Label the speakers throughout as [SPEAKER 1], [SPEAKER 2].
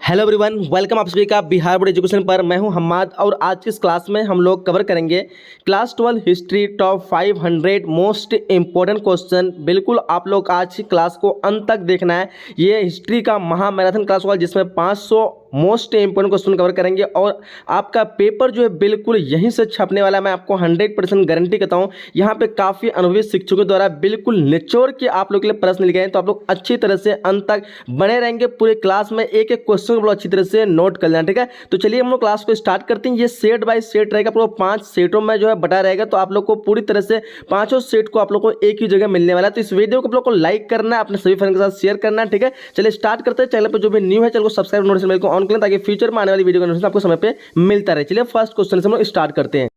[SPEAKER 1] Hello everyone, welcome आप सभी का बिहार बोर्ड एजुकेशन पर। मैं हूं हम्माद और आज की इस क्लास में हम लोग कवर करेंगे class 12 history top 500 most important question. बिल्कुल आप लोग आज की क्लास को अंत तक देखना है। ये हिस्ट्री का महा मैराथन क्लास होगा जिसमें 500 मोस्ट इंपॉर्टेंट क्वेश्चन कवर करेंगे और आपका पेपर जो है बिल्कुल यहीं से छपने वाला है। मैं आपको 100% गारंटी करता हूँ। यहाँ पे काफ़ी अनुभवी शिक्षकों द्वारा बिल्कुल निचोड़ के आप लोग के लिए प्रश्न लिखे हैं, तो आप लोग अच्छी तरह से अंत तक बने रहेंगे। पूरे क्लास में एक एक क्वेश्चन को अच्छी तरह से नोट कर लेना, ठीक है। तो चलिए हम लोग क्लास को स्टार्ट करते हैं। ये सेट बाय सेट रहेगा, पूरा 5 सेटों में जो है बटा रहेगा, तो आप लोग को पूरी तरह से पांचों सेट को आप लोग को एक ही जगह मिलने वाला है। तो इस वीडियो को आप लोग को लाइक करना है, अपने सभी फ्रेंड के साथ शेयर करना है, ठीक है। चलिए स्टार्ट करते हैं। चैनल पर जो भी न्यू है चैनल को सब्सक्राइब नोटिफिकेशन को ऑन करें ताकि फ्यूचर में आने वाली वीडियो का नोटिफिकेशन आपको समय पे मिलता रहे। चलिए फर्स्ट क्वेश्चन से हम लोग स्टार्ट करते हैं।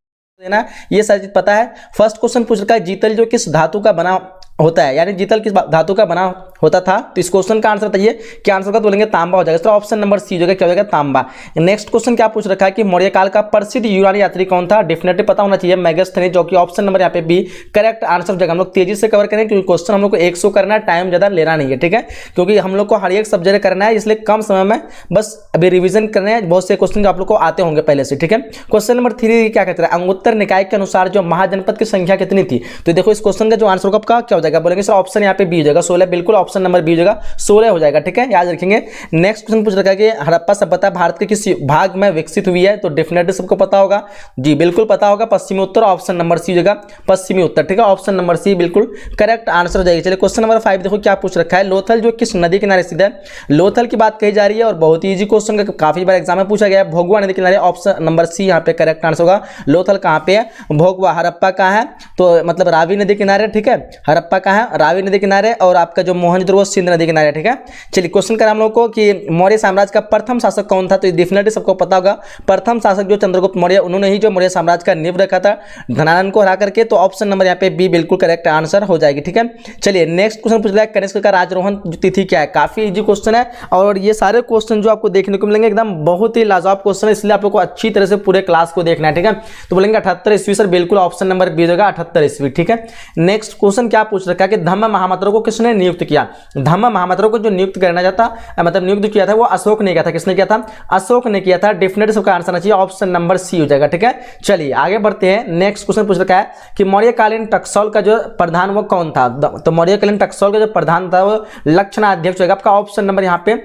[SPEAKER 1] ना ये सारी चीज पता है। फर्स्ट क्वेश्चन पूछ रखा है जीतल जो किस धातु का बना होता है, यानी जीतल किस धातु का बना होता था। तो इस क्वेश्चन का आंसर बताइए। क्या आंसर का तो बोलेंगे तांबा हो जाएगा। तो ऑप्शन नंबर सी हो जाएगा, क्या हो जाएगा तांबा। नेक्स्ट क्वेश्चन क्या पूछ रखा है कि मौर्य काल का प्रसिद्ध यूनानी यात्री कौन था। डेफिनेटली पता होना चाहिए मेगास्थनीज, जो कि ऑप्शन नंबर यहाँ पे बी करेक्ट आंसर हो जाएगा। हम लोग तेजी से कवर करें क्योंकि क्वेश्चन हम लोग को 100 करना है, टाइम ज्यादा लेना नहीं है, ठीक है। क्योंकि हम लोग को हर एक सब्जेक्ट करना है, इसलिए कम समय में बस अभी रिविजन करने हैं। बहुत से क्वेश्चन आप लोग को आते होंगे पहले से, ठीक है। क्वेश्चन नंबर 3 क्या कहते हैं, अंगुत्तर निकाय के अनुसार जो महाजनपद की संख्या कितनी थी। तो देखो इस क्वेश्चन का जो आंसर होगा क्या हो जाएगा, बोलेंगे सर ऑप्शन यहाँ पे बी हो जाएगा 16। बिल्कुल ऑप्शन नंबर बी हो जाएगा 16 हो जाएगा, ठीक है, याद रखेंगे। नेक्स्ट क्वेश्चन पूछ रखा है कि हड़प्पा सभ्यता भारत के किस भाग में विकसित हुई है। तो डेफिनेटली सबको पता होगा जी, बिल्कुल पता होगा, पश्चिमी उत्तर। ऑप्शन नंबर सी हो जाएगा पश्चिमी उत्तर, ठीक है। ऑप्शन नंबर सी बिल्कुल करेक्ट आंसर हो जाएगी। चलिए क्वेश्चन नंबर 5 देखो क्या पूछ रखा है, लोथल जो किस नदी किनारे स्थित है। लोथल की बात कही जा रही है और बहुत ही इजी क्वेश्चन का काफी बार एग्जाम में पूछा गया है। भोगवा नदी किनारे, ऑप्शन नंबर सी यहाँ पे करेक्ट आंसर होगा। लोथल कहाँ पे है, भोगवा। हड़प्पा कहाँ है, तो मतलब रावी नदी किनारे, ठीक है। हड़प्पा कहाँ है, रावी नदी किनारे। और आपका जो मोहनजोदड़ो सिंध नदी किनारे, ठीक है। चलिए क्वेश्चन करें हम लोग को कि मौर्य साम्राज्य का प्रथम शासक कौन था। तो डेफिनेटली सबको पता होगा, प्रथम शासक जो चंद्रगुप्त मौर्य, उन्होंने ही जो मौर्य साम्राज्य का नींव रखा था धनानंद को हरा करके। तो ऑप्शन नंबर यहाँ पे बी बिल्कुल करेक्ट आंसर हो जाएगी, ठीक है। चलिए नेक्स्ट क्वेश्चन पूछ रहा है कनिष्क का राजरोहण तिथि क्या है। काफी इजी क्वेश्चन है और ये सारे क्वेश्चन जो आपको देखने को मिलेंगे एकदम बहुत ही लाजवाब क्वेश्चन है, इसलिए आप लोग को अच्छी तरह से पूरे क्लास को देखना है, ठीक है। तो बोलेंगे 78 ईस्वी सर, बिल्कुल ऑप्शन नंबर बी होगा 78 ईस्वी, ठीक है। नेक्स्ट क्वेश्चन क्या पूछ रखा है कि धम्म महामंत्र को किसने नियुक्त किया। धम्म महामंत्र को जो नियुक्त करना चाहता मतलब नियुक्त किया था वो अशोक ने किया था। किसने किया था, अशोक ने किया था। डेफिनेटली सबका आंसर आना चाहिए ऑप्शन नंबर सी हो जाएगा, ठीक है। चलिए आगे बढ़ते हैं। नेक्स्ट क्वेश्चन पूछ रखा है कि मौर्यकालीन टकसौल का जो प्रधान वो कौन था। तो मौर्यकालीन टकसौल का जो प्रधान था वो लक्षणाध्यक्ष होगा। आपका ऑप्शन नंबर यहाँ पे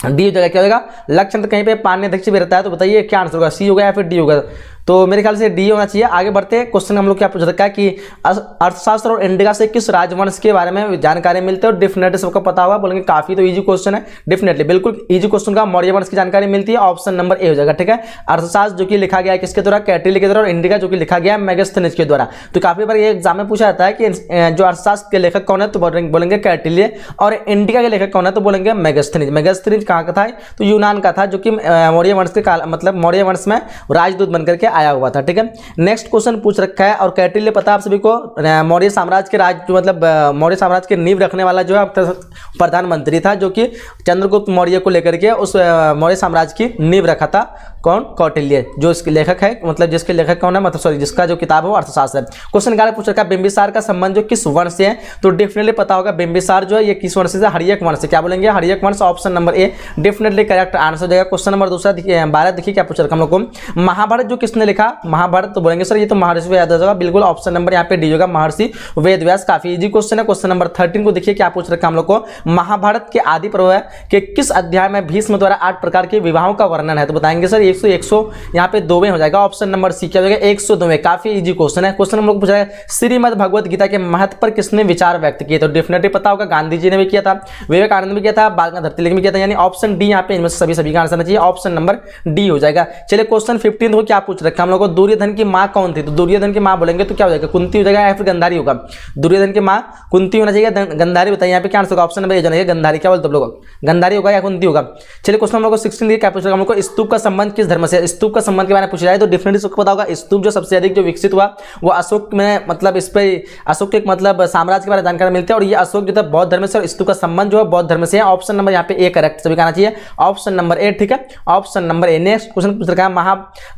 [SPEAKER 1] डी हो जाएगा, क्या होगा लक्षण। तो कहीं पे पाण्याध्यक्ष भी रहता है, तो बताइए क्या आंसर होगा, सी होगा या फिर डी होगा। तो मेरे ख्याल से डी होना चाहिए। आगे बढ़ते हैं। क्वेश्चन हम लोग क्या पूछ रखा है कि अर्थशास्त्र और इंडिका से किस राजवंश के बारे में जानकारी मिलती है। और डेफिनेटली सबको पता होगा, बोलेंगे काफी तो इजी क्वेश्चन है। डेफिनेटली बिल्कुल इजी क्वेश्चन का मौर्य वंश की जानकारी मिलती है, ऑप्शन नंबर ए हो जाएगा, ठीक है। अर्थशास्त्र जो कि लिखा गया है किसके द्वारा, कैटिली के द्वारा। और इंडिका जो कि लिखा गया है मेगास्थनीज के द्वारा। तो काफी बार ये एग्जाम में पूछा जाता है कि जो अर्थशास्त्र के लेखक कौन है, तो बोलेंगे कैटिली। और इंडिका के लेखक कौन है, तो बोलेंगे मेगास्थनीज। मेगास्थनीज कहाँ का था, तो यूनान का था, जो कि मौर्य वंश के काल मतलब मौर्य वंश में राजदूत बनकर के आया हुआ था, ठीक है। नेक्स्ट क्वेश्चन पूछ रखा है और कैटिल्य पता आप सभी को मौर्य साम्राज्य के राज मतलब मौर्य साम्राज्य के नींव रखने वाला जो है प्रधानमंत्री था, जो कि चंद्रगुप्त मौर्य को लेकर के उस मौर्य साम्राज्य की नींव रखा था। कौन, कौटिल्य, जो इसके लेखक है, मतलब जिसके लेखक कौन है, मतलब सॉरी जिसका जो किताब है वो अर्थशास्त्र है। क्वेश्चन क्या पूछ रखा है बिंबिसार का संबंध जो किस वंश से है। तो डेफिनेटली पता होगा बिंबिसार जो है ये किस वंश से, हर्यक वंश से। क्या बोलेंगे, हर्यक वंश। ऑप्शन नंबर ए डेफिनेटली करेक्ट आंसर हो जाएगा। क्वेश्चन नंबर 12 देखिए क्या पूछ रखा हम लोग को, महाभारत जो किसने लिखा। महाभारत तो बोलेंगे सर ये तो महर्षि वेद व्यास होगा। बिल्कुल ऑप्शन नंबर यहाँ पे डी होगा, महर्षि वेद व्यास। काफी इजी क्वेश्चन है। क्वेश्चन नंबर 13 को देखिए क्या पूछ रखा हम लोग को, महाभारत के आदि पर्व के किस अध्याय में भीष्म द्वारा 8 प्रकार के विवाहों का वर्णन है। तो बताएंगे सर 100 यहाँ पे 2वें हो जाएगा, ऑप्शन नंबर सी क्या हो जाएगा 102वें। काफी इजी क्वेश्चन है। क्वेश्चन हम लोग पूछा है श्रीमद् भगवत गीता के महत्व पर किसने विचार व्यक्त किए। तो डेफिनेटली पता होगा गांधी जी ने भी किया था, विवेकानंद भी किया था, बाल गंगाधर तिलक भी किया था, यानी ऑप्शन डी यहाँ पे इनमें से सभी का आंसर चाहिए, ऑप्शन नंबर डी हो जाएगा। चलिए क्वेश्चन 15 को क्या पूछ रखा हम लोग को, दुर्योधन की माँ कौन थी। तो दुर्योधन की माँ बोलेंगे तो क्या हो जाएगा, कुंती हो जाएगा या फिर गंधारी होगा। दुर्योधन की माँ कुंती होना चाहिए, गंधारी बताइए यहाँ पे क्या आंसर होगा। ऑप्शन नंबर ए जाना चाहिए गंधारी। क्या बोलते लोग, गंधारी होगा या कुंती होगा। चलिए क्वेश्चन हम लोग को 16 क्या पूछ रखा हम लोग को, स्तूप का संबंध किस धर्म से। स्तूप का संबंध के बारे में पूछा जाए तो डेफिनेटली सबको पता होगा स्तूप जो सबसे अधिक जो विकसित हुआ वो अशोक में, मतलब इस पे अशोक के मतलब साम्राज्य के बारे में जानकारी मिलती है। और ये अशोक जो था बौद्ध धर्म से, और स्तूप का संबंध जो है बौद्ध धर्म से है। ऑप्शन नंबर यहाँ पे ए करेक्ट सभी का आना चाहिए, ऑप्शन नंबर ए, ठीक है, ऑप्शन नंबर ए। नेक्स्ट क्वेश्चन पूछ रखा है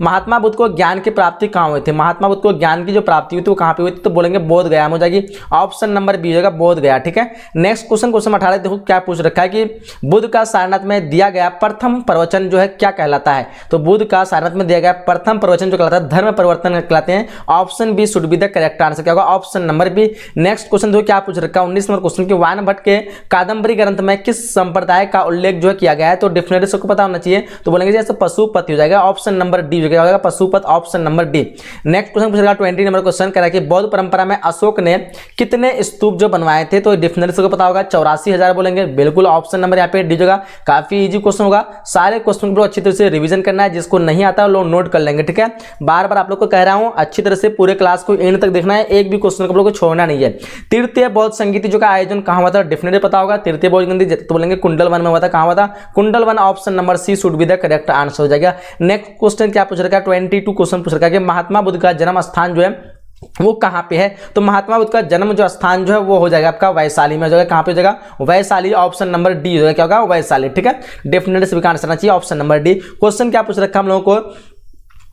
[SPEAKER 1] महात्मा बुद्ध को को ज्ञान की प्राप्ति कहाँ हुई थी? महात्मा बुद्ध को ज्ञान की जो प्राप्ति हुई थी वो कहाँ पे हुई थी? तो बोलेंगे बोध गया में हो जाएगी, ऑप्शन नंबर बी हो जाएगा बोध गया। ठीक है, नेक्स्ट क्वेश्चन 18 देखो क्या पूछ रखा है कि बुद्ध का सारनाथ में दिया गया प्रथम प्रवचन जो है क्या कहलाता है? तो बुद्ध का सारनाथ में दिया गया प्रथम प्रवचन जो कहलाता है धर्म परिवर्तन कहलाते हैं। Option B should be the correct answer. क्या होगा? Option number B. Next question देखो क्या पूछ रखा है 19 नंबर क्वेश्चन कि वान भट्ट के कादम्बरी ग्रंथ में किस संप्रदाय का उल्लेख जो है किया गया है? तो डेफिनेटली सबको पता होना चाहिए, तो बोलेंगे जैसे पशुपति हो जाएगा, ऑप्शन नंबर डी हो जाएगा Pashupat, option number D. Next question पूछ रखा 20 नंबर क्वेश्चन कह रहा है कि बौद्ध परंपरा में अशोक ने कितने स्तूप जो बनवाए थे? तो डेफिनेटली सबको पता होगा 84,000 बोलेंगे, बिल्कुल ऑप्शन नंबर यहाँ पे डी होगा। काफी इजी क्वेश्चन होगा, सारे क्वेश्चन को अच्छी तरह से रिवीजन करना है, जिसको नहीं आता है लोग नोट कर लेंगे। ठीक है, बार बार आप लोग को कह रहा हूं अच्छी तरह से पूरे क्लास को एंड तक देखना है, एक भी क्वेश्चन को आप लोग को छोड़ना नहीं है। तृतीय बौद्ध संगीत जो का आयोजन कहां हुआ था? डेफिनेटली पता होगा, तृतीय बौद्ध संगीत तो बोलेंगे कुंडल वन में हुआ था। कहां हुआ था? Kundalvan, option number C should be the correct answer हो जाएगा। नेक्स्ट क्वेश्चन क्या पूछ रखा है 22 क्वेश्चन पूछ रखा है कि महात्मा बुद्ध का जन्म स्थान जो है वो कहाँ पे है? तो महात्मा बुद्ध का जन्म जो स्थान जो है वो हो जाएगा आपका वैशाली में हो जाएगा। कहाँ पे हो जाएगा? वैशाली, ऑप्शन नंबर डी हो जाएगा। क्या होगा? वैशाली। ठीक है, डेफिनेटली सभी का आंसर आना चाहिए ऑप्शन नंबर डी। क्वेश्चन क्या पूछ रखा हम लोगों को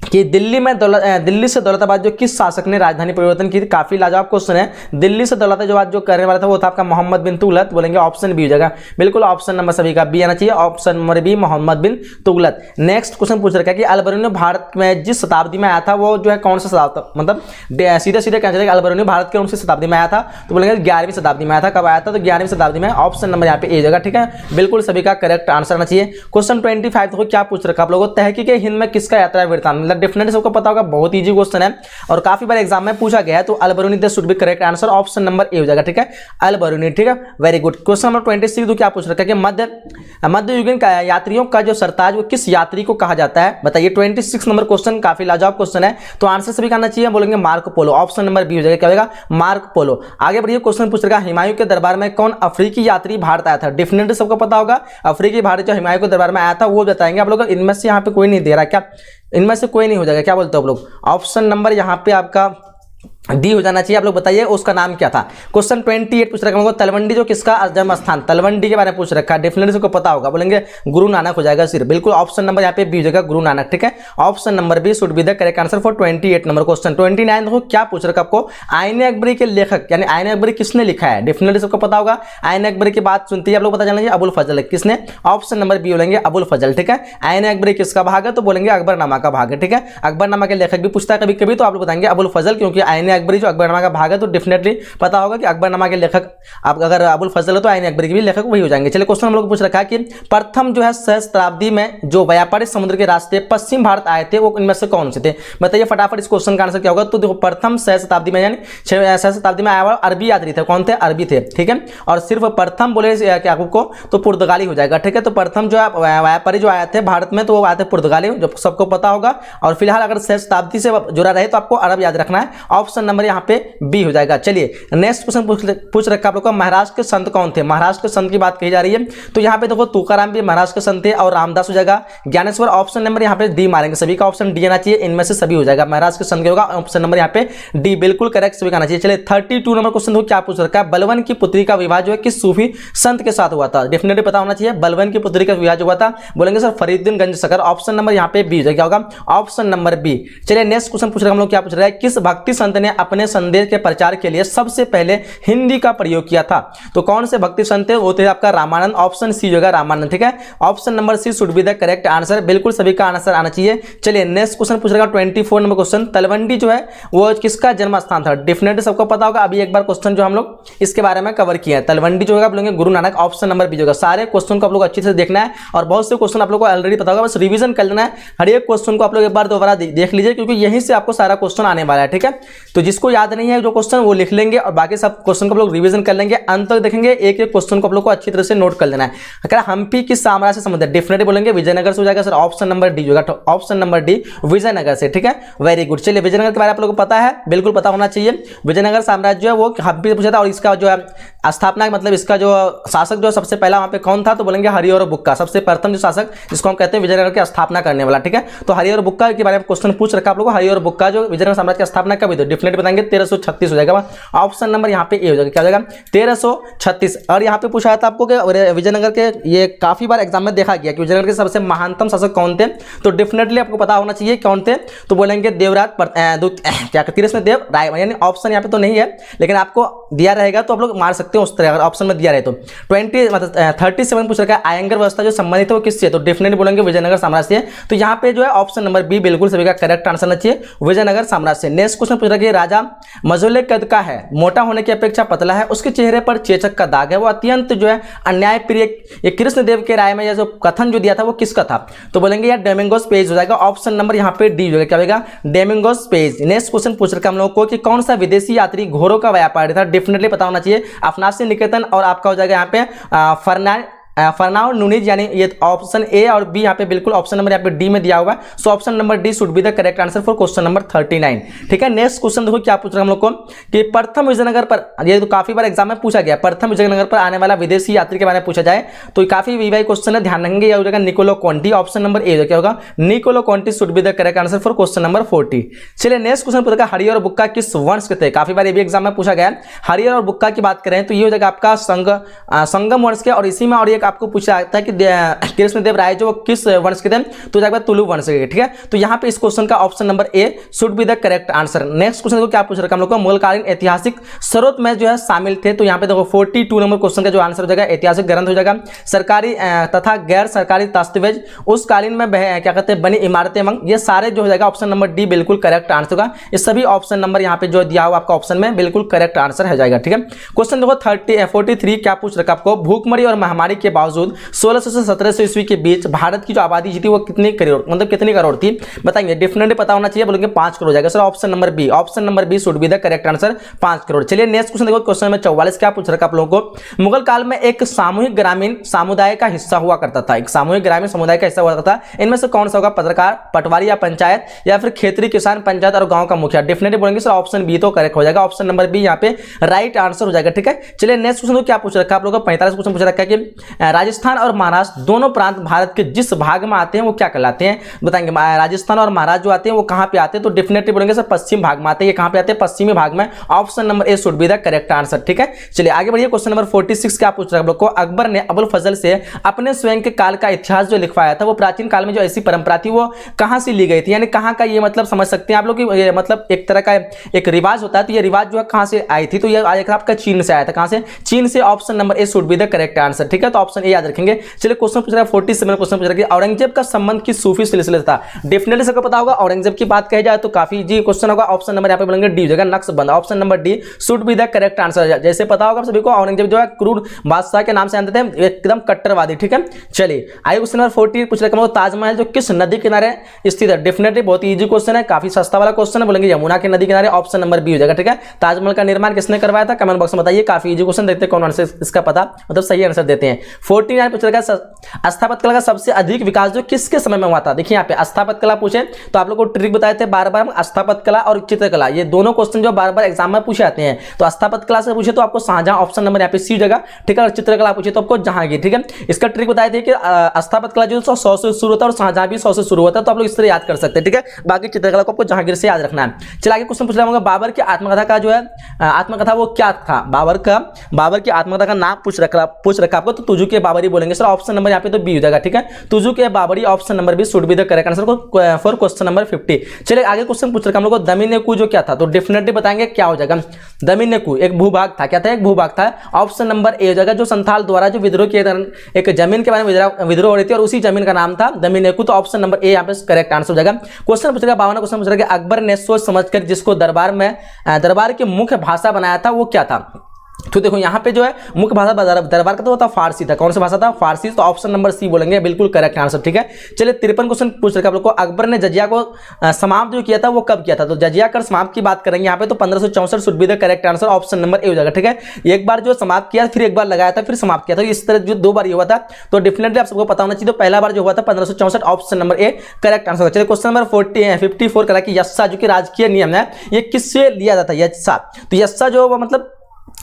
[SPEAKER 1] कि दिल्ली से दौलताबाद जो किस शासक ने राजधानी परिवर्तन की थी? काफी लाजवाब क्वेश्चन है। दिल्ली से दौलताबाद जो करने वाला था वो था आपका मोहम्मद बिन तुगलक, बोलेंगे ऑप्शन बी हो जाएगा, बिल्कुल ऑप्शन नंबर सभी का बी आना चाहिए, ऑप्शन नंबर बी मोहम्मद बिन तुगलक। नेक्स्ट क्वेश्चन पूछ रखा है कि अलबरूनी भारत में जिस शताब्दी में आया था वो जो है कौन सा शताब्दी, मतलब सीधे सीधे क्या चलेगा, अलबरूनी भारत के कौन सी शताब्दी में आया था? तो बोलेंगे 11वीं शताब्दी में आया था। कब आया था? तो 11वीं शताब्दी में, ऑप्शन नंबर यहाँ पे ए जगह। ठीक है, बिल्कुल सभी का करेक्ट आंसर आना चाहिए। क्वेश्चन 25 देखो क्या पूछ रखा आप लोगों को, तहकीक हिंद में किसका यात्रा वृत्तांत? मतलब डेफिनेटली सबको पता होगा, बहुत इजी क्वेश्चन है और काफी बार एग्जाम में पूछा गया है। तो Al-Biruni the should be correct answer, option number A हो जाएगा। ठीक है, अलबरूनी। ठीक है, वेरी गुड। क्वेश्चन नंबर 26 तो क्या पूछ रखा है कि मध्ययुगीन यात्रियों का जो सरताज वो किस यात्री को कहा जाता है? बताइए। 26 नंबर क्वेश्चन काफी लाजवाब क्वेश्चन है, तो आंसर सभी का आना चाहिए, बोलेंगे Marco Polo, option number B हो जाएगा। क्या होगा? Marco Polo. आगे बढ़िए, क्वेश्चन पूछ रखा है हुमायूं के दरबार में कौन अफ्रीकी यात्री भारत आया था? डेफिनेटली सबको पता होगा, अफ्रीकी भारत जो हुमायूं के दरबार में आया था वो बताएंगे आप लोग। इनमें से यहाँ पे कोई नहीं दे रहा, क्या इनमें से कोई नहीं हो जाएगा? क्या बोलते हो आप लोग? ऑप्शन नंबर यहाँ पे आपका डी हो जाना चाहिए। आप लोग बताइए उसका नाम क्या था। क्वेश्चन 28 पूछ रखा है तलवंडी जो किसका जन्म स्थान? तलवंडी के बारे में पूछ रखा है, डेफिनेटली सबको पता होगा, बोलेंगे गुरु नानक हो जाएगा सिर्फ, बिल्कुल ऑप्शन नंबर यहाँ पे बी हो जाएगा, गुरु नानक। ठीक है, option number B should be the correct answer for 28 number question. 29 देखो क्या पूछ रखा आपको, आईने अकबरी के लेखक यानी आईने अकबरी किसने लिखा है? डेफिनेटली सबको पता होगा, आईने अकबरी की बात सुनते ही आप लोग पता चलेंगे अबुल फजल किसने, ऑप्शन नंबर बी बोलेंगे अबुल फजल। ठीक है, आईने अकबरी किसका भाग है? तो बोलेंगे अकबरनामा का भाग है। ठीक है, अकबरनामा के लेखक भी पूछता है कभी कभी, तो आप लोग बताएंगे अबुल फजल, क्योंकि आईने अकबरी जो अकबरनामा का भाग है, तो डेफिनेटली पता होगा कि अकबरनामा के लेखक आप अगर अबुल फजल है तो आईने अकबरी के भी लेखक वही हो जाएंगे। चलिए, क्वेश्चन हम लोग पूछ रखा है कि प्रथम जो है सहस्त्राब्दी में जो व्यापारी समुद्र के रास्ते पश्चिम भारत आए थे वो इनमें से कौन से थे? बताइए फटाफट इस क्वेश्चन का आंसर क्या होगा। तो देखो प्रथम सहस्त्राब्दी में यानी सहस्त्राब्दी में आया हुआ अरबी यात्री थे, कौन थे? अरबी थे। ठीक है, और सिर्फ प्रथम बोले क्या आपको, तो पुर्तगाली हो जाएगा। ठीक है, तो प्रथम जो व्यापारी जो आए थे भारत में तो वो आए थे पुर्तगाली, जो सबको पता होगा। और फिलहाल अगर सहस्त्राब्दी से जुड़ा रहे तो आपको अरब याद रखना है, ऑप्शन नंबर यहाँ पे बी हो जाएगा। चलिए नेक्स्ट क्वेश्चन पूछ रखा आप लोग को, महाराष्ट्र के संत कौन थे? महाराष्ट्र के संत की बात कही जा रही है, तो यहाँ पे देखो तुकाराम भी महाराष्ट्र के संत थे और रामदास हो जाएगा। ज्ञानेश्वर, ऑप्शन नंबर यहाँ पे डी मारेंगे, सभी का ऑप्शन डी आना चाहिए, इनमें से सभी हो जाएगा। महाराष्ट्र के संत होगा, ऑप्शन नंबर यहाँ पे डी बिल्कुल करेक्ट सभी का आना चाहिए। चलिए 32 नंबर क्वेश्चन क्या पूछ रखा है, बलवन की पुत्री का विवाह जो है किस सूफी संत के साथ हुआ था? डेफिनेटली पता होना चाहिए, बलवन की पुत्री का विवाह जो हुआ था, बोलेंगे sir Fariduddin Ganj Sakar, option number यहाँ पे बी हो जाएगा, क्या होगा? Option number B. चलिए नेक्स्ट क्वेश्चन पूछ रहे हैं हम लोग, क्या पूछ रहे हैं, किस भक्ति संत ने अपने संदेश के प्रचार के लिए सबसे पहले हिंदी का प्रयोग किया था? तो कौन से भक्ति संत थे? वो थे आपका रामानंद, ऑप्शन सी होगा रामानंद। ठीक है, option number C should be the correct answer, बिल्कुल सभी का आंसर आना चाहिए। चलिए नेक्स्ट क्वेश्चन पूछ रहा है 24 नंबर क्वेश्चन, तलवंडी जो है वो किसका जन्म स्थान था? डेफिनेटली सबको पता होगा, अभी एक बार क्वेश्चन जो हम लोग इसके बारे में कवर किया है। तलवंडी जो होगा बोलेंगे Guru Nanak, option number B होगा। सारे क्वेश्चन को आप लोग अच्छे से देखना है और बहुत से क्वेश्चन आप लोग को ऑलरेडी पता होगा, बस रिवीजन कर लेना है। हर एक क्वेश्चन को आप लोग एक बार दोबारा देख लीजिए, क्योंकि यहीं से आपको सारा क्वेश्चन आने वाला है। ठीक है, तो जिसको याद नहीं है जो क्वेश्चन वो लिख लेंगे और बाकी सब क्वेश्चन को आप लोग रिवीजन कर लेंगे, अंत तक देखेंगे, एक एक क्वेश्चन को आप लोग को अच्छी तरह से नोट कर लेना है। अगर हम्पी किस साम्राज्य से संबंधित? डेफिनेटली बोलेंगे विजयनगर से हो जाएगा सर, ऑप्शन नंबर डी होगा, ऑप्शन नंबर डी विजयनगर से। ठीक है, वेरी गुड। चलिए विजयनगर के बारे में आप लोगों को पता है, बिल्कुल पता होना चाहिए। विजयनगर साम्राज्य जो है वो हम्पी से पूछा था, और इसका जो है स्थापना मतलब इसका जो शासक जो सबसे पहला वहां पे कौन था? तो बोलेंगे हरिहर बुक्का, सबसे प्रथम जो शासक जिसको हम कहते हैं विजयनगर की स्थापना करने वाला। ठीक है, तो हरिहर बुक्का के बारे में क्वेश्चन पूछ रखा आप लोगों को, हरिहर बुक्का जो विजयनगर साम्राज्य की स्थापना कब हुई थी? डेफिनेटली डेफिनेटली बताएंगे 1336 हो जाएगा। ऑप्शन नंबर यहाँ पे ए हो जाएगा, क्या हो जाएगा 1336। और यहाँ पे पूछा था आपको कि विजयनगर के, ये काफी बार एग्जाम में देखा गया कि विजयनगर के सबसे महानतम शासक कौन थे, तो डेफिनेटली आपको पता होना चाहिए कौन थे, तो बोलेंगे देवराज क्या तीरथ राय, यानी ऑप्शन यहाँ पे तो नहीं है लेकिन आपको दिया रहेगा तो आप लोग मार सकते हो उस तरह, अगर ऑप्शन में दिया रहे तो 37 पूछ रखा है आयंगर व्यवस्था जो संबंधित है वो किससे, तो डेफिनेटली बोलेंगे विजयनगर साम्राज्य से। तो यहाँ पे जो है ऑप्शन नंबर बी बिल्कुल सभी का करेक्ट आंसर होना चाहिए, विजयनगर साम्राज्य से। नेक्स्ट क्वेश्चन पूछ रखा है राजा मझोले कद का है, मोटा होने की अपेक्षा पतला है, उसके चेहरे पर चेचक का दाग है, वो अत्यंत जो है अन्याय प्रिय, ये कृष्णदेव के राय में यह जो कथन जो दिया था वो किसका था, तो बोलेंगे यार डेमिंगोस पेज हो जाएगा। ऑप्शन नंबर यहाँ पे डी हो जाएगा, क्या होगा डेमिंगोस पेज। नेक्स्ट क्वेश्चन पूछ रखा है हम लोगों को कि कौन सा विदेशी यात्री घोड़ों का व्यापारी था, डेफिनेटली पता होना चाहिए अफनासी निकेतन, और आपका हो जाएगा यहाँ पे फरनाओ नुनीज, यानी ये ऑप्शन ए और बी यहाँ पे बिल्कुल ऑप्शन नंबर यहाँ पे डी में दिया हुआ है। सो option number D should be the correct answer for question number 39। ठीक है, नेक्स्ट क्वेश्चन देखो क्या पूछ रहा है हम लोग को कि प्रथम विजयनगर पर, ये तो काफी बार एग्जाम में पूछा गया, प्रथम विजयनगर पर आने वाला विदेशी यात्री के बारे में पूछा जाए तो काफी वीवाई क्वेश्चन है, ध्यान रखेंगे। यह हो जाएगा Niccolo Conti, option number A क्या होगा Niccolo Conti should be the correct answer for question number 40। चलिए नेक्स्ट क्वेश्चन पूछा हरियर और बुक्का किस वंश के थे, काफी बार ये भी एग्जाम में पूछा गया है। हरियर और बुक्का की बात करें तो ये हो जाएगा आपका संगम वंश के, और इसी में और एक आपको पूछा जाता है कि कृष्णदेव राय जो किस वंश के थे, तो जाएगा तुलु वंश के। ठीक है, तो यहाँ पे इस क्वेश्चन का option number A should be the correct answer. Next question देखो क्या पूछ रखा हम लोग को, मुगलकालीन ऐतिहासिक स्रोत में जो है शामिल थे, तो यहाँ पे देखो 42 नंबर क्वेश्चन का जो आंसर हो जाएगा ऐतिहासिक ग्रंथ हो जाएगा, सरकारी तथा गैर सरकारी दस्तावेज, उस कालीन में क्या कहते हैं बनी इमारतें, ये सारे जो हो जाएगा ऑप्शन नंबर डी बिल्कुल करेक्ट आंसर होगा। इस सभी ऑप्शन नंबर यहाँ पे जो दिया हुआ आपका ऑप्शन में बिल्कुल करेक्ट आंसर हो जाएगा। ठीक है, क्वेश्चन देखो 43 क्या पूछ रखा आपको, भूखमरी और महामारी के बावजूद 1600 से 1700 ईस्वी के बीच भारत की जो आबादी थी वो कितनी करोड़, मतलब कितनी करोड़ थी बताएंगे, डेफिनेटली पता होना चाहिए, बोलेंगे 5 करोड़ हो जाएगा। Sir option number B should be the correct answer 5 crore. चलिए नेक्स्ट क्वेश्चन देखो, क्वेश्चन नंबर 44 क्या पूछ रखा आप लोगों को, मुगल काल में एक सामूहिक ग्रामीण समुदाय का हिस्सा हुआ करता था, एक सामूहिक ग्रामीण समुदाय का हिस्सा हुआ करता था, इनमें से कौन सा होगा, पत्रकार, पटवारी या पंचायत, या फिर खेतरी किसान पंचायत और गांव का मुखिया, डेफिनेटली बोलेंगे सर ऑप्शन बी तो करेक्ट हो जाएगा, ऑप्शन नंबर बी यहाँ पे राइट आंसर हो जाएगा। ठीक है, चलिए नेक्स्ट क्वेश्चन क्या पूछ रखा है आप लोगों को, 45 क्वेश्चन पूछ रखा है कि राजस्थान और महाराष्ट्र दोनों प्रांत भारत के जिस भाग में आते हैं वो क्या कहलाते हैं, बताएंगे। राजस्थान और महाराष्ट्र जो आते हैं वो कहां पे आते हैं, तो डेफिनेटली बोलेंगे सर पश्चिम भाग में आते हैं, ये कहां पे आते हैं पश्चिमी भाग में, option number A should be the correct answer. ठीक है, चलिए आगे बढ़िए, क्वेश्चन नंबर 46 क्या पूछ रहा है आप लोग को, अकबर ने अबुल फजल से अपने स्वयं के काल का इतिहास जो लिखवाया था, वो प्राचीन काल में जो ऐसी परंपरा थी वो कहां से ली गई थी, यानी कहां का, ये मतलब समझ सकते हैं आप लोग कि मतलब एक तरह का एक रिवाज होता है, तो ये रिवाज जो है कहां से आई थी, तो ये आपका चीन से आया था, कहां से, चीन से, option number A should be the correct answer. ठीक है, तो ऑप्शन ए याद रखेंगे। चलिए क्वेश्चन पूछ रहा है 47 क्वेश्चन पूछ रहा है औरंगजेब का संबंध किस सूफी सिलसिले से था, डेफिनेटली सबको पता होगा, औरंगजेब की बात कही जाए तो काफी इजी क्वेश्चन होगा, ऑप्शन नंबर यहाँ पे बोलेंगे डी हो जाएगा Naqshband, option number D should be the correct answer. जैसे पता होगा सभी को औरंगजेब जो है क्रूर बादशाह के नाम से जानते थे, एकदम कट्टरवादी। ठीक है, चलिए आगे क्वेश्चन नंबर 40 पूछ रहे हैं ताजमहल जो किस नदी किनारे स्थित है, डेफिनेटली बहुत इजी क्वेश्चन है, काफी सस्ता वाला क्वेश्चन है, बोलेंगे यमुना के नदी किनारे, ऑप्शन नंबर बी हो जाएगा। ठीक है, ताजमहल का निर्माण किसने करवाया था, कमेंट बॉक्स में बताइए, काफी इजी क्वेश्चन, देखते हैं कौन आंसर इसका पता मतलब सही आंसर देते हैं। 49 पूछ रखा है स्थापत्य कला का सबसे अधिक विकास जो किसके समय में हुआ था, देखिए यहाँ पे स्थापत्य कला पूछे तो आप लोग को ट्रिक बताए थे बार बार, स्थापत्य कला और चित्रकला ये दोनों क्वेश्चन जो बार बार एग्जाम में पूछे जाते हैं, तो स्थापत्य कला से पूछे तो आपको शाहजहां, ऑप्शन नंबर यहाँ पे सी जगह। ठीक है, और चित्रकला पूछे तो आपको जहांगीर। ठीक है, इसका ट्रिक बताए थे कि स्थापत्य कला जो 100 से शुरू होता है और शाहजहां भी 100 से शुरू होता है, तो आप लोग इस तरह याद कर सकते हैं। ठीक है, बाकी चित्रकला को आपको जहांगीर से याद रखना है। चलिए आगे क्वेश्चन पूछ रहा हूँ, बाबर की आत्मकथा का जो है आत्मकथा वो क्या था, बाबर की आत्मकथा का नाम पूछ रखा आपको, तो तुजु के बाबरी बोलेंगे सर, ऑप्शन नंबर यहाँ पे तो बी हो जाएगा। ठीक है, तुजु के Baburi, option number B should be the correct answer for question number 50। चलिए आगे क्वेश्चन पूछ रखा हम लोग को दमिनेकु जो क्या था, तो डेफिनेटली बताएंगे क्या हो जाएगा, दमिनेकु एक भूभाग था, क्या था, एक भूभाग था, ऑप्शन नंबर ए हो जाएगा, जो संथाल द्वारा जो विद्रोह किए एक जमीन के बारे में विद्रोह हो रही थी और उसी जमीन का नाम था दमिनेकु, तो ऑप्शन नंबर ए यहाँ पे करेक्ट आंसर हो जाएगा। क्वेश्चन पूछ रखा 52 क्वेश्चन पूछ रखा अकबर ने सोच समझकर जिसको दरबार की मुख्य भाषा बनाया था वो क्या था, तो देखो यहाँ पे जो है मुख्य भाषा दरबार का तो होता फारसी था, कौन सा भाषा था, फारसी, तो ऑप्शन नंबर सी बोलेंगे बिल्कुल करेक्ट आंसर। ठीक है, चलिए 53 क्वेश्चन पूछ रखा आप लोग को, अकबर ने जजिया को समाप्त जो किया था वो कब किया था, तो जजिया कर समाप्त की बात करेंगे यहाँ पे, तो 1564 should be the correct answer, option number A हो जाएगा। ठीक है, एक बार जो समाप्त किया फिर एक बार लगाया था फिर समाप्त किया था, इस तरह जो 2 बार ये हुआ था, तो डेफिनेटली आप सबको पता होना चाहिए, तो पहला बार जो हुआ था 1564, option number A correct answer. चलिए क्वेश्चन नंबर 54 करा कि यस्सा जो कि राजकीय नियम है ये किससे लिया जाता है, यस्सा, तो यस्सा जो मतलब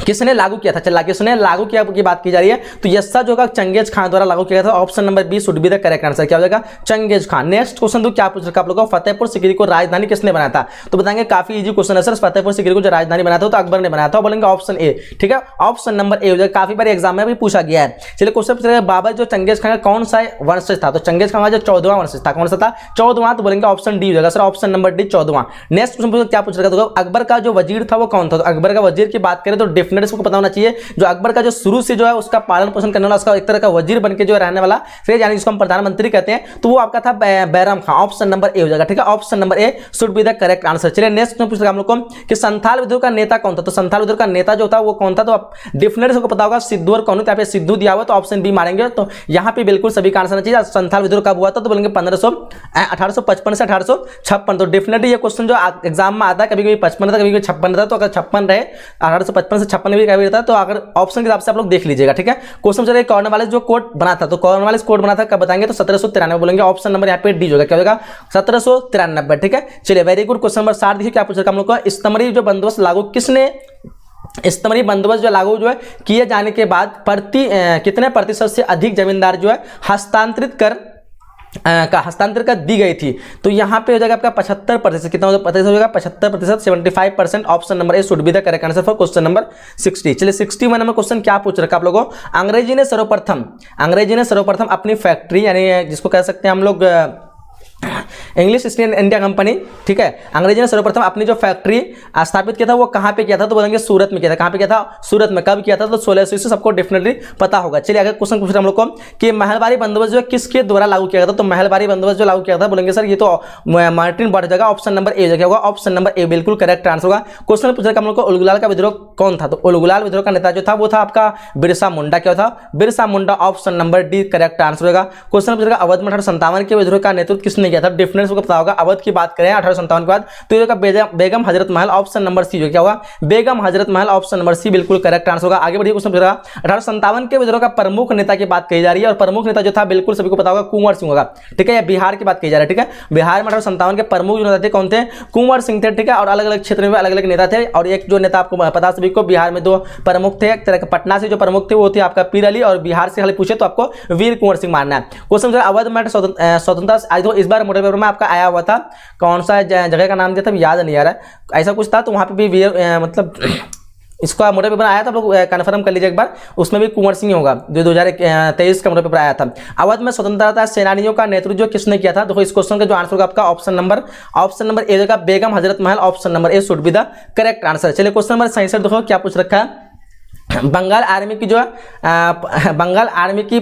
[SPEAKER 1] किसने लागू किया था, चला किसने लागू किया की बात की जा रही है, तो यस्सा जो का चंगेज खान द्वारा लागू किया था। Option number B should be the correct answer, क्या हो जाएगा, चंगेज खान। नेक्स्ट क्वेश्चन तो क्या पूछ रखा आप लोगों को, फतेहपुर सीकरी को राजधानी किसने बनाया था, तो बताएंगे काफी इजी क्वेश्चन है सर। फतेहपुर सीकरी को जो राजधानी बनाया था तो अकबर ने बनाया था, बोलेंगे ऑप्शन ए, ठीक है, ऑप्शन नंबर ए हो जाएगा। काफी बार एग्जाम में भी पूछा गया है। चलिए क्वेश्चन पूछेगा बाबर जो चंगेज खान का कौन सा वंशज था, तो चंगेज खान का जो 14वां वंशज था, कौन सा था, 14वां, तो बोलेंगे ऑप्शन डी हो जाएगा सर, ऑप्शन नंबर डी 14वां। नेक्स्ट क्वेश्चन क्या पूछ रखा था, अकबर का जो वजीर था वो कौन था, तो अकबर का वजीर की बात करें तो डेफिनेटली इसको पता होना चाहिए, जो अकबर का जो शुरू से जो है उसका पालन पोषण करने वाला, उसका एक तरह का वजीर बनके जो रहने वाला, फिर यानी जिसको हम प्रधानमंत्री कहते हैं, तो वो आपका था Bairam Khan. Option number A हो जाएगा, ठीक है, option number A should be the correct answer. चलिए नेक्स्ट क्वेश्चन पूछ रहा हम लोग को कि संथाल विद्रोह का नेता कौन था, तो संथाल विद्रोह का नेता जो था वो कौन था, तो आप डेफिनेटली सबको पता होगा सिद्धू और कौन, यहाँ पे सिद्धू दिया हुआ तो ऑप्शन बी मारेंगे, तो यहाँ पे बिल्कुल सभी का आंसर चाहिए। संथाल विद्रोह कब हुआ था, तो बोलेंगे 1855 से 1856, तो डेफिनेटली ये क्वेश्चन जो एग्जाम में आता है कभी कभी 55 था कभी कभी 56 था, तो अगर 56 रहे 1855 से 56 भी कभी रहता है, तो अगर ऑप्शन के हिसाब से आप लोग देख लीजिएगा, ठीक है। क्वेश्चन चलिए कॉर्नवालिस जो कोड बना था, तो कॉर्नवालिस कोड बना था कब बताएंगे, तो 1793, बोलेंगे ऑप्शन नंबर यहाँ पे डी होगा, क्या होगा, 1793, ठीक है। चलिए वेरी गुड। क्वेश्चन नंबर 7 देखिए क्या पूछ रखा हम लोग को, इस्तमरी जो बंदोबस्त लागू किसने, इस्तमरी बंदोबस्त जो लागू जो है किए जाने के बाद कितने प्रतिशत से अधिक जमींदार जो है हस्तांतरित कर दी गई थी, तो यहाँ पे हो जाएगा आपका 75%, कितना प्रतिशत हो जाएगा, 75%, 75%, option number A should be the correct answer for question number 60। चलिए 61 नंबर क्वेश्चन क्या पूछ रखा आप लोगों को, अंग्रेजी ने सर्वप्रथम अपनी फैक्ट्री, यानी जिसको कह सकते हैं हम लोग इंग्लिश ईस्ट इंडिया कंपनी, ठीक है, अंग्रेजी ने सर्वप्रथम अपनी जो फैक्ट्री स्थापित किया था वो कहाँ पे किया था, तो बोलेंगे सूरत में किया था। कहाँ पे किया था, सूरत में। कब किया था, तो 1600 से सबको डेफिनेटली पता होगा। चलिए अगर क्वेश्चन पूछ रहे हम लोग को कि महलबारी बंदोबस्त जो है किसके द्वारा लागू किया था, तो महलबारी बंदोबस्त जो लागू किया था, बोलेंगे सर ये तो मार्टिन बर्ट जगह, ऑप्शन नंबर ए जगह होगा, ऑप्शन नंबर ए बिल्कुल करेक्ट आंसर होगा। क्वेश्चन पूछ रहे हम लोग को उलगुलाल का विद्रोह कौन था, तो उलगुलाल विद्रोह का नेता जो था वो था आपका बिरसा मुंडा, क्या था, Birsa Munda, option number D correct answer होगा। क्वेश्चन पूछ रहा अवध में 1857 के विद्रोह का नेतृत्व किसने किया था, डेफिनेटली को पता होगा। अवध की बात करें 1857 के बाद तो ये बेगम हजरत महल, ऑप्शन नंबर सी जो क्या होगा, बेगम हजरत महल, ऑप्शन नंबर सी बिल्कुल करेक्ट आंसर होगा। आगे बढ़िए क्वेश्चन पूछ रहा 1857 के विद्रोह का प्रमुख नेता की बात कही जा रही है, और प्रमुख नेता जो था बिल्कुल सभी को पता होगा कुंवर सिंह होगा, ठीक है, या बिहार की बात कही जा रही है, ठीक है, बिहार में 1857 के प्रमुख जो नेता थे कौन थे, कुंवर सिंह थे, ठीक है, और अलग अलग क्षेत्र में अलग अलग नेता थे, और एक जो नेता आपको पता सभी को बिहार में दो प्रमुख थे, एक तरह के पटना से जो प्रमुख थे वो थे आपका पीर अली, और बिहार से खाली पूछे तो आपको वीर कुंवर सिंह मानना है। क्वेश्चन अवध में स्वतंत्रता आज तो इस बार मोटे पेपर में आपका आया हुआ था, कौन सा जगह का नाम दिया था याद नहीं आ रहा है, ऐसा कुछ था, तो वहां पे भी मतलब इसका मोटे पेपर आया था, आप लोग कन्फर्म कर लीजिए एक बार, उसमें भी कुंवर सिंह होगा, जो 2023 का मोटे पेपर आया था। अवध में स्वतंत्रता सेनानियों का नेतृत्व किसने किया था, देखो इस क्वेश्चन का जो आंसर होगा आपका ऑप्शन नंबर ए होगा, बेगम Hazrat Mahal, option number A should be the correct answer. चलिए क्वेश्चन नंबर 67 देखो क्या पूछ रखा है, बंगाल आर्मी की जो है बंगाल आर्मी की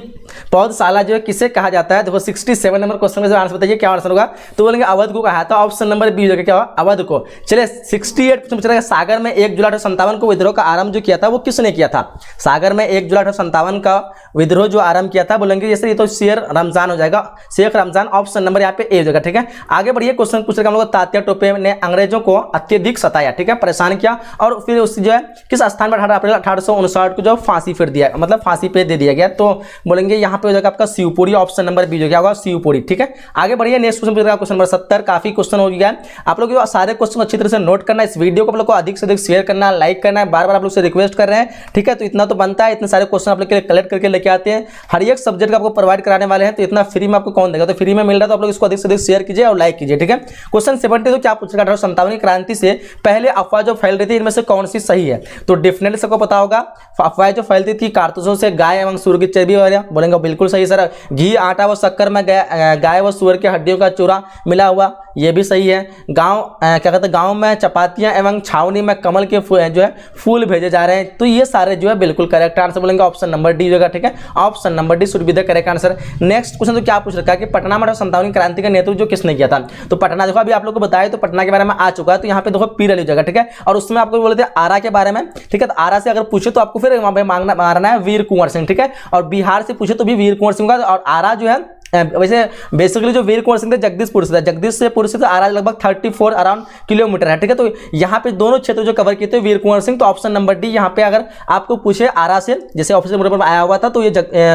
[SPEAKER 1] पौधशाला जो है किसे कहा जाता है, देखो 67 नंबर क्वेश्चन का जो आंसर बताइए क्या आंसर होगा, तो बोलेंगे अवध को कहा था, ऑप्शन नंबर बी होगा क्या होगा, अवध को। चलिए 68 क्वेश्चन पूछ रहा है, सागर में 1 जुलाई 1857 को विद्रोह का आरंभ जो किया था वो किसने किया था, सागर में 1 जुलाई 1857 का विद्रोह जो आरंभ किया था, बोलेंगे जैसे ये तो शेर रमजान हो जाएगा, शेख रमजान, ऑप्शन नंबर यहाँ पे ए हो जाएगा, ठीक है। आगे बढ़िए क्वेश्चन पूछ रहे हम लोग, तात्या टोपे ने अंग्रेजों को अत्यधिक सताया, ठीक है, परेशान किया, और फिर उससे जो है किस स्थान पर 18 अप्रैल 1859 को जो फांसी फिर दिया, मतलब फांसी पे दे दिया गया, तो बोलेंगे यहाँ पे हो जाएगा आपका शिवपुरी, ऑप्शन नंबर बी जो क्या होगा, शिवपुरी, ठीक है। आगे बढ़िए नेक्स्ट क्वेश्चन पूछेगा क्वेश्चन नंबर 70, काफी क्वेश्चन हो गया है, आप लोग सारे क्वेश्चन अच्छी तरह से नोट करना, इस वीडियो को आप लोग को अधिक से अधिक शेयर करना, लाइक करना है, बार बार आप लोग से रिक्वेस्ट कर रहे हैं, ठीक है, तो इतना तो बनता है, इतने सारे क्वेश्चन आप लोग के लिए कलेक्ट करके लेके आते हैं, हर एक सब्जेक्ट का आपको प्रोवाइड कराने वाले हैं, तो इतना फ्री में आपको कौन देगा, तो फ्री में मिल रहा है, तो आप लोग इसको अधिक से अधिक शेयर कीजिए और लाइक कीजिए, ठीक है। क्वेश्चन 70 तो क्या पूछेगा, 1857 की क्रांति से पहले अफवाह जो फैल रही थी इनमें से कौन सी सही है, तो डेफिनेटली सबको पता होगा, अफवाह जो फैलती थी कारतूसों से गाय एवं सूअर की चर्बी वगैरह, बोलेंगे बिल्कुल सही सर, घी आटा व शक्कर में गाय व सूअर की हड्डियों का चूरा मिला हुआ, ये भी सही है। गांव क्या कहते हैं, गांव में चपातियां एवं छावनी में कमल के जो है फूल भेजे जा रहे हैं, तो ये सारे जो है बिल्कुल करेक्ट आंसर, बोलेंगे ऑप्शन नंबर डी होगा, ठीक है, option number D should be the correct answer. Next question तो क्या पूछ रखा है कि पटना में 1857 क्रांति का नेतृत्व जो किसने किया था, तो पटना देखो अभी आप लोग को बताया, तो पटना के बारे में आ चुका है, तो यहाँ पे देखो पीर अली जगह, ठीक है, और उसमें आपको बोले थे आरा के बारे में, ठीक है, तो आरा से अगर पूछे तो आपको फिर वहां पे मारना है वीर कुंवर सिंह, ठीक है, और बिहार से पूछे तो भी वीर कुंवर सिंह का, और आरा जो है वैसे बेसिकली जो वीर कुंवर सिंह थे जगदीशपुर से था, जगदीशपुर से आरा लगभग 34 अराउंड किलोमीटर है, ठीक है। तो यहाँ पे दोनों क्षेत्र जो कवर किए थे वीर कुंवर सिंह, तो ऑप्शन नंबर डी यहाँ पे अगर आपको पूछे आरा से, जैसे ऑप्शन नंबर पर आया हुआ था तो ये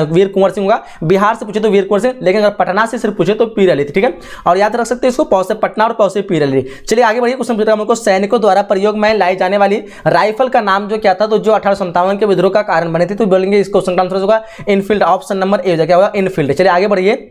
[SPEAKER 1] वीर कुंवर सिंह होगा। बिहार से पूछे तो वीर कुंवर सिंह, लेकिन अगर पटना से सिर्फ पूछे तो पीर अली, ठीक है। और याद रख सकते हैं इसको, पौ से पटना और पौ से पीर अली। चलिए आगे बढ़िए, क्वेश्चन पूछा हमको सैनिकों द्वारा प्रयोग में लाई जाने वाली राइफल का नाम जो क्या था, तो जो 1857 के विद्रोह का कारण बने थे, तो बोलेंगे इस क्वेश्चन का आंसर होगा इनफील्ड। ऑप्शन नंबर ए क्या होगा इनफील्ड। चलिए आगे बढ़िए,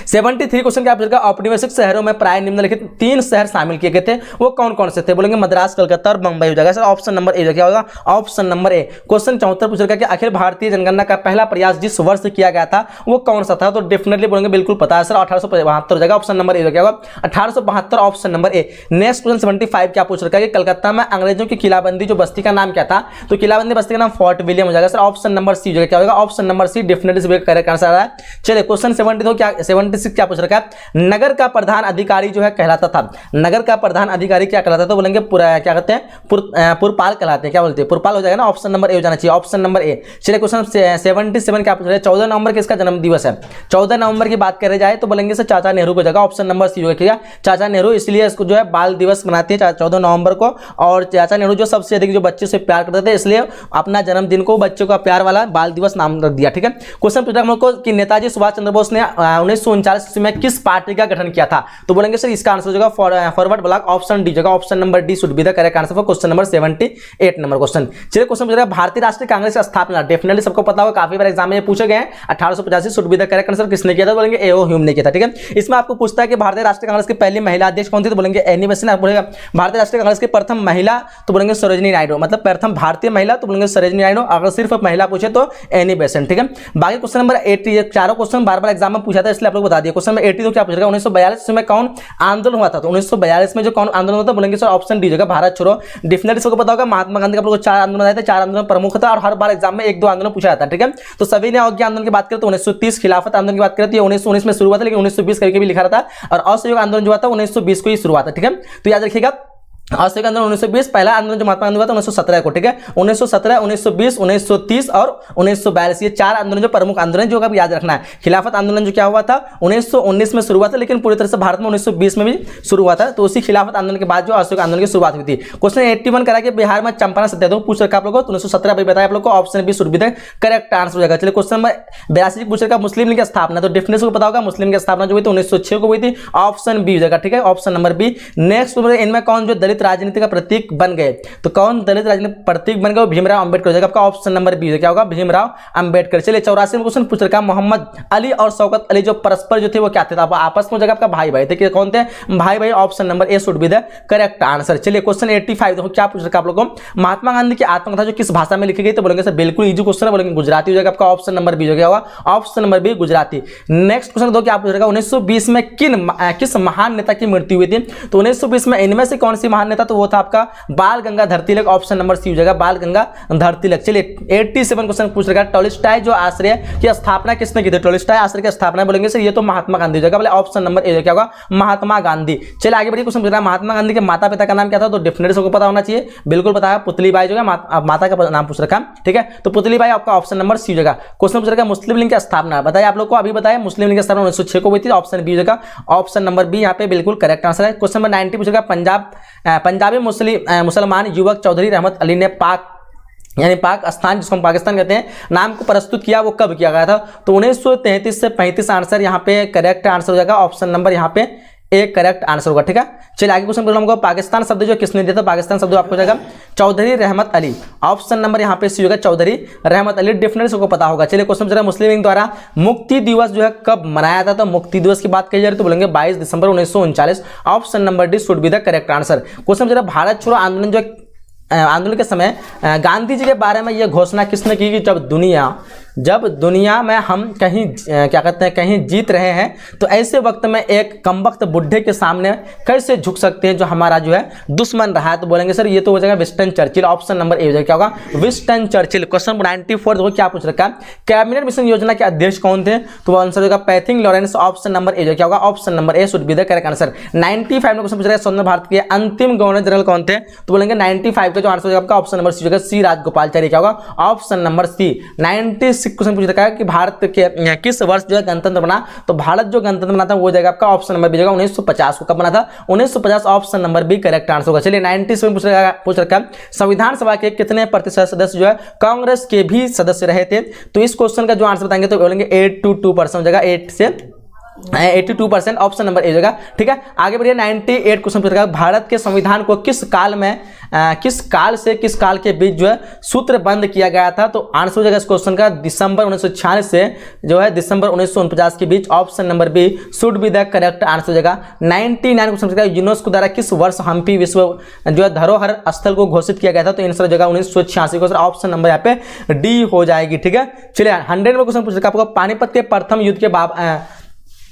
[SPEAKER 1] 73 क्वेश्चन क्या पूछेगा, औपनिवेशिक शहरों में प्राय निम्नलिखित 3 शहर शामिल किए गए थे, वो कौन कौन से थे, बोलेंगे मद्रास, कलकत्ता और बंबई हो जाएगा सर। ऑप्शन नंबर ए क्या होगा ऑप्शन नंबर ए। क्वेश्चन 74 पूछेगा कि अखिल भारतीय जनगणना का पहला प्रयास जिस वर्ष किया गया था वो कौन सा था, तो डेफिनेटली बोलेंगे बिल्कुल पता है सर, 1872 हो जाएगा। ऑप्शन नंबर ए क्या होगा 1872, ऑप्शन नंबर ए। नेक्स्ट क्वेश्चन 75 क्या पूछ रखा है कि कलकत्ता में अंग्रेजों की किलाबंदी जो बस्ती का नाम क्या था, तो किलाबंदी बस्ती का नाम फोर्ट विलियम हो जाएगा सर। ऑप्शन नंबर सी जो क्या होगा option number C, definitely correct answer आ रहा है। चलिए क्वेश्चन 76 क्या पूछ रखा है, नगर का प्रधान अधिकारी जो है कहलाता था, नगर का प्रधान अधिकारी क्या कहलाता था, तो बोलेंगे क्या कहते हैं पुरपाल कहलाते हैं, क्या बोलते हैं पुरपाल हो जाएगा ना। ऑप्शन नंबर ए हो जाना चाहिए, ऑप्शन नंबर ए। चलिए क्वेश्चन 77 क्या पूछ रहे हैं, 14 नवंबर किसका जन्म दिवस है, 14 नवंबर की बात करें जाए तो बोलेंगे सर चाचा नेहरू को जगह। ऑप्शन नंबर सी होगा चाचा नेहरू, इसलिए इसको जो है बाल दिवस मनाते हैं 14 नवंबर को। और चाचा नेहरू जो सबसे अधिक जो बच्चे से प्यार करते थे, इसलिए अपना जन्मदिन को बच्चों का प्यार वाला बाल दिवस नाम रख दिया, ठीक है। क्वेश्चन पूछा हम लोग को कि नेताजी सुभाष चंद्र बोस ने 1939 में किस पार्टी का गठन किया था, तो बोलेंगे सर इसका आंसर होगा फॉरवर्ड ब्लॉक। ऑप्शन डी जगह, option number D should be the correct answer for question number 78 number question. चलिए क्वेश्चन पूछ रहा है भारतीय राष्ट्रीय कांग्रेस की स्थापना, डेफिनेटली सबको पता होगा, काफी बार एग्जाम में पूछे गए हैं। 1885 should be the correct answer, किसने किया था, बोलेंगे एओ ह्यूम ने किया था, ठीक है। इसमें आपको पूछता है कि भारतीय राष्ट्रीय कांग्रेस की पहली महिला अध्यक्ष कौन थी, तो बोलेंगे एनी बेसेंट। आप बोलेगा भारतीय राष्ट्रीय कांग्रेस की प्रथम महिला, तो बोलेंगे सरोजिनी नायडू, मतलब प्रथम भारतीय महिला तो बोलेंगे सरोजिनी नायडू। अगर सिर्फ महिला पूछे तो एनी बेसेंट, ठीक है। बाकी क्वेश्चन नंबर 80, चारों क्वेश्चन बार बार एग्जाम में पूछा था, इसलिए आप लोग बता दिए। क्वेश्चन नंबर 80 तो क्या पूछेगा 1942 में कौन आंदोलन हुआ था, तो 1942 में जो कौन आंदोलन हुआ था, बोलेंगे सर ऑप्शन डी जगह भारत छोड़ो। डेफिनेटली सबको पता होगा महात्मा गांधी का आप लोगों को 4 आंदोलन आए थे, 4 आंदोलन प्रमुख था और हर बार एग्जाम में 1-2 आंदोलन पूछा जाता है, ठीक है। तो सभी ने अवज्ञा आंदोलन की बात करें तो 1930, खिलाफत आंदोलन की बात करें तो 1919 में शुरू हुआ था, लेकिन 1920 करके भी लिखा रहता है, और असहयोग आंदोलन जो हुआ था 1920 को ही शुरू हुआ था, ठीक है। तो याद रखिएगा असहयोग आंदोलन 1920, पहला आंदोलन जो महात्मा गांधी हुआ था 1917 को, ठीक है। 1917, 1920, 1930 और 1942 ये 4 आंदोलन जो प्रमुख आंदोलन जो याद रखना है। खिलाफत आंदोलन जो क्या हुआ था 1919 में शुरू हुआ था, लेकिन पूरी तरह से भारत में 1920 में भी शुरू हुआ था, तो उसी खिलाफत आंदोलन के बाद जो असहयोग आंदोलन की शुरुआत हुई थी। क्वेश्चन 81 करा कि बिहार में चंपारण सत्याग्रह पूछ रखा आप लोगों को, 1917 अभी बताया आप लोग को, option B should be the correct answer हो जाएगा। चलिए क्वेश्चन नंबर 82 पूछ रखा मुस्लिम लीग की स्थापना, तो डेफिनेटली को पता होगा मुस्लिम लीग की स्थापना जो हुई थी 1906 को हुई थी, ऑप्शन बी हो जाएगा, ठीक है, ऑप्शन नंबर बी। नेक्स्ट इनमें कौन जो दलित राजनीति का प्रतीक बन गए, तो कौन दलित राजनीति प्रतीक बन गए, भीमराव अंबेडकर हो जाएगा, आपका ऑप्शन नंबर बी क्या होगा भीमराव अंबेडकर। चलिए 84 क्वेश्चन पूछ रखा मोहम्मद अली और शौकत अली जो परस्पर जो थे वो क्या थे, आपस में जगह आपका भाई भाई थे, कौन थे भाई भाई, option number A should be the correct answer. चलिए क्वेश्चन 85 देखो क्या पूछ रखा आप लोगों को, महात्मा गांधी की आत्मकथा जो किस भाषा में लिखी गई, तो बोलेंगे सर बिल्कुल इजी क्वेश्चन है, बोलेंगे गुजराती हो जाएगा, आपका ऑप्शन नंबर बी हो गया होगा, option number B Gujarati. Next question दो क्या पूछ रखा 1920 में किस महान नेता की मृत्यु हुई थी, तो 1920 में इनमें से कौन सी महान नेता, तो वो था आपका बाल Gangadhar Tilak, option number C हो जाएगा बाल गंगाधर तिलक। चलिए 87 क्वेश्चन पूछ रखा टॉलस्टॉय जो आश्रय की स्थापना किसने की थी, टॉलस्टॉय आश्रय की स्थापना बोलेंगे सर ये तो महात्मा गांधी हो जाएगा, बोले ऑप्शन नंबर ए क्या होगा महात्मा गांधी। चलिए आगे बढ़िए, क्वेश्चन पूछ रहा महात्मा गांधी के माता पिता का नाम क्या था, तो डेफिनेटली सबको पता होना चाहिए, बिल्कुल पता है पुतलीबाई जो है माता का नाम पूछ रखा, ठीक है, तो पुतलीबाई आपका ऑप्शन नंबर सी हो जाएगा। क्वेश्चन पूछ रखा मुस्लिम लीग की स्थापना, बताइए आप लोग को अभी बताया मुस्लिम लीग की स्थापना 1906 को हुई थी, ऑप्शन बी हो जाएगा, ऑप्शन नंबर बी यहाँ पे बिल्कुल करेक्ट आंसर है। क्वेश्चन नंबर 90 पूछेगा पंजाबी मुसलमान युवक चौधरी रहमत अली ने पाकिस्तान जिसको हम पाकिस्तान कहते हैं नाम को प्रस्तुत किया, वो कब किया गया था, तो 1933 से 35 आंसर यहाँ पे करेक्ट आंसर हो जाएगा, ऑप्शन नंबर यहाँ पे एक करेक्ट आंसर होगा, ठीक है। चलिए आगे क्वेश्चन हमको पाकिस्तान शब्द जो किसने दिया था, पाकिस्तान शब्द आपको हो जाएगा चौधरी रहमत अली, ऑप्शन नंबर यहाँ पे सी होगा चौधरी रहमत अली, डेफिनेटली सबको पता होगा। चलिए क्वेश्चन जरा मुस्लिम लीग द्वारा मुक्ति दिवस जो है कब मनाया था, तो मुक्ति दिवस की बात कही जा रही है तो बोलेंगे 22 दिसंबर 1939, option number D should be the correct answer. Question जरा भारत छोड़ो आंदोलन जो आंदोलन के समय गांधी जी के बारे में यह घोषणा किसने की कि जब दुनिया में हम कहीं क्या कहते हैं कहीं जीत रहे हैं, तो ऐसे वक्त में एक कमबख्त बुढ़े के सामने कैसे झुक सकते हैं जो हमारा जो है दुश्मन रहा है, तो बोलेंगे सर ये तो हो जाएगा Winston Churchill, option number A हो जाएगा क्या होगा विंस्टन चर्चिल। क्वेश्चन 94 देखो क्या पूछ रखा है कैबिनेट मिशन योजना के अध्यक्ष कौन थे, तो आंसर होगा पैथिंग लॉरेंस, ऑप्शन नंबर ए क्या होगा option number A should be the correct answer. 95 में क्वेश्चन पूछ रहा है स्वतंत्र भारत के अंतिम गवर्नर जनरल कौन थे, तो बोलेंगे 95
[SPEAKER 2] पे जो आंसर हो जाएगा आपका ऑप्शन नंबर सी होगा, सी राजगोपालाचारी। क्या होगा? ऑप्शन नंबर सी। 96 क्वेश्चन पूछ रखा है कि भारत के किस वर्ष जो है गणतंत्र बना, तो भारत जो गणतंत्र बना था वो जाएगा आपका ऑप्शन नंबर बी, 1950 को। कब बना था? 1950, option number B correct answer होगा। चलिए 97 पूछ रखा है संविधान सभा के कितने प्रतिशत सदस्य जो है कांग्रेस के भी सदस्य रहे थे, तो इस क्वेश्चन का जो आंसर बताएंगे तो बोलेंगे 82% हो जाएगा, 8 से 82%, ऑप्शन नंबर ए होगा। ठीक है, आगे बढ़िए 98 क्वेश्चन पूछा गया भारत के संविधान को किस काल में किस काल से किस काल के बीच जो है सूत्रबद्ध किया गया था, तो आंसर हो जाएगा इस क्वेश्चन का दिसंबर 1946 से जो है दिसंबर 1949 के बीच, option number B should be the correct answer हो जाएगा। 99 क्वेश्चन पूछा गया यूनेस्को द्वारा किस वर्ष हम्पी विश्व जो है धरोहर स्थल को घोषित किया गया था, तो आंसर हो जाएगा 1986 को, ऑप्शन नंबर यहाँ पे डी हो जाएगी। ठीक है, चलिए 100 में क्वेश्चन पूछ रखा आपको पानीपत के प्रथम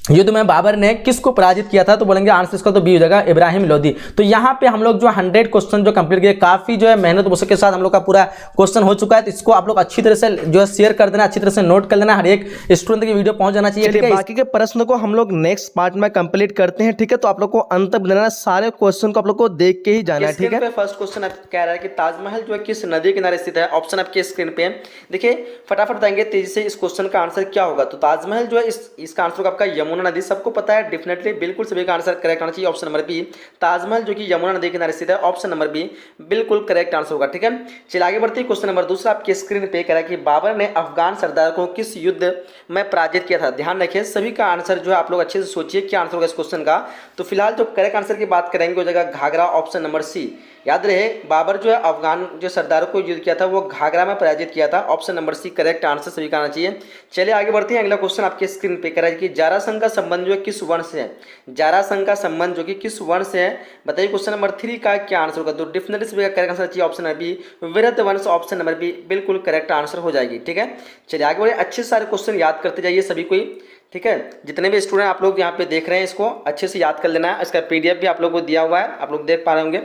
[SPEAKER 2] युद्ध में बाबर ने किसको पराजित किया था, तो बोलेंगे आंसर इसका तो बी हो जाएगा, इब्राहिम लोदी। तो यहाँ पे हम लोग जो 100 क्वेश्चन जो कंप्लीट किए, काफी जो है मेहनत मुश्किल के साथ हम लोग का पूरा क्वेश्चन हो चुका है, तो इसको आप लोग अच्छी तरह से जो है शेयर कर देना, अच्छी तरह से नोट कर लेना, हर एक स्टूडेंट की वीडियो पहुंच जाना चाहिए। ठीक है,
[SPEAKER 1] बाकी के प्रश्न को हम लोग नेक्स्ट पार्ट में कंप्लीट करते हैं। ठीक है, तो आप लोग को अंत तक बनाना, सारे क्वेश्चन को आप लोग को देख के ही जाना है। ठीक है, फर्स्ट क्वेश्चन आप कह रहा है कि ताजमहल जो है किस नदी किनारे स्थित है, ऑप्शन आपके स्क्रीन पे देखिए, फटाफट बताएंगे तेजी से इस क्वेश्चन का आंसर क्या होगा। तो ताजमहल जो है इसका आंसर होगा आपका यमुना नदी, सबको पता है डेफिनेटली, बिल्कुल सभी का आंसर करेक्ट आना चाहिए, ऑप्शन नंबर बी। ताजमहल जो कि यमुना नदी के किनारे स्थित है, ऑप्शन नंबर बी बिल्कुल करेक्ट आंसर होगा। ठीक है, चलिए आगे बढ़ते हैं। क्वेश्चन नंबर दूसरा आपके स्क्रीन पे कह रहा है कि बाबर ने अफगान सरदार को किस युद्ध में पराजित किया था। ध्यान रखिए, सभी का आंसर जो है आप लोग अच्छे से सोचिए क्या आंसर होगा इस क्वेश्चन का। तो फिलहाल जो करेक्ट आंसर की बात करेंगे हो जाएगा घाघरा, ऑप्शन नंबर सी। याद रहे, बाबर जो है अफगान जो सरदारों को युद्ध किया था वो घाघरा में पराजित किया था, option number C correct answer सभी का आना चाहिए। चलिए आगे बढ़ते हैं। अगला क्वेश्चन आपके स्क्रीन पे कह रहा है कि जारासंघ का संबंध जो है किस वर्ण से है। जारासंघ का संबंध जो कि किस वर्ण से है, बताइए क्वेश्चन नंबर 3 का क्या आंसर होगा। तो डेफिनेटली सभी का करेक्ट आंसर चाहिए, ऑप्शन नंबर बी वृहत वंश, ऑप्शन नंबर बी बिल्कुल करेक्ट आंसर हो जाएगी। ठीक है, चलिए आगे बढ़े, अच्छे सारे क्वेश्चन याद करते जाइए सभी को ही। ठीक है, जितने भी स्टूडेंट आप लोग यहाँ पे देख रहे हैं इसको अच्छे से याद कर लेना है। इसका पीडीएफ भी आप लोग को दिया हुआ है, आप लोग देख पा रहे होंगे।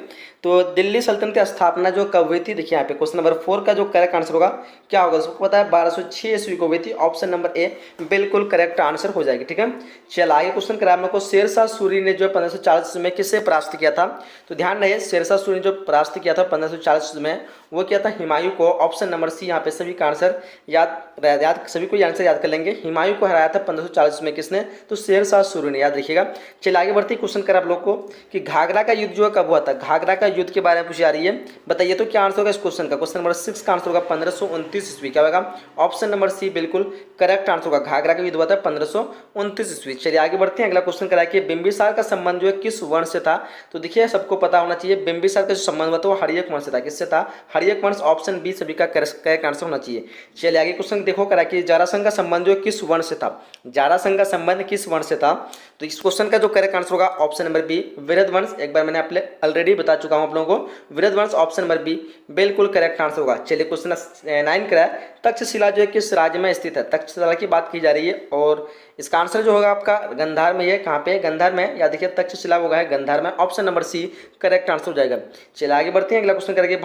[SPEAKER 1] तो दिल्ली सल्तनत की स्थापना जो कब हुई थी, देखिए यहाँ पे क्वेश्चन नंबर 4 का जो करेक्ट आंसर होगा क्या होगा, सबको पता है 1206 ईस्वी को हुई थी, ऑप्शन नंबर ए बिल्कुल करेक्ट आंसर हो जाएगी। ठीक है, चल आगे क्वेश्चन करा आपको, शेरशाह सूरी ने जो 1540 में किससे परास्त किया था। तो ध्यान रहे, शेरशाह सूरी ने जो परास्त किया था 1540 में, वो किया था हुमायूं को, ऑप्शन नंबर सी। यहाँ पे सभी का आंसर याद सभी को आंसर याद कर लेंगे। हुमायूं को हराया था 1540 में, किसने, तो शेरशाह सूरी ने, याद रखिएगा। चलिए आगे बढ़ते क्वेश्चन कर आप लोग को कि घाघरा का युद्ध जो है कब हुआ था। घाघरा का युद्ध के बारे में पूछी जा रही है, बताइए तो क्या आंसर होगा इस क्वेश्चन का। क्वेश्चन नंबर 6 का आंसर होगा 1529 ईस्वी, क्या होगा, ऑप्शन नंबर सी बिल्कुल करेक्ट आंसर होगा। घाघरा का युद्ध हुआ था 1529 ईस्वी। चलिए आगे बढ़ते हैं। अगला क्वेश्चन करा कि बिंबिसार का संबंध जो है किस वंश से था। तो देखिए सबको पता होना चाहिए, बिंबिसार का जो संबंध हुआ था वो हर्यक वंश से था, किससे था, हर्यक वंश, ऑप्शन बी सभी का करेक्ट आंसर होना चाहिए। चलिए आगे क्वेश्चन देखो करा कि जारासंघ का संबंध जो किस वंश से था। जारासंघ का संबंध किस वंश से था, तो इस क्वेश्चन का जो करेक्ट आंसर होगा ऑप्शन नंबर बी वृहद वंश। एक बार मैंने ऑलरेडी बता चुका हूं आप लोगों को, वृहद वंश, ऑप्शन नंबर बी बिल्कुल करेक्ट आंसर होगा। चलिए क्वेश्चन 9 करा है, तक्षशिला जो है किस राज्य में स्थित है। तक्षशिला की बात की जा रही है और इसका आंसर जो होगा आपका गंधार में, ये कहाँ पे, गंधार में, या देखिए तक्षशिला होगा है गंधार में, option number C correct answer हो जाएगा। चलिए आगे बढ़ते हैं। अगला क्वेश्चन करेंगे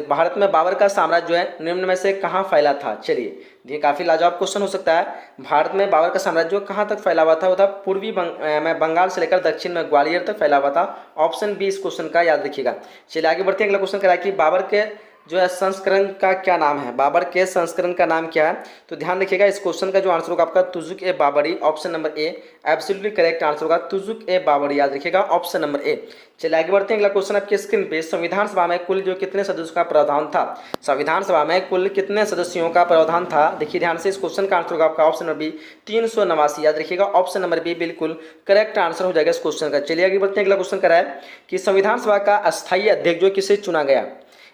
[SPEAKER 1] भारत में बाबर का साम्राज्य जो है निम्न में से कहाँ फैला था। चलिए ये काफी लाजवाब क्वेश्चन हो सकता है। भारत में बाबर का साम्राज्य कहाँ तक फैला हुआ था, वो था पूर्वी बंगाल से लेकर दक्षिण में ग्वालियर तक फैला हुआ था, ऑप्शन बी इस क्वेश्चन का याद रखिएगा। चलिए आगे बढ़ते हैं। अगला क्वेश्चन करा कि बाबर के जो है संस्करण का क्या नाम है, बाबर के संस्करण का नाम क्या है। तो ध्यान रखिएगा इस क्वेश्चन का जो आंसर होगा आपका Tuzuk e Babri, option number A absolutely correct answer होगा, तुजुक ए बाबरी, याद रखिएगा, ऑप्शन नंबर ए। चलिए आगे बढ़ते हैं। अगला क्वेश्चन आपके स्क्रीन पे, संविधान सभा में कुल जो कितने सदस्यों का प्रावधान था। संविधान सभा में कुल कितने सदस्यों का प्रावधान था, देखिए ध्यान से, इस क्वेश्चन का आंसर होगा आपका ऑप्शन नंबर बी 389, याद रखिएगा, ऑप्शन नंबर बी बिल्कुल करेक्ट आंसर हो जाएगा इस क्वेश्चन का। चलिए आगे बढ़ते हैं। अगला क्वेश्चन करा है कि संविधान सभा का अस्थायी अध्यक्ष जो किसे चुना गया।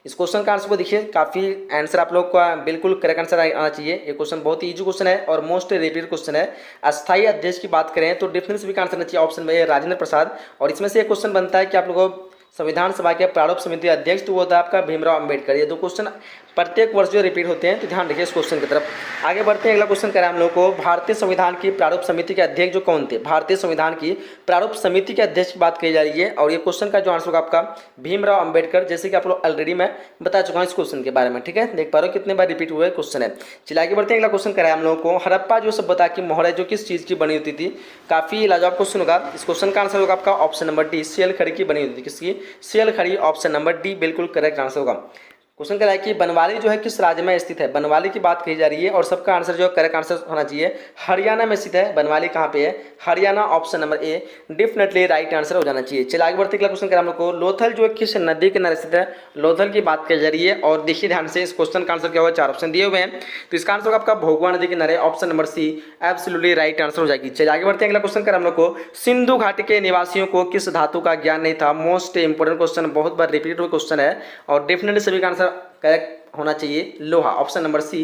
[SPEAKER 1] इस क्वेश्चन का आंसर को देखिए, काफी आंसर आप लोग का बिल्कुल करेक्ट आंसर आना चाहिए। ये क्वेश्चन बहुत ही इजी क्वेश्चन है और मोस्ट रिपीटेड क्वेश्चन है। अस्थायी अध्यक्ष की बात करें तो डेफिनेटली भी आंसर आना चाहिए, ऑप्शन में राजेंद्र प्रसाद। और इसमें से एक क्वेश्चन बनता है कि आप लोगों को संविधान सभा के प्रारूप समिति अध्यक्ष तो वो था आपका भीमराव अंबेडकर। ये दो क्वेश्चन प्रत्येक वर्ष जो रिपीट होते हैं, तो ध्यान रखिए इस क्वेश्चन की तरफ। आगे बढ़ते हैं, अगला क्वेश्चन करा हम लोग को, भारतीय संविधान की प्रारूप समिति के अध्यक्ष जो कौन थे? भारतीय संविधान की प्रारूप समिति के अध्यक्ष की बात की जा रही है, और ये क्वेश्चन का जो आंसर होगा आपका भीमराव अंबेडकर, जैसे कि आप लोग ऑलरेडी मैं बता चुका हूँ इस क्वेश्चन के बारे में, ठीक है, देख पा रहे हो कितने बार रिपीट हुआ क्वेश्चन है। चलिए आगे बढ़ते हैं, अगला क्वेश्चन कराया हम लोगों को, हड़प्पा जो सभ्यता की मोहर है जो किस चीज़ की बनी होती थी? काफी लाजवाब क्वेश्चन होगा। इस क्वेश्चन का आंसर होगा आपका ऑप्शन नंबर डी, सियल खड़ी की बनी होती थी। किसकी? सियल खड़ी, ऑप्शन नंबर डी बिल्कुल करेक्ट आंसर होगा। क्वेश्चन कह रहा है कि बनवाली जो है किस राज्य में स्थित है? बनवाली की बात कही जा रही है, और सबका आंसर जो करेक्ट आंसर होना चाहिए हरियाणा में स्थित है। बनवाली कहाँ पे है? हरियाणा, ऑप्शन नंबर ए डेफिनेटली राइट आंसर हो जाना चाहिए। चलिए आगे बढ़ते, अगला क्वेश्चन करा हम लोग को, लोथल जो है किस नदी के किनारे स्थित है? लोथल की बात की जा रही है, और देखिए ध्यान से इस क्वेश्चन का आंसर क्या होगा, 4 ऑप्शन दिए हुए हैं, तो इसका आंसर आपका भोगवा नदी के किनारे, option number C absolutely right answer हो जाएगी। चलिए आगे बढ़ते हैं, अगला क्वेश्चन करा हम लोग को, सिंधु घाटी के निवासियों को किस धातु का ज्ञान नहीं था? मोस्ट इंपोर्टेंट क्वेश्चन, बहुत बार रिपीट हुआ क्वेश्चन है, और डेफिनेटली सभी का आंसर करेक्ट होना चाहिए लोहा, ऑप्शन नंबर सी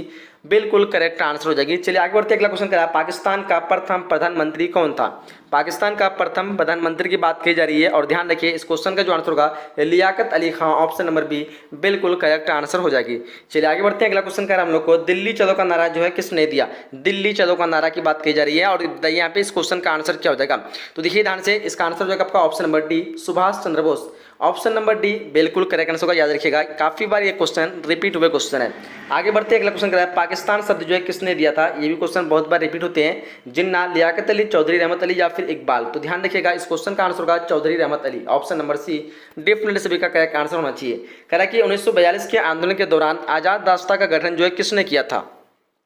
[SPEAKER 1] बिल्कुल करेक्ट आंसर हो जाएगी। चलिए आगे बढ़ते, अगला क्वेश्चन करा, पाकिस्तान का प्रथम प्रधानमंत्री कौन था? पाकिस्तान का प्रथम प्रधानमंत्री की बात की जा रही है, और ध्यान रखिए इस क्वेश्चन का जो आंसर होगा Liaquat Ali Khan, option number B बिल्कुल करेक्ट आंसर हो जाएगी। चलिए आगे बढ़ते हैं, अगला क्वेश्चन करा हम लोग को, दिल्ली चलो का नारा जो है किसने दिया? दिल्ली चलो का नारा की बात की जा रही है, और यहाँ पे इस क्वेश्चन का आंसर क्या हो जाएगा, तो देखिए ध्यान से इसका आंसर हो जाएगा आपका option number D Subhash Chandra Bose, option number D बिल्कुल करेक्ट आंसर होगा। याद रखिएगा काफी बार ये क्वेश्चन रिपीट हुए क्वेश्चन है। आगे बढ़ते हैं, अगला क्वेश्चन करा है, पाकिस्तान शब्द जो है किसने दिया था? ये भी क्वेश्चन बहुत बार रिपीट होते हैं, जिन्ना, लियाकत अली, चौधरी रहमत अली या फिर इकबाल, तो ध्यान रखिएगा इस क्वेश्चन का आंसर होगा Chaudhary Rahmat Ali, option number C definitely सभी का करेक्ट आंसर होना चाहिए। कह कि 1942 के आंदोलन के दौरान आजाद दास्ता का गठन जो है किसने किया था?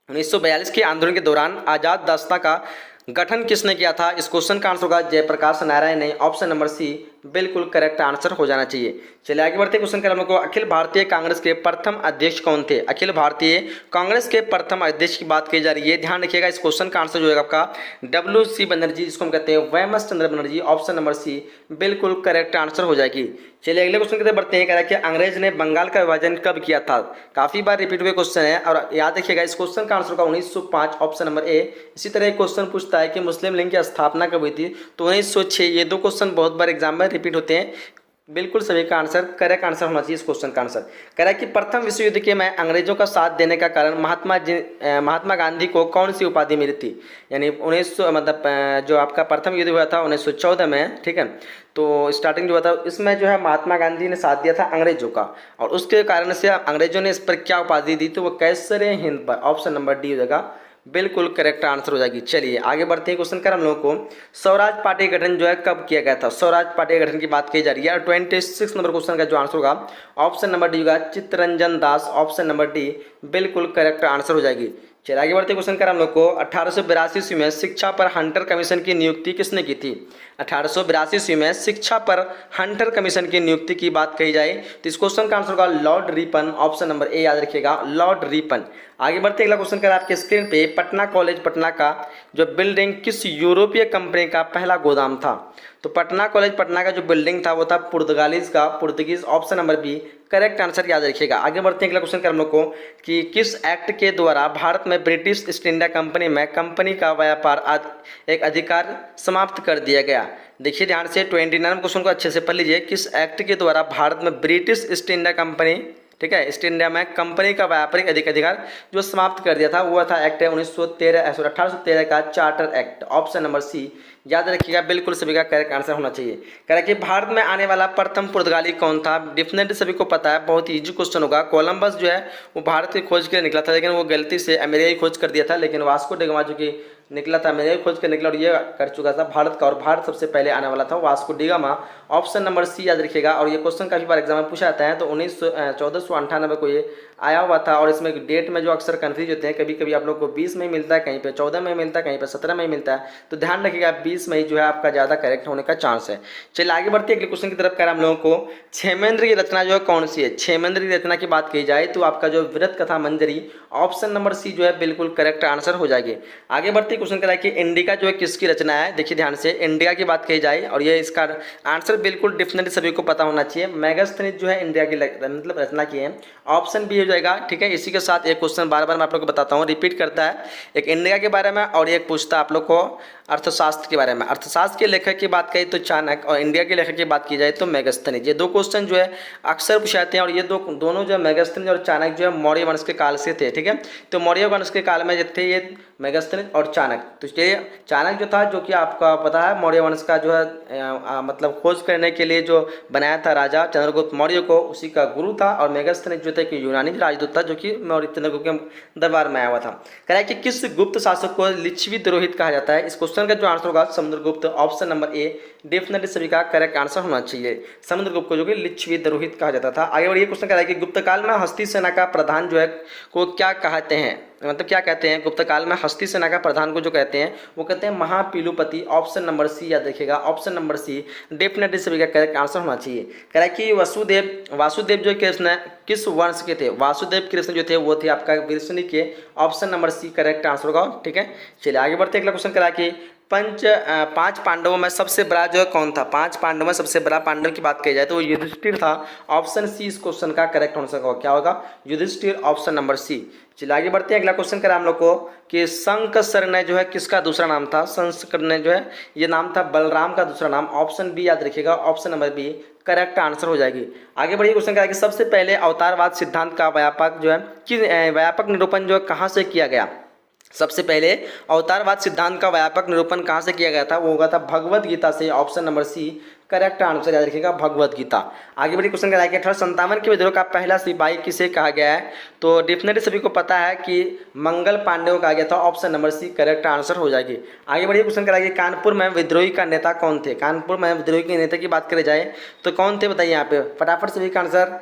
[SPEAKER 1] 1942 के आंदोलन के दौरान आजाद दास्ता का गठन किसने किया था? इस क्वेश्चन का आंसर होगा जयप्रकाश नारायण ने, ऑप्शन नंबर सी बिल्कुल करेक्ट आंसर हो जाना चाहिए। चलिए आगे बढ़ते क्वेश्चन कर हम लोग को, अखिल भारतीय कांग्रेस के प्रथम अध्यक्ष कौन थे? अखिल भारतीय कांग्रेस के प्रथम अध्यक्ष की बात की जा रही है, ध्यान रखिएगा इस क्वेश्चन का आंसर जो है आपका WC बनर्जी, जिसको हम कहते हैं वैमस चंद्र बनर्जी, ऑप्शन नंबर सी बिल्कुल करेक्ट आंसर हो जाएगी। चलिए अगले क्वेश्चन की तरफ बढ़ते हैं, कह रहा है कि अंग्रेज ने बंगाल का विभाजन कब किया था? काफी बार रिपीट हुए क्वेश्चन है, और याद रखिएगा इस क्वेश्चन का आंसर होगा 1905, ऑप्शन नंबर ए। इसी तरह एक क्वेश्चन पूछता है कि मुस्लिम लीग की स्थापना कब हुई थी, तो 1906। ये 2 क्वेश्चन बहुत बार एग्जाम में रिपीट होते हैं, बिल्कुल सभी का आंसर करेक्ट आंसर होना चाहिए इस क्वेश्चन का आंसर। कह रहा है कि प्रथम विश्व युद्ध के में अंग्रेजों का साथ देने का कारण महात्मा गांधी को कौन सी उपाधि मिली थी? यानी 1900 मतलब जो आपका प्रथम युद्ध हुआ था 1914 में, ठीक है, तो स्टार्टिंग जो हुआ था इसमें जो है महात्मा गांधी ने साथ दिया था अंग्रेजों का, और उसके कारण से अंग्रेजों ने इस पर क्या उपाधि दी थी? वो कैसरे हिंद पर, ऑप्शन नंबर डी हो जाएगा बिल्कुल करेक्ट आंसर हो जाएगी। चलिए आगे बढ़ते हैं, क्वेश्चन कर हम लोगों को, स्वराज पार्टी गठन जो है कब किया गया था? स्वराज पार्टी गठन की बात की जा रही है, और 26 नंबर क्वेश्चन का जो आंसर होगा ऑप्शन नंबर डी होगा Chittaranjan Das, option number D बिल्कुल करेक्ट आंसर हो जाएगी। चलिए आगे बढ़ते क्वेश्चन कर हम लोग को, 1882 ईस्वी में शिक्षा पर हंटर कमीशन की नियुक्ति किसने की थी? 1882 ईस्वी में शिक्षा पर हंटर कमीशन की नियुक्ति की बात कही जाए तो इस क्वेश्चन का आंसर होगा लॉर्ड रिपन, ऑप्शन नंबर ए याद रखिएगा लॉर्ड रिपन। आगे बढ़ते अगला क्वेश्चन कर आपके स्क्रीन पे, पटना कॉलेज पटना का जो बिल्डिंग किस यूरोपीय कंपनी का पहला गोदाम था? तो पटना कॉलेज पटना का जो बिल्डिंग था वो था Portuguese, option number B correct answer याद रखिएगा। आगे बढ़ते हैं अगला क्वेश्चन कर हम लोग को कि किस एक्ट के द्वारा भारत में ब्रिटिश ईस्ट इंडिया कंपनी में कंपनी का व्यापार एक अधिकार समाप्त कर दिया गया? देखिए ध्यान से 29 क्वेश्चन को अच्छे से पढ़ लीजिए। किस एक्ट के द्वारा भारत में ब्रिटिश ईस्ट इंडिया कंपनी, ठीक है, ईस्ट इंडिया में कंपनी का व्यापारिक अधिकार जो समाप्त कर दिया था वो था एक्ट 1813 का charter act, option number C याद रखिएगा बिल्कुल सभी का करेक्ट आंसर होना चाहिए। कह रहा कि भारत में आने वाला प्रथम पुर्तगाली कौन था? डेफिनेटली सभी को पता है, बहुत इजी क्वेश्चन होगा। कोलंबस जो है वो भारत की खोज के लिए निकला था, लेकिन वो गलती से अमेरिका की खोज कर दिया था, लेकिन वास्को डिगामा जो कि निकला था अमेरिका की खोज कर निकला और ये कर चुका था भारत का, और भारत सबसे पहले आने वाला था Vasco da Gama, option number C याद रखिएगा। और ये क्वेश्चन काफी बार एग्जाम में पूछा जाता है, तो 1498 को ये आया हुआ था। और इसमें डेट में जो अक्सर कंफ्यूज होते हैं, कभी कभी आप लोग को 20 में मिलता है, कहीं पे 14 में मिलता है, कहीं पे 17 में मिलता है, तो ध्यान रखिएगा 20 में जो है आपका ज़्यादा करेक्ट होने का चांस है। चलिए आगे बढ़ते हैं अगले क्वेश्चन की तरफ। कर हम लोगों को क्षेमेंद्र की रचना जो है कौन सी है? क्षेमेंद्र की रचना की बात की जाए तो आपका जो वृत्त कथा मंजरी, ऑप्शन नंबर सी जो है बिल्कुल करेक्ट आंसर हो जाएगी। आगे बढ़ते क्वेश्चन करा कि इंडिका जो है किसकी रचना है? देखिए ध्यान से इंडिका की बात की जाए और ये इसका आंसर बिल्कुल डेफिनेटली सभी को पता होना चाहिए। मेगास्थनीज जो है इंडिया की मतलब रचना की है, ऑप्शन बी हो जाएगा, ठीक है। इसी के साथ एक क्वेश्चन बार बार मैं आप लोग को बताता हूँ, रिपीट करता है, एक इंडिया के बारे में और एक पूछता है आप लोग को अर्थशास्त्र के बारे में। अर्थशास्त्र के लेखक की बात करें तो चाणक्य और इंडिया के लेखक की बात की जाए तो मेगास्थनीज। ये दो क्वेश्चन जो है अक्सर पूछे जाते हैं और ये दोनों जो है मेगास्थनीज और चाणक्य जो है मौर्य वंश के काल से थे, ठीक है। तो मौर्य वंश के काल में जो थे ये मेगास्थनीज और चाणक्य। तो इसलिए चाणक्य जो था, जो कि आपका पता है मौर्य वंश का जो है मतलब खोज करने के लिए जो बनाया था राजा चंद्रगुप्त मौर्य को, उसी का गुरु था। और मेगास्थनीज जो थे कि यूनानी राजदूत था जो कि मौर्य चंद्रगुप्त के दरबार में आया हुआ था। कह रहा है कि किस गुप्त शासक को लिच्छवी द्रोहित कहा जाता है। इस क्वेश्चन का जो आंसर होगा समुद्रगुप्त, ऑप्शन नंबर ए डेफिनेटली सभी का करेक्ट आंसर होना चाहिए। समुद्रगुप्त को जो कि लिच्छवी द्रोहित कहा जाता था। आगे बढ़िए क्वेश्चन कह रहा है कि गुप्त काल में हस्ती सेना का प्रधान जो है को क्या कहते हैं, मतलब क्या कहते हैं। गुप्त काल में हस्ती सेना का प्रधान को जो कहते हैं वो कहते हैं महापीलुपति। ऑप्शन नंबर सी याद रखिएगा, ऑप्शन नंबर सी डेफिनेटली सभी का करेक्ट आंसर होना चाहिए। कह रहा है कि वासुदेव जो कृष्ण किस वंश के थे। वासुदेव कृष्ण जो थे वो थे आपका वृषणी के। Option number C correct answer होगा, ठीक है। चलिए आगे बढ़ते अगला क्वेश्चन कह रहा है कि पांच पांडवों में सबसे बड़ा जो है कौन था। पांच पांडवों में सबसे बड़ा पांडव की बात की जाए तो वो युधिष्ठिर था। ऑप्शन सी इस क्वेश्चन का करेक्ट आंसर होगा, क्या होगा, युधिष्ठिर, ऑप्शन नंबर सी। चलिए आगे बढ़ते हैं अगला क्वेश्चन करा हम लोग को कि शंकरसर जो है किसका दूसरा नाम था। शंकर जो है ये नाम था बलराम का दूसरा नाम। ऑप्शन बी याद रखिएगा, option number B correct answer हो जाएगी। आगे बढ़िए क्वेश्चन करा कि सबसे पहले अवतारवाद सिद्धांत का व्यापक निरूपण जो है कहाँ से किया गया। सबसे पहले अवतारवाद सिद्धांत का व्यापक निरूपण कहाँ से किया गया था, वो होगा था भगवत गीता से। Option number C correct answer याद रखिएगा, भगवत गीता। आगे बढ़िए क्वेश्चन कराया कि 1857 के विद्रोह का पहला सिपाही किसे कहा गया है। तो डेफिनेटली सभी को पता है कि मंगल पांडे को कहा गया था। Option number C correct answer हो जाएगी। आगे बढ़िए क्वेश्चन कराया कि कानपुर में विद्रोही का नेता कौन थे। कानपुर में विद्रोही के नेता की बात करी जाए तो कौन थे बताइए यहाँ पे, फटाफट सभी का आंसर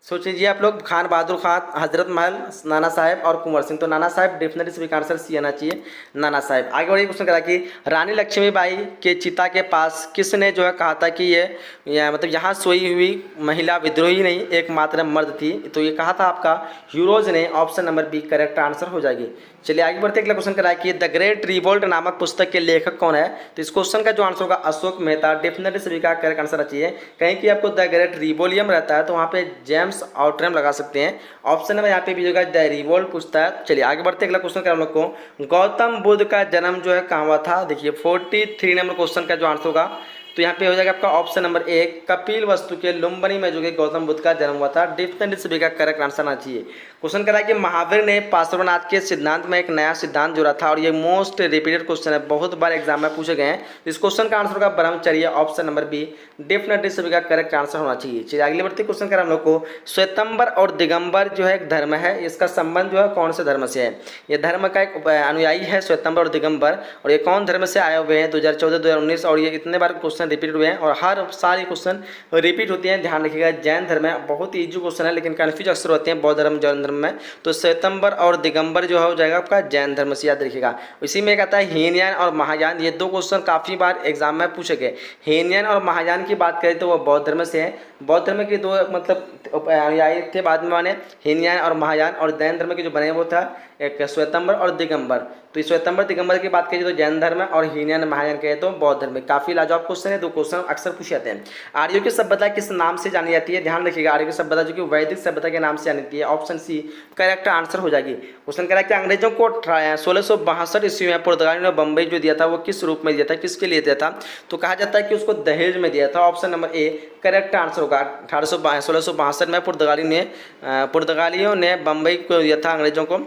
[SPEAKER 1] सोच लीजिए आप लोग। खान बहादुर खान, हजरत महल, नाना साहेब और कुंवर सिंह। तो नाना साहेब डेफिनेटली सभी का आंसर सी आना चाहिए, नाना साहेब। आगे बढ़िए क्वेश्चन करा कि रानी लक्ष्मीबाई के चिता के पास किसने जो है कहा था कि ये मतलब यहाँ सोई हुई महिला विद्रोही नहीं एकमात्र मर्द थी। तो ये कहा था आपका यूरोज ने। Option number B correct answer हो जाएगी। चलिए आगे बढ़ते अगला क्वेश्चन कराया कि द ग्रेट रिवोल्ट नामक पुस्तक के लेखक कौन है। तो इस क्वेश्चन का जो आंसर होगा अशोक मेहता। डेफिनेटली सभी का करेक्ट आंसर चाहिए। कहीं कि आपको द ग्रेट रिवोलियम रहता है तो वहाँ पे जेम्स आउटरम लगा सकते हैं। ऑप्शन नंबर यहाँ पे भी होगा द रिवोल्ट पूछता है। चलिए आगे बढ़ते अगला क्वेश्चन करें हम लोग को गौतम बुद्ध का जन्म जो है कहाँ हुआ था। देखिए 43 नंबर क्वेश्चन का जो आंसर होगा तो यहाँ पे हो जाएगा आपका ऑप्शन नंबर ए कपिल वस्तु के लुम्बिनी में जो कि गौतम बुद्ध का जन्म हुआ था। डेफिनेटली सभी का करेक्ट आंसर आना चाहिए। क्वेश्चन करा कि महावीर ने पार्श्वनाथ के सिद्धांत में एक नया सिद्धांत जोड़ा था और ये मोस्ट रिपीटेड क्वेश्चन है, बहुत बार एग्जाम में पूछे गए हैं। इस क्वेश्चन का आंसर होगा ब्रह्मचर्य। ऑप्शन नंबर बी डेफिनेटली सभी का करेक्ट आंसर होना चाहिए। चलिए अगले बढ़ते क्वेश्चन करा हम लोग को श्वेतंबर और दिगंबर जो है एक धर्म है, इसका संबंध जो है कौन से धर्म से है। ये धर्म का एक अनुयायी है श्वेतंबर और दिगंबर और ये कौन धर्म से आए हुए हैं 2014, 2019 और ये इतने बार क्वेश्चन रिपीट हुए हैं और हर साल ये क्वेश्चन रिपीट होती हैं। ध्यान रखिएगा जैन धर्म है, बहुत ही इजी क्वेश्चन है लेकिन कन्फ्यूज अक्सर होते हैं बौद्ध धर्म जैन धर्म में। तो श्वेतंबर और दिगंबर जो है हो जाएगा आपका जैन धर्म से, याद रखिएगा। इसी में कहता है हीनयान और महायान, ये दो क्वेश्चन काफ़ी बार एग्जाम में पूछे गए। हीनयान और महायान की बात करें तो वो बौद्ध धर्म से है। बौद्ध धर्म के दो मतलब अनुयायी थे बाद में माने हीनयान और महायान, और जैन धर्म के जो बने वो था एक श्वेतंबर और दिगंबर। तो इस श्वेतंबर दिगंबर की बात करिए तो जैन धर्म है और हीनयान महायान कहे तो बौद्ध धर्म। काफ़ी लाजवाब क्वेश्चन है, दो क्वेश्चन अक्सर पूछे जाते हैं। आर्यों की सभ्यता किस नाम से जानी जाती है। ध्यान रखिएगा आर्यों की सभ्यता जो कि वैदिक सभ्यता के नाम से जानी जाती है। ऑप्शन सी करेक्ट आंसर हो जाएगी। क्वेश्चन कह रहा है कि अंग्रेजों को 1662 ईस्वी में पुर्तगालियों ने बम्बई जो दिया था वो किस रूप में दिया था, किसके लिए दिया था। तो कहा जाता है कि उसको दहेज में दिया था। Option number A correct answer होगा। 1662 में पुर्तगालियों ने बम्बई को दिया था अंग्रेजों को,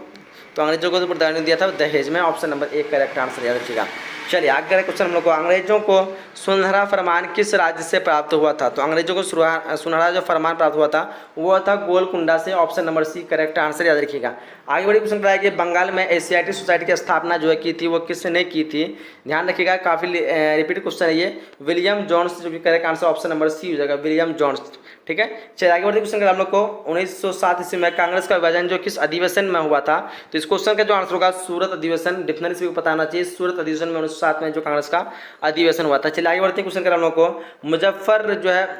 [SPEAKER 1] तो अंग्रेजों को तो पुर्तगालियों ने दिया था दहेज में। Option number A correct answer याद रखिएगा। चलिए आगे क्वेश्चन हम लोग को अंग्रेजों को सुनहरा फरमान किस राज्य से प्राप्त हुआ था। तो अंग्रेजों को सुनहरा जो फरमान प्राप्त हुआ था वो था गोलकुंडा से। Option number C correct answer याद रखिएगा। आगे बड़ी क्वेश्चन कराया कि बंगाल में एशियाटिक सोसाइटी की स्थापना जो है की थी वो किसने की थी। ध्यान रखिएगा काफ़ी रिपीट क्वेश्चन है ये। विलियम जॉन्स जो कि correct answer option number C हो जाएगा, विलियम जॉन्स। ठीक है, चलिए आगे बढ़ते क्वेश्चन हम लोग को 1907 ईस्वी में कांग्रेस का विभाजन जो किस अधिवेशन में हुआ था। तो इस क्वेश्चन का जो आंसर होगा सूरत अधिवेशन। डेफिनेटली को पता होना चाहिए सूरत अधिवेशन में 1907 में जो कांग्रेस का अधिवेशन हुआ था। चलिए आगे बढ़ते हैं, क्वेश्चन कर हम लोग को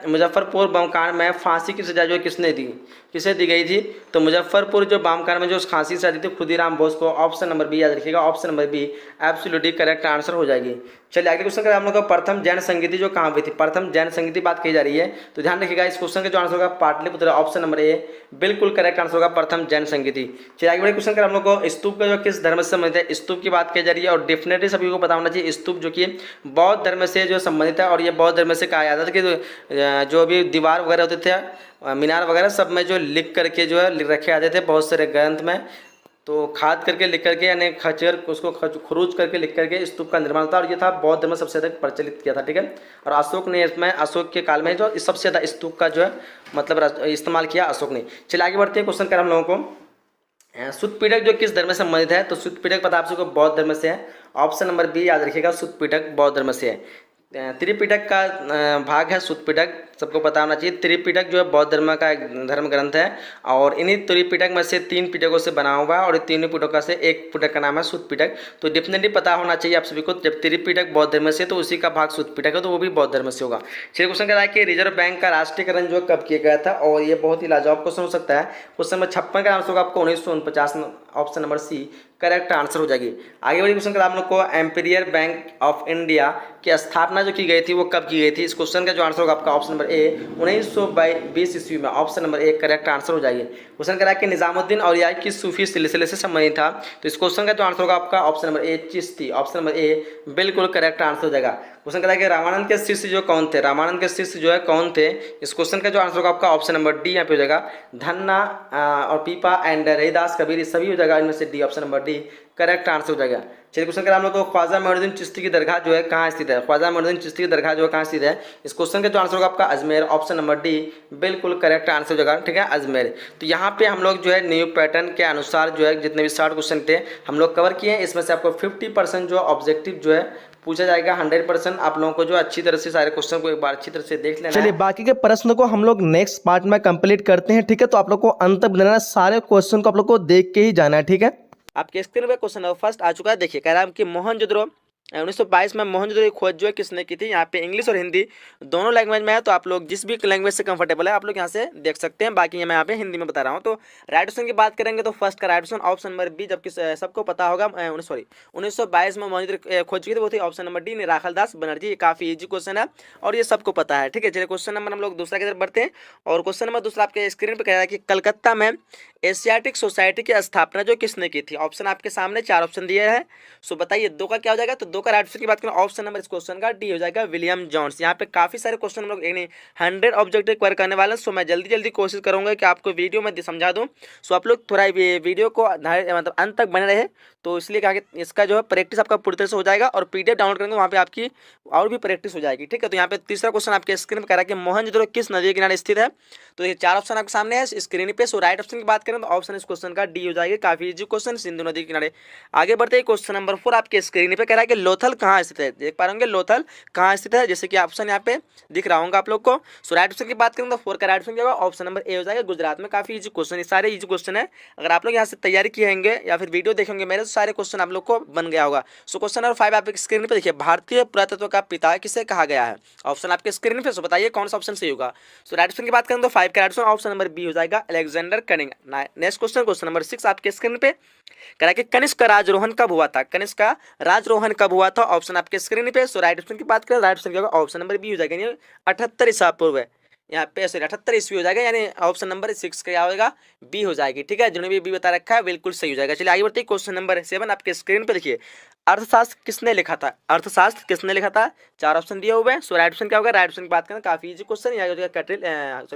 [SPEAKER 1] मुजफ्फरपुर बम कांड में फांसी की सजा जो है किसे दी गई थी? तो मुजफ्फरपुर जो बम कांड में जो फांसी की सजा दी थी खुदीराम बोस को। ऑप्शन नंबर बी याद रखिएगा, option number be absolutely correct answer हो जाएगी। चलिए आगे क्वेश्चन करें हम लोग का, प्रथम जैन संगीति जो कहाँ हुई थी? प्रथम जैन संगीति बात की जा रही है, तो ध्यान रखिएगा इस क्वेश्चन का जो आंसर होगा पाटलिपुत्र, ऑप्शन नंबर ए बिल्कुल करेक्ट आंसर होगा प्रथम जैन संगीति। चलिए आगे बढ़े क्वेश्चन करें हम लोग को, स्तूप का जो किस धर्म से संबंधित है? स्तूप की बात की जा रही है और डेफिनेटली सभी को पता होना चाहिए स्तूप जो कि बौद्ध धर्म से जो संबंधित है, और ये बौद्ध धर्म से कहा जाता था कि जो भी दीवार वगैरह होते थे, मीनार वगैरह सब में जो लिख करके जो है रखे जाते थे बहुत सारे ग्रंथ में, तो खाद करके लिख करके यानी खचर उसको खरूच करके लिख करके स्तूप का निर्माण था, और ये था बौद्ध धर्म में सबसे अधिक प्रचलित किया था। ठीक है, और अशोक ने इसमें अशोक के काल में जो सबसे ज़्यादा स्तूप का जो है मतलब इस्तेमाल किया अशोक ने। चलिए आगे बढ़ते हैं, क्वेश्चन कर हम लोगों को, सुत पीड़क जो किस धर्म से संबंधित है? तो सुत पीड़क पता आप सबको बौद्ध धर्म से है, ऑप्शन नंबर बी याद रखिएगा, सुत पीड़क बौद्ध धर्म से है। त्रिपिटक का भाग है सुत पिटक, सबको पता होना चाहिए। त्रिपिटक जो है बौद्ध धर्म का एक धर्म ग्रंथ है, और इन्हीं त्रिपिटक में से 3 पिटकों से बना हुआ है, और तीनों पिटकों से एक पिटक का नाम है सुत पिटक। तो डेफिनेटली पता होना चाहिए आप सभी को, जब त्रिपिटक बौद्ध धर्म से तो उसी का भाग सुत पिटक है, तो वो भी बौद्ध धर्म से होगा। चलिए क्वेश्चन कह रहा है कि रिजर्व बैंक का राष्ट्रीयकरण जो कब किया गया था? और ये बहुत ही लाजवाब क्वेश्चन हो सकता है। क्वेश्चन नंबर 56 का आंसर होगा आपको 1949, option number C correct answer हो जाएगी। आगे बढ़िए क्वेश्चन का हम लोग को, एम्पीरियर बैंक ऑफ इंडिया की स्थापना जो की गई थी वो कब की गई थी? इस क्वेश्चन का जो आंसर होगा आपका ऑप्शन नंबर ए 1920 ईस्वी में, option number A correct answer हो जाएगी। क्वेश्चन कह रहा है कि निजामुद्दीन औलिया किस सूफी सिलसिले से संबंधित था? तो इस क्वेश्चन का जो आंसर होगा आपका option number A Chishti, option number A बिल्कुल करेक्ट आंसर हो जाएगा। क्वेश्चन कह रहा है कि रामानंद के शिष्य जो कौन थे? रामानंद के शिष्य जो है कौन थे? इस क्वेश्चन का जो आंसर होगा आपका ऑप्शन नंबर डी यहाँ पे हो जाएगा। धन्ना और पीपा एंड रहीदास कबीर सभी हो जाएगा इनमें से D, option number D correct answer हो जाएगा। चलिए क्वेश्चन करें हम लोग को, ख्वाजा मोइनुद्दीन चिश्ती की दरगाह जो है कहाँ स्थित है? ख्वाजा मोइनुद्दीन चिश्ती की दरगाह जो है कहाँ स्थित है? इस क्वेश्चन का जो आंसर होगा आपका अजमेर, ऑप्शन नंबर डी बिल्कुल करेक्ट आंसर हो जाएगा। ठीक है, अजमेर। तो यहाँ पे हम लोग जो है न्यू पैटर्न के अनुसार जो है जितने भी 60 क्वेश्चन थे हम लोग कवर किए हैं, इसमें से आपको 50% जो ऑब्जेक्टिव जो है पूछा जाएगा। 100% आप लोगों को जो अच्छी तरह से सारे क्वेश्चन को एक बार अच्छी तरह से देख लेना। चलिए बाकी के प्रश्न को हम लोग नेक्स्ट पार्ट में कंप्लीट करते हैं। ठीक है, तो आप लोग को अंत तक बनाना, सारे क्वेश्चन को आप लोग को देख के ही जाना है। ठीक है, आपके स्क्रीन पे क्वेश्चन नंबर फर्स्ट आ चुका है, देखिए कह रहा है कि मोहनजोदड़ो 1922 में मोहनजोदड़ो की खोज जो है किसने की थी? यहाँ पे इंग्लिश और हिंदी दोनों लैंग्वेज में है, तो आप लोग जिस भी लैंग्वेज से कंफर्टेबल है आप लोग यहाँ से देख सकते हैं। बाकी मैं यहाँ पे हिंदी में बता रहा हूँ। तो राइट ऑप्शन की बात करेंगे तो फर्स्ट का right option option number B, जबकि सबको पता होगा 1922 में मोहनजोदड़ो खोज की थी वो थी ऑप्शन नंबर डी निराखल दास बनर्जी। ये काफी इजी क्वेश्चन है और ये सबको पता है। ठीक है, चलिए क्वेश्चन नंबर हम लोग दूसरा की तरफ बढ़ते हैं, और क्वेश्चन नंबर दूसरा आपके स्क्रीन पर कह रहा है कि कलकत्ता में एशियाटिक सोसाइटी की स्थापना जो किसने की थी? ऑप्शन आपके सामने 4 ऑप्शन दिए हैं, सो बताइए 2 का क्या हो जाएगा? तो 2 का राइट ऑप्शन की बात करें ऑप्शन नंबर इस क्वेश्चन का डी हो जाएगा, विलियम जॉन्स। यहाँ पे काफी सारे क्वेश्चन हम लोग 100 ऑब्जेक्टिव कवर करने वाले हैं, सो मैं जल्दी कोशिश करूंगा कि आपको वीडियो में समझा दूं, सो आप लोग थोड़ा वीडियो को मतलब अंत तक बने रहे, तो इसलिए कहा कि इसका जो है प्रैक्टिस आपका पूरी तरह से हो जाएगा, और पीडीएफ डाउनलोड करेंगे वहाँ पे आपकी और भी प्रैक्टिस हो जाएगी। ठीक है, तो यहाँ पे तीसरा क्वेश्चन आपके स्क्रीन पर कह रहा है कि मोहनजोदड़ो किस नदी के किनारे स्थित है? तो ये 4 ऑप्शन आपके सामने है स्क्रीन पे, सो राइट ऑप्शन की बात करें तो ऑप्शन इस क्वेश्चन का डी हो जाएगा। काफी इजी क्वेश्चन, सिंधु नदी के किनारे। आगे बढ़ते हैं, क्वेश्चन नंबर 4 आपके स्क्रीन पे कह रहा है कि लोथल कहाँ स्थित है? देख पा रहे होंगे लोथल कहाँ स्थित है, जैसे कि ऑप्शन यहाँ पे दिख रहा होगा आप लोग को। सो राइट ऑप्शन की बात करें तो 4 का राइट ऑप्शन क्या होगा? ऑप्शन नंबर ए हो जाएगा, गुजरात में। काफी इजी क्वेश्चन, सारे इजी क्वेश्चन है। अगर आप लोग यहाँ से तैयारी किए होंगे या फिर वीडियो देखेंगे मेरे, तो सारे क्वेश्चन आप लोग को बन गया होगा। सो क्वेश्चन नंबर 5 आपके स्क्रीन पे देखिए, भारतीय पुरातत्व का पिता किसे कहा गया है? ऑप्शन आपके स्क्रीन पे, सो बताइए कौन सा ऑप्शन सही होगा। सो राइट ऑप्शन की बात करें तो 5 का right option option number B हो जाएगा, Alexander Cunningham. Next question, question number 6 आपके स्क्रीन पे कह रहा है कि कनिष्क का राजरोहण कब हुआ था? कनिष्क का राजरोहण कब हुआ था? ऑप्शन आपके स्क्रीन पे। सो राइट ऑप्शन की बात करें, राइट ऑप्शन क्या होगा? ऑप्शन नंबर बी हो जाएगा, 78 ईसा पूर्व है यहाँ पे, सॉरी 78 ईस्वी हो जाएगा, यानी ऑप्शन नंबर 6 क्या होगा? बी हो जाएगी। ठीक है, जिन्होंने भी बी बता रखा है बिल्कुल सही हो जाएगा। चलिए आगे बढ़ते हैं, क्वेश्चन नंबर 7 आपके स्क्रीन पे देखिए, अर्थशास्त्र किसने लिखा था? अर्थशास्त्र किसने लिखा था? 4 ऑप्शन दिए हुए हैं। सो राइट ऑप्शन क्या होगा? राइट ऑप्शन की बात करें काफी इजी क्वेश्चन, यहाँ हो जाएगा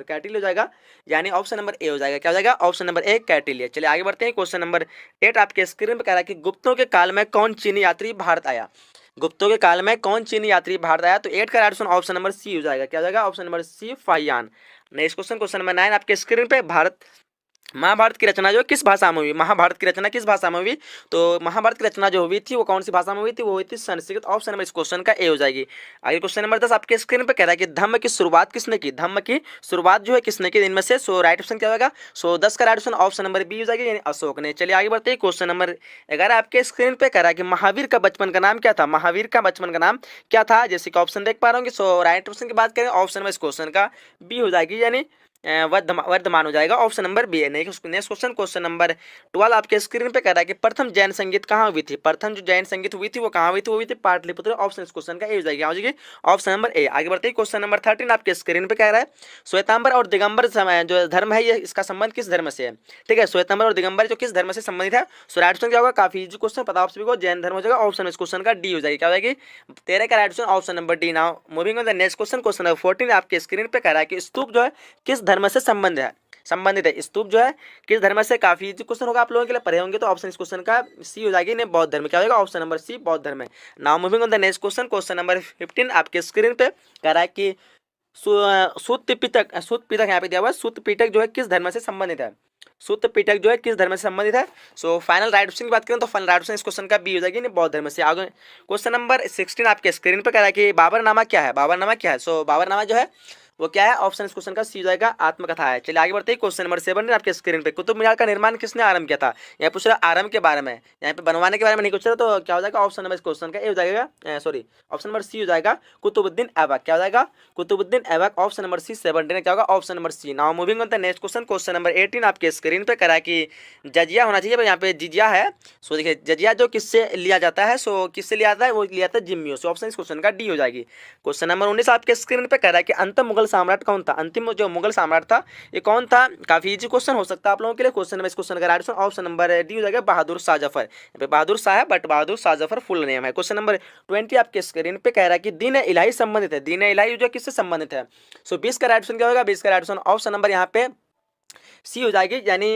[SPEAKER 1] कैटिल हो जाएगा, यानी ऑप्शन नंबर ए हो जाएगा। क्या हो जाएगा? ऑप्शन नंबर ए कैटिल। चलिए आगे बढ़ते हैं, क्वेश्चन नंबर 8 आपके स्क्रीन पे कह रहा है कि गुप्तों के काल में कौन चीनी यात्री भारत आया? गुप्तों के काल में कौन चीनी यात्री भारत आया? तो 8 का right option option number C हो जाएगा। क्या हो जाएगा? Option number C, Fahien. Next question, question number 9 आपके स्क्रीन पे, भारत
[SPEAKER 2] महाभारत की रचना जो किस भाषा में हुई, महाभारत की रचना किस भाषा में हुई, तो महाभारत की रचना जो हुई थी वो कौन सी भाषा में हुई थी, वो हुई थी संस्कृत। ऑप्शन नंबर इस क्वेश्चन का ए हो जाएगी। आगे क्वेश्चन नंबर 10 आपके स्क्रीन पे कह रहा है कि धम्म की शुरुआत किसने की, धम्म की शुरुआत जो है किसने की इनमें से, सो राइट ऑप्शन क्या होगा, सो 10 का right option option number B हो जाएगी, यानी अशोक ने। चलिए आगे बढ़ते हैं, क्वेश्चन नंबर 11 आपके स्क्रीन पे कह रहा है कि महावीर का बचपन का नाम क्या था, महावीर का बचपन का नाम क्या था, जैसे कि ऑप्शन देख पा रहे होंगे। सो राइट ऑप्शन की बात करें ऑप्शन नंबर इस क्वेश्चन का बी हो जाएगी, यानी वर्धमान हो जाएगा, ऑप्शन नंबर बी है। नेक्स्ट क्वेश्चन, क्वेश्चन नंबर 12 आपके स्क्रीन पे कह रहा है कि प्रथम जैन संगीत कहाँ हुई थी, प्रथम जो जैन संगीत हुई थी वो कहाँ हुई थी, वो हुई थी पाटलिपुत्र। ऑप्शन इस क्वेश्चन का ए हो जाएगी, हो जाएगी ऑप्शन नंबर ए। आगे बढ़ते हैं, क्वेश्चन नंबर 13 आपके स्क्रीन पे कह रहा है श्वेतांबर और दिगंबर जो धर्म है ये इसका संबंध किस धर्म से है, ठीक है, श्वेतांबर और दिगंबर जो किस धर्म से संबंधित है। सो राइट ऑप्शन क्या होगा, काफी इजी क्वेश्चन पता आप सभी को, जैन धर्म हो जाएगा, ऑप्शन इस क्वेश्चन का डी हो जाएगी, क्या हो जाएगी 13 का right option option number D. Now moving on the next question, question number 14 आपके स्क्रीन पे कह रहा है कि स्तूप जो है किस धर्म से संबंधित है, स्तूप जो है किस धर्म से, काफी इजी क्वेश्चन होगा आप लोगों के लिए, पढ़े होंगे तो ऑप्शन इस क्वेश्चन का सी हो जाएगी, बौद्ध धर्म, क्या होगा ऑप्शन नंबर सी बौद्ध धर्म है। Now moving on the next question, question number 15 आपके स्क्रीन पे कह रहा है कि सूत पिटक यहाँ पे दिया हुआ है, सूत पिटक जो है किस धर्म से संबंधित है, सूत पिटक जो है किस धर्म से संबंधित है। सो फाइनल राइट ऑप्शन की बात करें तो फाइनल राइट ऑप्शन इस क्वेश्चन का बी हो जाएगी, बौद्ध धर्म से। आगे क्वेश्चन नंबर 16 आपके स्क्रीन पर कह रहा है कि बाबरनामा क्या है, बाबरनामा क्या है। सो बाबरनामा जो है वो क्या है, ऑप्शन इस क्वेश्चन का सी हो जाएगा, आत्मकथा है। चलिए आगे बढ़ते हैं, क्वेश्चन नंबर 7 आपके स्क्रीन पे कुतुब मीनार का निर्माण किसने आरंभ किया था, यहाँ पूछ रहा आरंभ के बारे में, यहाँ पे बनवाने के बारे में नहीं पूछ रहा, तो क्या हो जाएगा ऑप्शन नंबर इस क्वेश्चन का ए हो जाएगा, सॉरी ऑप्शन नंबर सी हो जाएगा, कुतुबुद्दीन ऐबक, क्या हो जाएगा Qutubuddin Aibak, option number C 17 क्या होगा option number C. Now moving on the next question, question number 18 आपके स्क्रीन पे करा कि जजिया होना चाहिए, यहाँ पे जिजिया है। सो देखिए जजिया जो किससे लिया जाता है, सो किससे लिया जाता है, वो लिया जाता है जिम्मियों से, ऑप्शन इस क्वेश्चन का डी हो जाएगी। क्वेश्चन नंबर 19 आपके स्क्रीन पे कह रहा है कि अंतिम मुगल सम्राट कौन था, अंतिम जो मुगल सम्राट था ये कौन था, काफी इजी क्वेश्चन हो सकता है आप लोगों के लिए। क्वेश्चन नंबर इस क्वेश्चन का राइट ऑप्शन नंबर डी हो जाएगा, बहादुर शाह जफर, यहाँ पे बहादुर शाह है but Bahadur Shah Zafar full name है। क्वेश्चन नंबर 20 आपके स्क्रीन पे कह रहा है कि दीन इलाही संबंधित है, दीन इलाही जो किससे संबंधित है। सो 20 का राइट ऑप्शन क्या होगा, 20 का राइट ऑप्शन ऑप्शन नंबर यहाँ पे सी हो जाएगी, यानी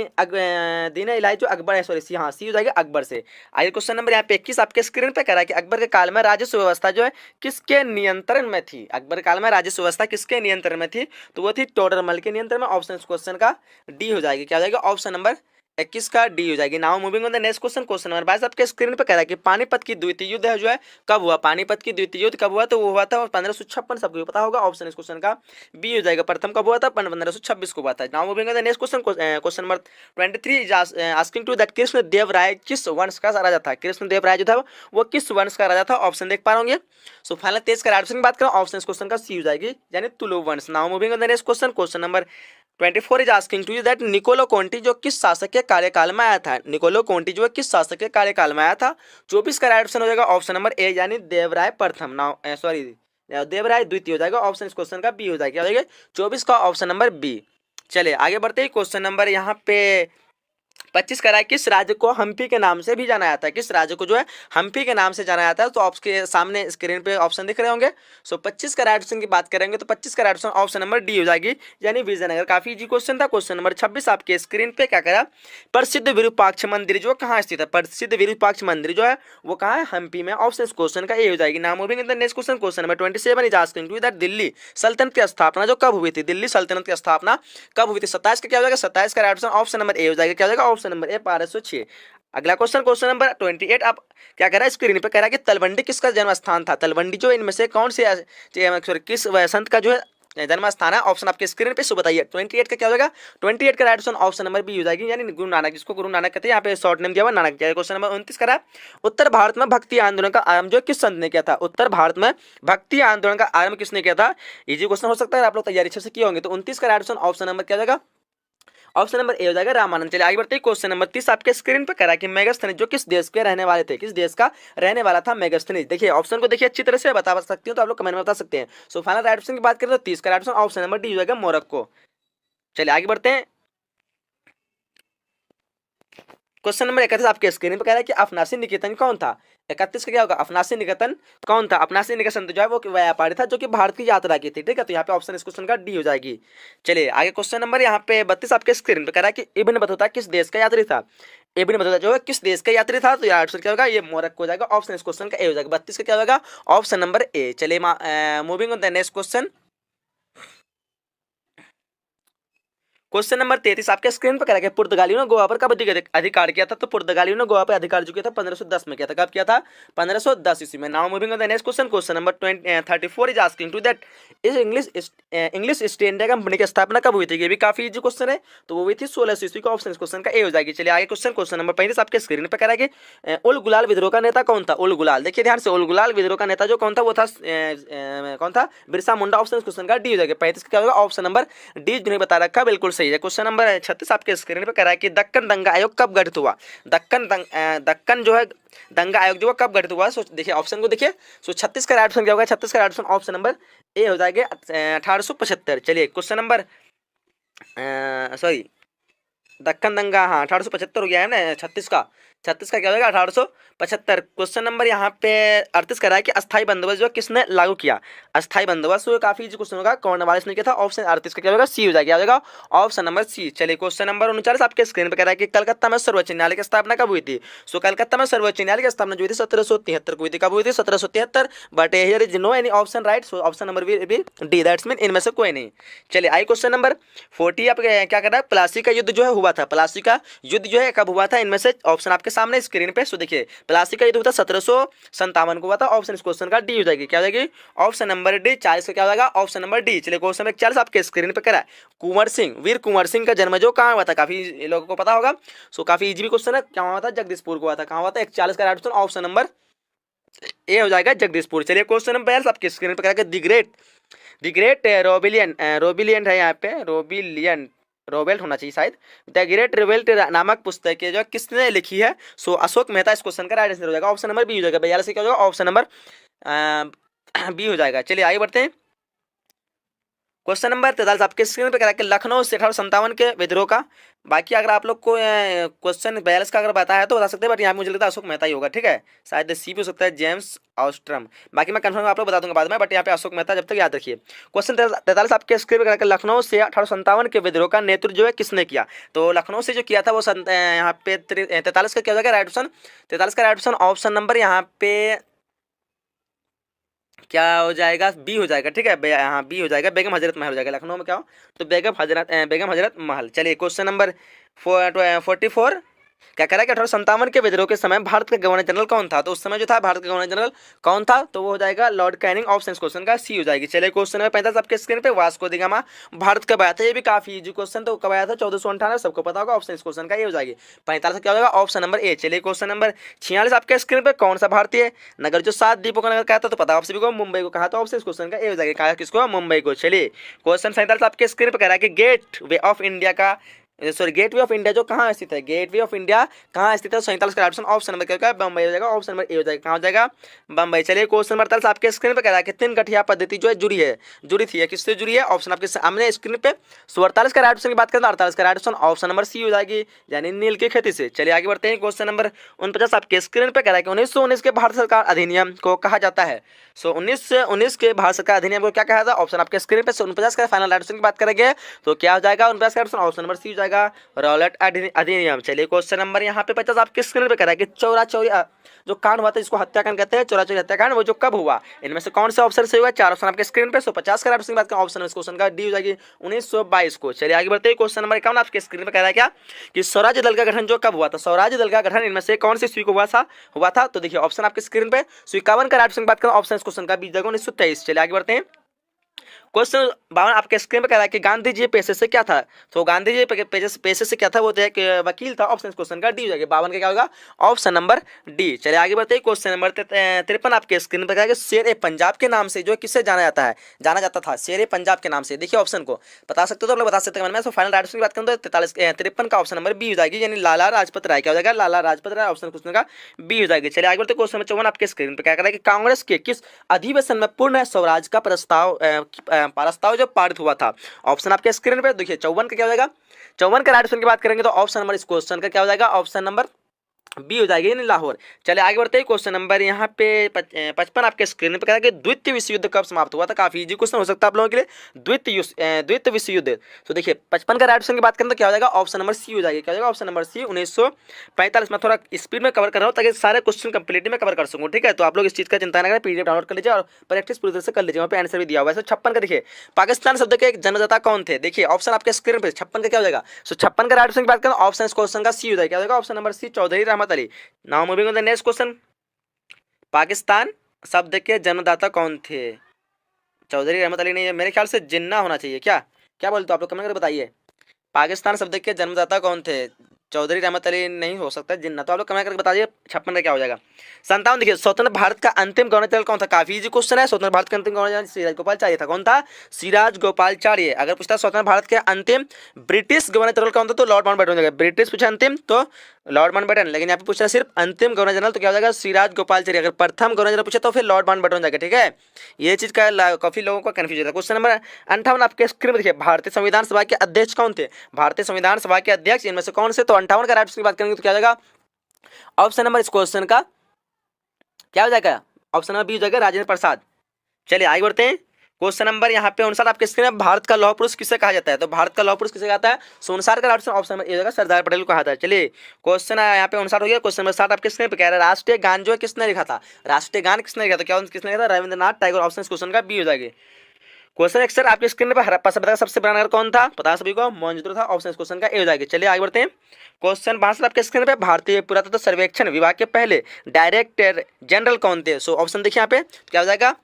[SPEAKER 2] दीन इलाही जो अकबर है, सॉरी सी, हाँ सी हो जाएगी अकबर से। आगे क्वेश्चन नंबर यहाँ पे 21 आपके स्क्रीन पे कह रहा है कि अकबर के काल में राजस्व व्यवस्था जो है किसके नियंत्रण में थी, अकबर के काल में राजस्व व्यवस्था किसके नियंत्रण में थी, तो वो थी टोडरमल के नियंत्रण में, ऑप्शन इस क्वेश्चन का डी हो जाएगी, क्या हो जाएगा ऑप्शन नंबर 21 का डी हो जाएगी। Now moving on the next question, question number 22 आपके स्क्रीन पे कह रहा है कि पानीपत की द्वितीय युद्ध है जो है कब हुआ, पानीपत की द्वितीय युद्ध कब हुआ, तो वो हुआ था 1556, सबको पता होगा, ऑप्शन इस क्वेश्चन का बी हो जाएगा। प्रथम कब हुआ था, 1526 को हुआ था। Now moving on the next question, question number 23 is asking to that Krishna Deva Raya किस वंश का राजा था, कृष्ण देव राय जो था वो किस वंश का राजा था, ऑप्शन देख पा होंगे। सो फाइनल 23 का राइट ऑप्शन की बात करें ऑप्शन इस क्वेश्चन का सी हो जाएगी, यानी तुलु वंश। Now moving on the next question, question number 24 is asking to you that Niccolo Conti जो किस शासक के कार्यकाल में आया था, निकोलो कोंटी जो है किस शासक के कार्यकाल में आया था। 24 का राइट ऑप्शन हो जाएगा ऑप्शन नंबर ए, यानी देवराय प्रथम, नाउ सॉरी देवराय द्वितीय हो जाएगा, ऑप्शन इस क्वेश्चन का बी हो जाएगा, 24 का ऑप्शन नंबर बी। चलिए आगे बढ़ते हैं, क्वेश्चन नंबर यहाँ पे 25 करा है किस राज्य को हम्पी के नाम से भी जाना जाता है, किस राज्य को जो है हम्पी के नाम से जाना जाता है, तो आपके सामने स्क्रीन पे ऑप्शन दिख रहे होंगे। सो 25 का राइट ऑप्शन की बात करेंगे तो 25 का right option option number D हो जाएगी, यानी विजयनगर। काफी इजी क्वेश्चन था। क्वेश्चन नंबर 26 आपके स्क्रीन पे क्या करा, प्रसिद्ध विरूपाक्ष मंदिर जो कहाँ स्थित है, प्रसिद्ध विरूपाक्ष मंदिर जो है वो कहाँ है, हम्पी में, ऑप्शन इस क्वेश्चन का ए हो जाएगी। Now moving in the next question, question number 27 is asking to that Delhi सल्तनत की स्थापना जो कब हुई थी, दिल्ली सल्तनत की स्थापना कब हुई थी। 27 का क्या हो जाएगा, 27 का right option option number A हो जाएगा, क्या हो जाएगा ऑप्शन नंबर ए 1206। अगला क्वेश्चन, क्वेश्चन नंबर 28 आप क्या कह रहा है स्क्रीन पे कह रहा है कि तलवंडी किसका जन्म स्थान था, तलवंडी जो इनमें से कौन से सॉरी किस संत का जो है जन्म स्थान है, ऑप्शन आपके स्क्रीन पे सो बताइए। 28 का क्या हो जाएगा, 28 का right option option number B हो जाएगी, यानी गुरु नानक, जिसको गुरु नानक कहते हैं, यहाँ पे शॉर्ट नेम दिया हुआ नानक। क्वेश्चन नंबर 29 करा, उत्तर भारत में भक्ति आंदोलन का आरंभ जो किस संत ने किया था, उत्तर भारत में भक्ति आंदोलन का आरंभ किसने किया था। इजी क्वेश्चन हो सकता है, आप लोग तैयारी अच्छे से किए होंगे। तो 29 का राइट ऑप्शन ऑप्शन नंबर क्या हो जाएगा, ऑप्शन नंबर ए हो जाएगा रामानंद। चलिए आगे बढ़ते हैं, क्वेश्चन नंबर 30 आपके स्क्रीन पे करा कि मेगास्थनीज जो किस देश के रहने वाले थे, किस देश का रहने वाला था मेगास्थनीज। देखिए ऑप्शन को देखिए अच्छी तरह से बता सकती हो तो आप लोग कमेंट में बता सकते हैं। सो फाइनल राइट ऑप्शन की बात करें तो 30 का right option option number D हो जाएगा मोरक्को। चलिए आगे बढ़ते हैं, क्वेश्चन नंबर 31 आपके स्क्रीन पे कह रहा है कि अफनासी निकेतन कौन था। 31 का क्या होगा, अफनासी निकेतन कौन था, अफनासी निकेतन जो है वो व्यापारी था जो कि भारत की यात्रा की थी, ठीक है, तो यहाँ पे ऑप्शन इस क्वेश्चन का डी हो जाएगी। चलिए आगे क्वेश्चन नंबर यहाँ पे 32 आपके स्क्रीन पे कह रहा है कि इब्न बतूता किस देश का यात्री था, इब्न बतूता जो है किस देश का यात्री था, तो आंसर क्या होगा, ये मोरक्को हो जाएगा, ऑप्शन इस क्वेश्चन का ए हो जाएगा। 32 का क्या होगा, ऑप्शन नंबर ए। चलिए moving on the next question,
[SPEAKER 1] question number 33 आपके स्क्रीन पर करा गया, पुर्तगालियों ने गोवा पर कब अधिकार किया था? तो पुर्तगालियों ने गोवा पर अधिकार जो किया था 1510 में किया था। कब किया था? 1510 ईस्वी में। Now moving on the next question, question number 34 is asking to that इस इंग्लिश ईस्ट इंडिया कंपनी की स्थापना कब हुई थी? ये भी काफी इजी क्वेश्चन है, तो वो हुई थी 1600 ईस्वी का। ऑप्शन इस क्वेश्चन का ए हो जाएगी। चलिए आगे क्वेश्चन, क्वेश्चन नंबर 35 आपके स्क्रीन पर करा गया, उल गुलाल विद्रोह का नेता कौन था? उल गुलाल, देखिए ध्यान से, उल गुलाल विद्रोह का नेता जो कौन था वो था कौन था? बिरसा मुंडा। ऑप्शन इस क्वेश्चन का डी हो जाएगा। 35 का क्या होगा? ऑप्शन नंबर डी जिन्हें बता रखा बिल्कुल सही है। क्वेश्चन नंबर 36 आपके स्क्रीन पर करा है कि दक्कन दंगा आयोग कब गठित हुआ? दक्कन जो है दंगा आयोग जो कब गठित हुआ? सो देखिए ऑप्शन को देखिए, सो 36 का राइट ऑप्शन क्या होगा? 36 का right option option number A हो जाएगा 1875। चलिए क्वेश्चन नंबर सॉरी दक्कन दंगा, हाँ 1875 हो गया है ना। 36 का क्या होगा? 1875। क्वेश्चन नंबर यहाँ पे 38 करा है कि अस्थाई बंदोबस्त जो किसने लागू किया? अस्थाई बंदोबस्त तो काफी इजी क्वेश्चन होगा, कॉर्नवालिस ने किया था। ऑप्शन 38 का क्या होगा? सी हो जाएगा। क्या हो जाएगा? Option number C. चलिए क्वेश्चन नंबर 39 आपके स्क्रीन पर कह रहा है कि कलकत्ता में सर्वोच्च न्यायालय की स्थापना कब हुई थी? सो कलकत्ता में सर्वोच्च न्यायालय की स्थापना जो हुई थी 1773 को हुई थी। कब हुई थी? 1773। But here is no any option right, so option number B D, that's mean इनमें से कोई नहीं। चलिए आई क्वेश्चन नंबर 40 आप क्या कर रहा है? प्लासी का युद्ध जो है हुआ था, प्लासी का युद्ध जो है कब हुआ था? इनमें से ऑप्शन आपके सामने स्क्रीन पे। सो देखिए प्लासी का युद्ध हुआ था 1757 को हुआ था। ऑप्शन इस क्वेश्चन का डी हो जाएगी। क्या हो जाएगी? Option number D. 40 का क्या हो जाएगा? Option number D. चलिए क्वेश्चन नंबर 40 आपके स्क्रीन पे करा है, कुंवर सिंह, वीर कुंवर सिंह का जन्म जो कहाँ हुआ था? काफी लोगों को पता होगा, सो काफी इजी भी क्वेश्चन है। क्या हुआ था? जगदीशपुर को हुआ था। कहाँ हुआ था? 41 का right option option number A हो जाएगा, जगदीशपुर। चलिए क्वेश्चन नंबर 42 आपके स्क्रीन पे करा है, द ग्रेट रोबिलियन है यहाँ पे, रोबिलियन रोबेल्ट होना चाहिए शायद। द ग्रेट रिवेल्ट नामक पुस्तक है जो किसने लिखी है? सो अशोक मेहता इस क्वेश्चन का राइट आंसर हो जाएगा। ऑप्शन नंबर बी हो जाएगा। 42 क्या हो जाएगा? ऑप्शन नंबर बी हो जाएगा। चलिए आगे बढ़ते हैं, क्वेश्चन नंबर 43 आपके स्क्रीन पर करा कि लखनऊ से 1857 के विद्रोह का, बाकी अगर आप लोग को क्वेश्चन 42 का अगर बताया है तो बता सकते हैं, बट यहाँ मुझे लगता है अशोक मेहता ही होगा। ठीक है, शायद सी भी हो सकता है, जेम्स ऑस्ट्रम, बाकी मैं कंफर्म आप लोग बता दूंगा बाद में, बट यहाँ पे अशोक मेहता जब तक याद रखिए। क्वेश्चन 43 आपके स्क्रीन पर करा कि लखनऊ से 1857 के विद्रोह का नेतृत्व जो है किसने किया? तो लखनऊ से जो किया था वो यहाँ पे 43 का क्या हो जाएगा? राइट ऑप्शन 43 का राइट ऑप्शन ऑप्शन नंबर यहाँ पे क्या हो जाएगा? बी हो जाएगा। ठीक है, हाँ बी हो जाएगा, बेगम हजरत महल हो जाएगा। लखनऊ में क्या हो? तो बेगम हजरत महल। चलिए क्वेश्चन नंबर 44 क्या कह रहा है कि 1857 के विद्रोह के समय भारत का गवर्नर जनरल कौन था? तो उस समय जो था भारत का गवर्नर जनरल कौन था? तो वो हो जाएगा लॉर्ड कैनिंग। ऑप्शन क्वेश्चन का सी हो जाएगी। चलिए क्वेश्चन नंबर 45 आपके स्क्रीन पे, वास्को द गामा भारत कब आया था? ये भी काफी इजी क्वेश्चन, तो कब आया था? 1498, सबको पता होगा। ऑप्शन इस क्वेश्चन का ये हो जाएगी। 45 क्या हो जाएगा? Option number A. चलिए क्वेश्चन नंबर 46 आपके स्क्रीन पे, कौन सा भारतीय नगर जो 7 द्वीपों का नगर कहा था? तो पता आप सभी को मुंबई को कहा था। ऑप्शन इस क्वेश्चन का ए हो जाएगा। कहा किसको? मुंबई को। चलिए क्वेश्चन 47 आपके स्क्रीन पे कह रहा है कि गेट वे ऑफ इंडिया का गेटवे ऑफ इंडिया जो कहाँ स्थित है? गेटवे ऑफ इंडिया कहाँ स्थित है? 47 का ऑप्शन ऑप्शन नंबर क्या होगा? बम्बई हो जाएगा। ऑप्शन नंबर ए हो जाएगा। कहाँ हो जाएगा? बम्बई। चलिए क्वेश्चन नंबर 48 आपके स्क्रीन पे कह रहा है कि 3 गठिया पद्धति जो है जुड़ी थी, किससे जुड़ी है? ऑप्शन आपके सामने स्क्रीन पे। 48 का राइट ऑप्शन की बात करें तो 48 का right option option number C हो जाएगी, यानी नील की खेती से। चलिए आगे बढ़ते हैं, क्वेश्चन नंबर 49 आपके स्क्रीन पे कह रहा है कि 1919 के भारत सरकार अधिनियम को कहा जाता है। सो 1919 के भारत सरकार अधिनियम को क्या कहा था? ऑप्शन आपके स्क्रीन पे। 49 का फाइनल राइट ऑप्शन की बात करेंगे तो क्या हो जाएगा? 49 का ऑप्शन ऑप्शन नंबर सी हो जाएगा, रॉलेट अधिनियम। चलिए क्वेश्चन नंबर यहाँ पे 50 आपके स्क्रीन पे कह रहा है कि चौरा चौरी जो कांड हुआ था, इसको हत्याकांड कहते हैं, चौरा चौरी हत्याकांड, वो जो कब हुआ? इनमें से कौन से ऑप्शन से हुआ? 4 ऑप्शन आपके स्क्रीन पे। 50 का ऑप्शन की बात करें, ऑप्शन इस क्वेश्चन का डी हो जाएगी 1922 को। चलिए आगे बढ़ते हैं, क्वेश्चन नंबर 51 आपके स्क्रीन पे कह रहा है क्या कि स्वराज्य दल का गठन जो कब हुआ था? स्वराज्य दल का गठन इनमें से कौन सी ईस्वी को हुआ था? तो देखिए ऑप्शन आपके स्क्रीन पे। 51 का ऑप्शन की बात करें, ऑप्शन इस क्वेश्चन का बी जाएगा 1923। चलिए आगे बढ़ते हैं, क्वेश्चन 52 आपके स्क्रीन पे कह रहा है कि गांधी जी पेशे से क्या था? तो गांधी जी पेशे से क्या था? वो तो एक वकील था। ऑप्शन क्वेश्चन का डी हो जाएगा। 52 का क्या होगा? Option number D. चलिए आगे बढ़ते हैं, क्वेश्चन नंबर 53 आपके स्क्रीन पे कह रहा है कि शेर ए पंजाब के नाम से जो किससे जाना जाता था? शेर ए पंजाब के नाम से। देखिए ऑप्शन को बता सकते हो तो आप लोग बता सकते हैं। मैं फाइनल राइट की बात करूँ तो 53 का ऑप्शन नंबर बी हो जाएगी, यानी लाला लाजपत राय। क्या हो जाएगा? लाला लाजपत राय। ऑप्शन क्वेश्चन का बी हो जाएगी। चलिए आगे बढ़ते, क्वेश्चन नंबर 54 आपके स्क्रीन पे क्या कर रहा है कि कांग्रेस के किस अधिवेशन में पूर्ण स्वराज का प्रस्ताव जो पारित हुआ था? ऑप्शन आपके स्क्रीन पे देखिए। 54 का क्या हो जाएगा? 54 का राइट ऑप्शन की बात करेंगे तो ऑप्शन नंबर इस क्वेश्चन का क्या हो जाएगा? ऑप्शन नंबर बी हो जाएगी नहीं लाहौर। चले आगे बढ़ते हैं। क्वेश्चन नंबर यहाँ पे 55 आपके स्क्रीन पे कह रहा है कि द्वितीय विश्व युद्ध कब समाप्त हुआ था। काफी इजी क्वेश्चन हो सकता है आप लोगों के लिए। द्वितीय विश्व युद्ध। तो देखिए 55 का राइट ऑप्शन की बात करें तो क्या हो जाएगा, ऑप्शन नंबर सी हो जाएगा। क्या हो जाएगा, ऑप्शन नंबर सी 1945 में। थोड़ा स्पीड में कवर कर रहा हूँ ताकि सारे क्वेश्चन कंप्लीट में कवर कर सकूँ, ठीक है। तो आप लोग इस चीज का चिंता न करें, पीडीएफ डाउनलोड कर लीजिए और प्रैक्टिस पूरी तरह से कर लीजिए, वहाँ पे आंसर भी दिया हुआ है। 56 का देखिए, पाकिस्तान शब्द के एक जन्मदाता कौन थे। देखिए ऑप्शन आपके स्क्रीन पे 56 का क्या हो जाएगा। सो 56 का राइट ऑप्शन की बात करें, ऑप्शन इस क्वेश्चन का सी हो जाएगा। क्या हो जाएगा, option number C Chaudhary Rahmat Ali. Now moving on the next question. Pakistan शब्द के जन्मदाता कौन थे। चौधरी रहमत अली नहीं है, मेरे ख्याल से जिन्ना होना चाहिए। क्या क्या बोलते हो आप लोग, कमेंट करके बताइए। पाकिस्तान शब्द के जन्मदाता कौन थे। चौधरी रहमत अली नहीं हो सकता, जिन्ना। तो आप लोग कमेंट करके बताइए 56 का क्या हो जाएगा। 57 देखिए, स्वतंत्र भारत का अंतिम गवर्नर जनरल कौन था। काफी इजी क्वेश्चन है। स्वतंत्र भारत के अंतिम गवर्नर जनरल सिराज गोपालचार्य था। कौन था, सिराज गोपालचार्य। अगर पूछता स्वतंत्र भारत के अंतिम ब्रिटिश गवर्नर जनरल कौन था तो लॉर्ड माउंटबेटन हो जाएगा। ब्रिटिश पूछा अंतिम तो लॉर्ड माउंटबेटन, लेकिन यहाँ पे पूछना सिर्फ अंतिम गवर्नर जनरल तो क्या हो जाएगा, सिराज गोपालचार्य। अगर प्रथम गवर्नर जनरल पूछा तो फिर लॉर्ड माउंटबेटन हो जाएगा, ठीक है। ये चीज का काफी लोगों को कंफ्यूजन था। क्वेश्चन नंबर 58 आपके स्क्रीन में देखिए, भारतीय संविधान सभा के अध्यक्ष कौन थे। भारतीय संविधान सभा के अध्यक्ष इनमें से कौन से। तो 58 का राइट की बात करेंगे तो क्या हो जाएगा, ऑप्शन नंबर इस क्वेश्चन का क्या हो जाएगा, ऑप्शन नंबर बी हो जाएगा, राजेंद्र प्रसाद। चलिए आगे बढ़ते हैं। क्वेश्चन नंबर यहाँ पे 59 आपके स्क्रीन में, भारत का लौह पुरुष किसे कहा जाता है। तो भारत का लौह पुरुष किसे कहता है, सो 59 का ऑप्शन नंबर ए हो जाएगा, सरदार पटेल को कहा था। चलिए क्वेश्चन यहाँ पे 59 हो गया। क्वेश्चन नंबर 60 आपके स्क्रीन पे कह रहा है, राष्ट्रीय गान जो है किसने लिखा था। राष्ट्रीय गान किसने लिखा था, क्या किसने लिखा था, रविंद्रनाथ टैगोर। ऑप्शन इस क्वेश्चन का बी हो जाएगी। क्वेश्चन 61 आपके स्क्रीन पर, हड़प्पा सभ्यता का सबसे बड़ा नगर कौन था, पता सभी को, मोहनजोदड़ो था। ऑप्शन इस क्वेश्चन का ए हो जाएगी। चलिए आगे बढ़ते हैं। क्वेश्चन 62 आपके स्क्रीन पे, भारतीय पुरातत्व सर्वेक्षण विभाग के पहले डायरेक्टर जनरल कौन थे। सो ऑप्शन देखिए यहाँ पे क्या हो जाएगा,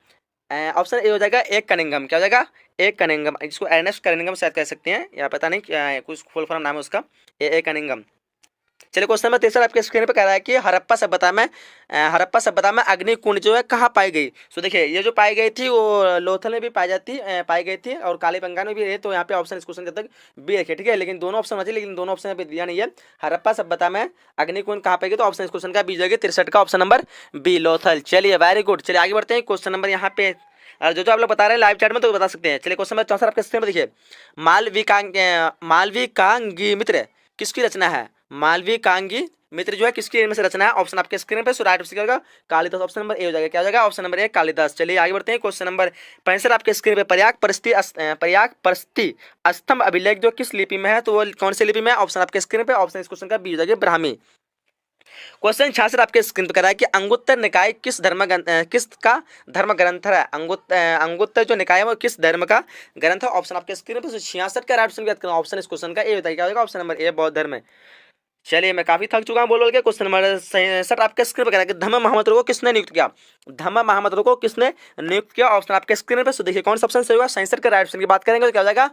[SPEAKER 1] ऑप्शन ए हो जाएगा, एक कनिंघम। क्या हो जाएगा, एक कनिंघम। इसको एर्नेस्ट कनिंघम शायद कह सकते हैं, या पता नहीं क्या है, कुछ फुल फॉर्म नाम है उसका, ए कनिंघम। चलिए क्वेश्चन नंबर 63 आपके स्क्रीन पे कह रहा है कि हड़प्पा सभ्यता में अग्नि कुंड जो है कहाँ पाई गई। सो देखिए ये जो पाई गई थी वो लोथल में भी पाई गई थी और कालीबंगान में भी है। तो यहाँ पे ऑप्शन इस क्वेश्चन के तक बी रखे, ठीक है। लेकिन दोनों ऑप्शन होते, लेकिन दोनों ऑप्शन यहाँ पे दिया नहीं है। हड़प्पा सभ्यता में अग्नि कुंड कहाँ पाई गई, तो ऑप्शन इस क्वेश्चन का बी जाएगा, 63 का ऑप्शन नंबर बी, लोथल। चलिए वेरी गुड। चलिए आगे बढ़ते हैं। क्वेश्चन नंबर यहाँ पे जो आप लोग बता रहे हैं लाइव चैट में तो बता सकते हैं। चलिए क्वेश्चन नंबर 64 आपके स्क्रीन पर देखिए, मालविकांगी मित्र किसकी रचना है। मालविकांगी मित्र जो है किसकी इनमें से रचना है। ऑप्शन आपके स्क्रीन पे, सो राइट ऑप्शन क्या होगा, कालिदास। ऑप्शन नंबर ए हो जाएगा। क्या हो जाएगा, ऑप्शन नंबर ए, कालिदास। चलिए आगे बढ़ते हैं। क्वेश्चन नंबर 65 आपके स्क्रीन पे, पर्याक परिस्थि स्तंभ अभिलेख जो किस लिपि में है, तो वो कौन सी लिपि में है। ऑप्शन आपके स्क्रीन पे, ऑप्शन इस क्वेश्चन का बी हो जाएगा, ब्राह्मी। क्वेश्चन 66 आपके स्क्रीन पर कह रहा है कि अंगुत्तर निकाय किसका धर्म ग्रंथ है। अंगुत्तर जो निकाय है वो किस धर्म का ग्रंथ है। ऑप्शन आपके स्क्रीन पर 66 का राइट ऑप्शन की बात करें, ऑप्शन इस क्वेश्चन का ए होता है। क्या होगा, ऑप्शन नंबर ए, बौद्ध धर्म है। चलिए मैं काफी थक चुका हूँ बोल के। क्वेश्चन नंबर 67 आपके स्क्रीन पर कह रहा है कि धम्म महामंत्र को किसने नियुक्त किया। धम्म महामंत्र को किसने नियुक्त किया। ऑप्शन आपके स्क्रीन पर, देखिए कौन सा ऑप्शन सही होगा। 67 का राइट ऑप्शन की बात करेंगे तो क्या हो जाएगा,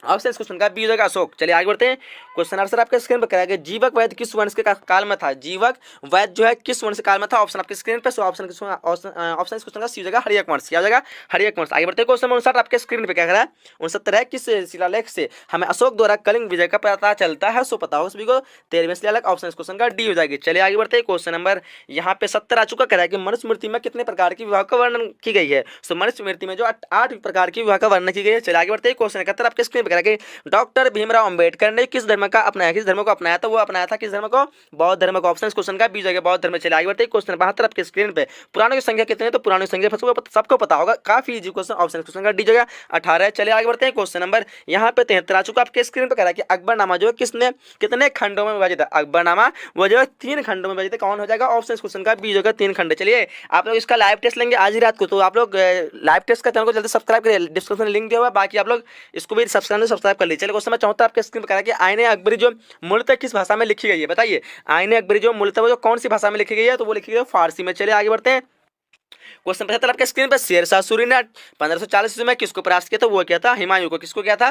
[SPEAKER 1] ऑप्शन इस क्वेश्चन का बी हो जाएगा, अशोक। चलिए आगे बढ़ते हैं। क्वेश्चन आंसर आपके स्क्रीन पर कह रहा है कि जीवक वैद्य किस वंश के काल में था। जीवक वैद्य जो है किस वंश काल में था। ऑप्शन आपके स्क्रीन पर, ऑप्शन इस क्वेश्चन का सी हो जाएगा, हरियक वंश। क्या हो जाएगा, हरियक वंश। आगे बढ़ते हैं। क्वेश्चन 59 आपके स्क्रीन पर क्या कह रहा है, 69 है, किस शिलालेख से हमें अशोक द्वारा कलिंग विजय का पता चलता है। सो पता होगा सभी को, 13वें शिलालेख। ऑप्शन इस क्वेश्चन का डी हो जाएगी। चलिए आगे बढ़ते हैं। क्वेश्चन नंबर यहाँ पे 70 आ चुका, कह रहा है कि मनुष्य स्मृति में कितने प्रकार की विवाह का वर्णन की गई है। सो मनुष्य स्मृति में जो 8 प्रकार की विवाह का वर्णन की गई है। चलिए आगे बढ़ते हैं। क्वेश्चन 71 आपके स्क्रीन पर कह रहा है कि डॉक्टर भीमराव अंबेडकर ने किस धर्म का अपनाया, किस धर्म को अपनाया था। वो अपनाया था किस धर्म को, बौद्ध धर्म को। ऑप्शन इस क्वेश्चन का बी जगह, बौद्ध धर्म। चलिए आगे बढ़ते हैं। क्वेश्चन 72 आपके स्क्रीन पे, पुराणों की संख्या कितनी है। तो पुराणों की संख्या सबको पता होगा, काफी इजी क्वेश्चन। ऑप्शन इस क्वेश्चन का डी जगह 18 है। चलिए आगे बढ़ते हैं। क्वेश्चन नंबर यहाँ पे 73 आ चुका आपके स्क्रीन पे, कह रहा है कि अकबरनामा जो है किसने कितने खंडों में विभाजित है। अकबरनामा वो जो है 3 खंडों में विभाजित है। कौन हो जाएगा, ऑप्शन इस क्वेश्चन का बी जगह 3 खंड। चलिए आप लोग इसका लाइव टेस्ट लेंगे आज ही रात को, तो आप लोग लाइव टेस्ट का चैनल को जल्दी सब्सक्राइब करिए, डिस्क्रिप्शन में लिंक दिया हुआ है। बाकी आप लोग इसको भी सब्सक्राइब कर लीजिए। चलिए क्वेश्चन 74 आपके स्क्रीन पर कह रहा है कि आईने अकबरी जो मूलतः किस भाषा में लिखी गई है। बताइए आईने अकबरी जो मूलतः वो जो कौन सी भाषा में लिखी गई है, तो वो लिखी गई है फारसी में। चलिए आगे बढ़ते हैं। क्वेश्चन 75 आपके स्क्रीन पर, शेरशाह सूरी ने 1540 में किसको परास्त किया था। वो क्या था, हुमायूं को। किसको क्या था,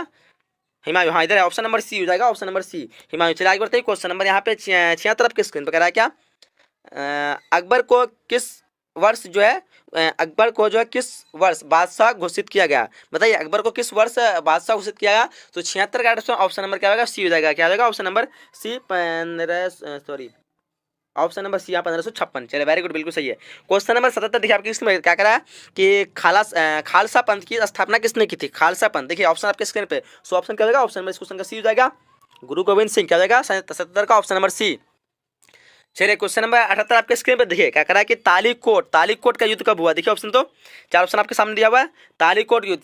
[SPEAKER 1] हुमायूं। हाँ इधर है, ऑप्शन नंबर सी हो जाएगा, ऑप्शन नंबर सी, हुमायूं। चलिए आगे बढ़ते हैं। क्वेश्चन नंबर यहाँ पे 76 आपके स्क्रीन पर कह रहा है क्या, अकबर को किस वर्ष जो है किस वर्ष बादशाह घोषित किया गया। बताइए अकबर को किस वर्ष बादशाह घोषित किया गया। तो 76 का ऑप्शन नंबर क्या होगा, सी हो जाएगा। क्या हो जाएगा, option number C, option number C 1556। चलिए वेरी गुड, बिल्कुल सही है। क्वेश्चन नंबर 77 देखिए आपकी इसमें क्या करा है कि खालसा पंथ की स्थापना किसने की थी। खालसा पंथ, देखिए ऑप्शन आपके स्क्रीन पे, सो ऑप्शन क्या होगा, ऑप्शन नंबर इस क्वेश्चन का सी हो जाएगा, गुरु गोविंद सिंह। क्या हो जाएगा 77 का ऑप्शन नंबर सी। चलिए क्वेश्चन नंबर 78 आपके स्क्रीन पर देखिए क्या करा है कि तालीकोट का युद्ध कब हुआ। देखिए ऑप्शन, तो 4 ऑप्शन आपके सामने दिया हुआ है। तालीकोट युद्ध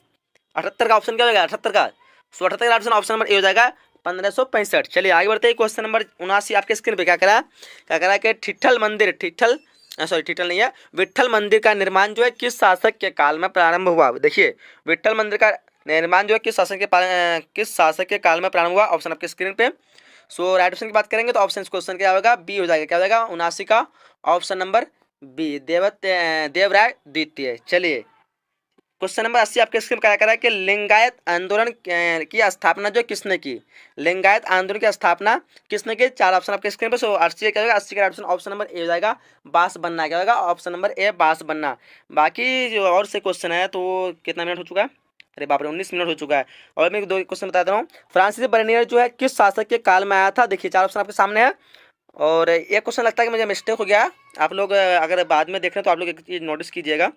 [SPEAKER 1] 78 का ऑप्शन क्या हो जाएगा, 78 का 78 का ऑप्शन नंबर ए हो जाएगा 1565। चलिए आगे बढ़ते हैं। क्वेश्चन नंबर 79 आपके स्क्रीन पे क्या करा कि ठिठल नहीं है, विट्ठल मंदिर का निर्माण जो है किस शासक के काल में प्रारंभ हुआ। देखिए विट्ठल मंदिर का निर्माण जो है किस शासक के काल में प्रारंभ हुआ। ऑप्शन आपके स्क्रीन पे। सो राइट ऑप्शन की बात करेंगे तो ऑप्शन क्वेश्चन क्या होगा, बी हो जाएगा। क्या हो जाएगा 79 का ऑप्शन नंबर बी, देवराय द्वितीय। चलिए क्वेश्चन नंबर 80 आपके स्क्रीन क्या करा है कि लिंगायत आंदोलन की स्थापना जो किसने की। लिंगायत आंदोलन की स्थापना किसने की। 4 ऑप्शन आपके स्क्रीन पर। सो 80 क्या होगा, 80 का ऑप्शन नंबर ए हो जाएगा बास बन्ना। क्या होगा ऑप्शन नंबर ए बास बन्ना। बाकी जो और से क्वेश्चन है तो कितना मिनट हो चुका है, अरे बाप रे 19 मिनट हो चुका है। और मैं 2 क्वेश्चन बताता हूँ। फ्रांसीसी बर्नियर जो है किस शासक के काल में आया था। देखिए 4 ऑप्शन आपके सामने है। और एक क्वेश्चन लगता है कि मुझे मिस्टेक हो गया, आप लोग अगर बाद में देख रहे हैं तो आप लोग एक चीज़ नोटिस कीजिएगा।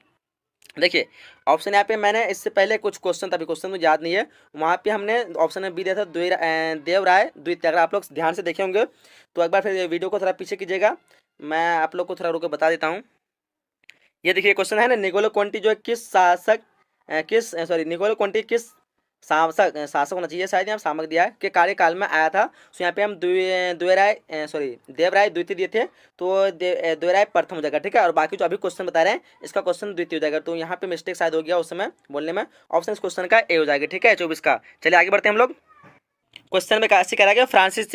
[SPEAKER 1] देखिए ऑप्शन यहाँ पे मैंने इससे पहले कुछ क्वेश्चन था, अभी क्वेश्चन मुझे याद नहीं है, वहाँ पे हमने ऑप्शन में बी दिया था देवराय द्वितीय। अगर आप लोग ध्यान से देखे होंगे तो एक बार फिर वीडियो को थोड़ा पीछे कीजिएगा, मैं आप लोग को थोड़ा रुक के बता देता हूँ। ये देखिए क्वेश्चन है ना, निकोलो कोंटी जो है निकोलो कोंटी किस शासक होना चाहिए, शायद यहाँ सामक दिया है कि कार्यकाल में आया था। सो यहाँ पे हम देवराय द्वितीय दिए थे तो देवराय प्रथम हो जाएगा। ठीक है, और बाकी जो अभी क्वेश्चन बता रहे हैं इसका क्वेश्चन द्वितीय हो जाएगा। तो यहाँ पे मिस्टेक शायद हो गया उस समय बोलने में, ऑप्शन इस क्वेश्चन का ए हो जाएगा। ठीक है 24 का। चलिए आगे बढ़ते हैं हम लोग। क्वेश्चन में कैसे करा गया फ्रांसिस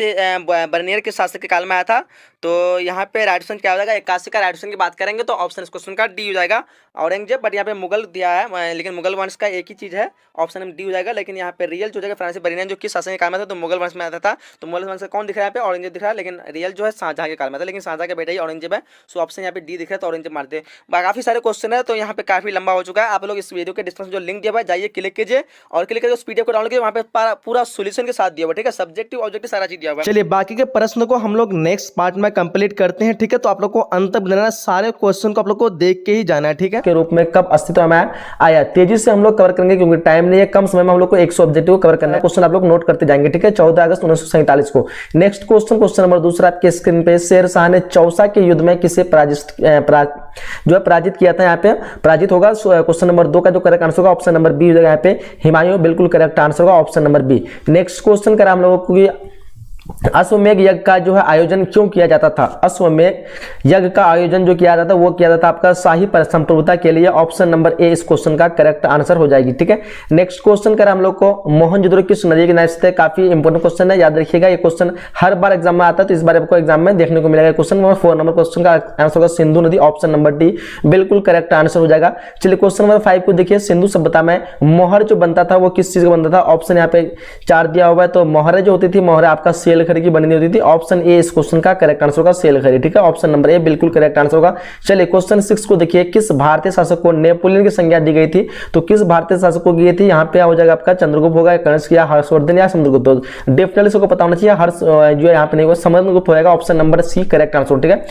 [SPEAKER 1] बर्नियर के शासक के काल में आया था। तो यहाँ पे राइट ऑप्शन क्या हो जाएगा, 81 का राइट ऑप्शन की बात करेंगे तो ऑप्शन इस क्वेश्चन का डी हो जाएगा औरंगजेब। बट यहाँ पे मुगल दिया है, लेकिन मुगल वंश का एक ही चीज़ है, ऑप्शन डी हो जाएगा। लेकिन यहाँ पे रियल जो जाएगा फ्रांसिस बर्नियर जो किस शासक के काल में था तो मुगल वंश में आता था। तो मुगल वंश का कौन दिख रहा है यहाँ पे, औरंगजेब दिख रहा है, लेकिन रियल जो है शाहजहां के काल में था, लेकिन शाहजहां का बेटा ही औरंगजेब है। सो ऑप्शन यहाँ पे डी दिख रहा है तो औरंगजेब मारते हैं। काफ़ी सारे क्वेश्चन है तो यहाँ पे काफ़ी लंबा हो चुका है। आप लोग इस वीडियो के डिस्क्रिप्शन जो लिंक दिया हुआ है जाइए क्लिक कीजिए और क्लिक करके उस पीडीएफ को डाउनलोड कीजिए, वहाँ पे पूरा सोल्यूशन के साथ दिया हुआ। ठीक है, सब्जेक्टिव ऑब्जेक्टिव सारा चीज दिया हुआ है। चलिए बाकी के प्रश्न को हम लोग नेक्स्ट पार्ट में कंप्लीट करते हैं। ठीक है, तो आप लोग को अंत तक बनाना, सारे क्वेश्चन को आप लोग को देख के ही जाना है। ठीक है,
[SPEAKER 2] के रूप में कब अस्तित्व में आया, तेजी से हम लोग कवर करेंगे क्योंकि टाइम नहीं है, कम समय में हम लोग को 100 ऑब्जेक्टिव कवर करना है। क्वेश्चन आप लोग नोट करते जाएंगे। ठीक है, 14 अगस्त 1947 को। नेक्स्ट क्वेश्चन नंबर 2 आपके स्क्रीन पे, शेर शाह ने चौसा के युद्ध में किसे पराजित किया था। यहाँ पे पराजित होगा। क्वेश्चन नंबर 2 का जो करेक्ट आंसर होगा ऑप्शन नंबर बी हो जाएगा। यहाँ पे हुमायूं बिल्कुल करेक्ट आंसर होगा, option number B. Next question करा हम लोगों को अश्वमेध यज्ञ का जो है आयोजन क्यों किया जाता था। अश्वमेध यज्ञ का आयोजन जो किया जाता था वो किया जाता था आपका शाही संप्रभुता के लिए, ऑप्शन नंबर ए इस क्वेश्चन का करेक्ट आंसर हो जाएगी। ठीक है, नेक्स्ट क्वेश्चन कर हम लोग को मोहनजोदड़ो किस नदी के किनारे स्थित है। काफी इंपोर्टेंट क्वेश्चन है, याद रखिएगा। ये क्वेश्चन हर बार एग्जाम में आता है तो इस बार आपको एग्जाम में देखने को मिलेगा। क्वेश्चन नंबर 4 नंबर क्वेश्चन का आंसर होगा सिंधु नदी, ऑप्शन नंबर डी बिल्कुल करेक्ट आंसर हो जाएगा। चलिए क्वेश्चन नंबर 5 को देखिए, सिंधु सभ्यता में मोहर जो बनता था वो किस चीज का बनता था। ऑप्शन यहाँ पे 4 दिया हुआ है, तो मोहर जो होती थी, मोहर आपका सेल खरी की बनी होती थी, ऑप्शन ए इस क्वेश्चन का करेक्ट आंसर होगा सेल खरी। ठीक है, ऑप्शन नंबर ए बिल्कुल करेक्ट आंसर होगा। चलिए क्वेश्चन 6 को देखिए, किस भारतीय शासक को नेपोलियन की संज्ञा दी गई थी। तो किस भारतीय शासक को दी थी, यहाँ पे हो जाएगा आपका चंद्रगुप्त होगा, कनिष्क या हर्षवर्धन या समुद्रगुप्त। डेफिनेटली सबको पता होना चाहिए, हर्ष जो यहाँ पे नहीं होगा, समुद्रगुप्त हो जाएगा, option number C correct answer. ठीक है,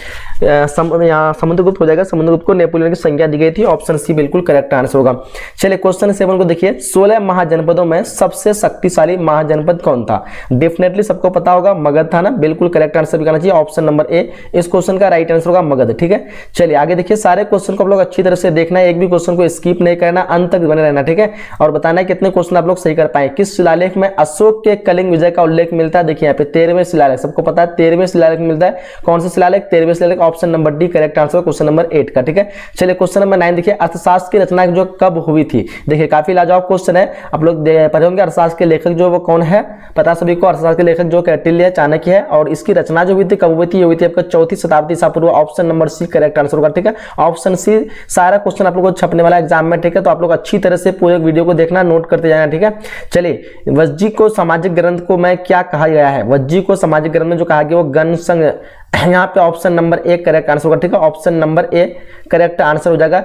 [SPEAKER 2] यहाँ समुद्रगुप्त हो जाएगा, समुद्रगुप्त को नेपोलियन की संज्ञा दी गई थी, ऑप्शन सी बिल्कुल करेक्ट आंसर होगा। चलिए क्वेश्चन 7 को देखिए, 16 महाजनपदों में सबसे शक्तिशाली महाजनपद कौन था। डेफिनेटली सबको पता होगा मगध था ना, बिल्कुल करेक्ट आंसर भी करना चाहिए, ऑप्शन नंबर ए इस क्वेश्चन का राइट आंसर होगा मगध। ठीक है, चलिए आगे देखिए, सारे क्वेश्चन को आप लोग अच्छी तरह से देखना है, एक भी क्वेश्चन को स्किप नहीं करना, अंत तक बने रहना। ठीक है, और बताना है कितने क्वेश्चन आप लोग सही कर पाए। किस शिलालेख में अशोक के कलिंग विजय का उल्लेख मिलता है। देखिए यहाँ पे 13वें शिलालेख, सबको पता है 13वें शिलालेख मिलता है। कौन सा शिलालेख, 13वें शिलालेख, option number D correct answer question number 8 का। ठीक है, चलिए क्वेश्चन नंबर 9 देखिए, अर्थशास्त्र की रचना जो कब हुई थी। देखिए काफी लाजवाब क्वेश्चन है, आप लोग पढ़े होंगे। अर्थशास्त्र के लेखक जो वो कौन है, पता सभी को। अर्थशास्त्र के लेखक जो कौटिल्य चाणक्य है, और इसकी रचना जो हुई थी कब हुई थी, ये हुई थी आपका 4वीं शताब्दी ईसा पूर्व, option number C correct answer होगा। ठीक है, ऑप्शन सी सारा क्वेश्चन आप लोगों को छपने वाला एग्जाम में। ठीक है, तो आप लोग अच्छी तरह से पूरे वीडियो को देखना, नोट करते जाना। ठीक है, चलिए वज्जी को सामाजिक ग्रंथ को मैं क्या कहा गया है। वज्जी को सामाजिक ग्रंथ में जो कहा गया वो गण संघ, यहाँ पे option number A correct answer होगा। ठीक है, option number A correct answer हो जाएगा।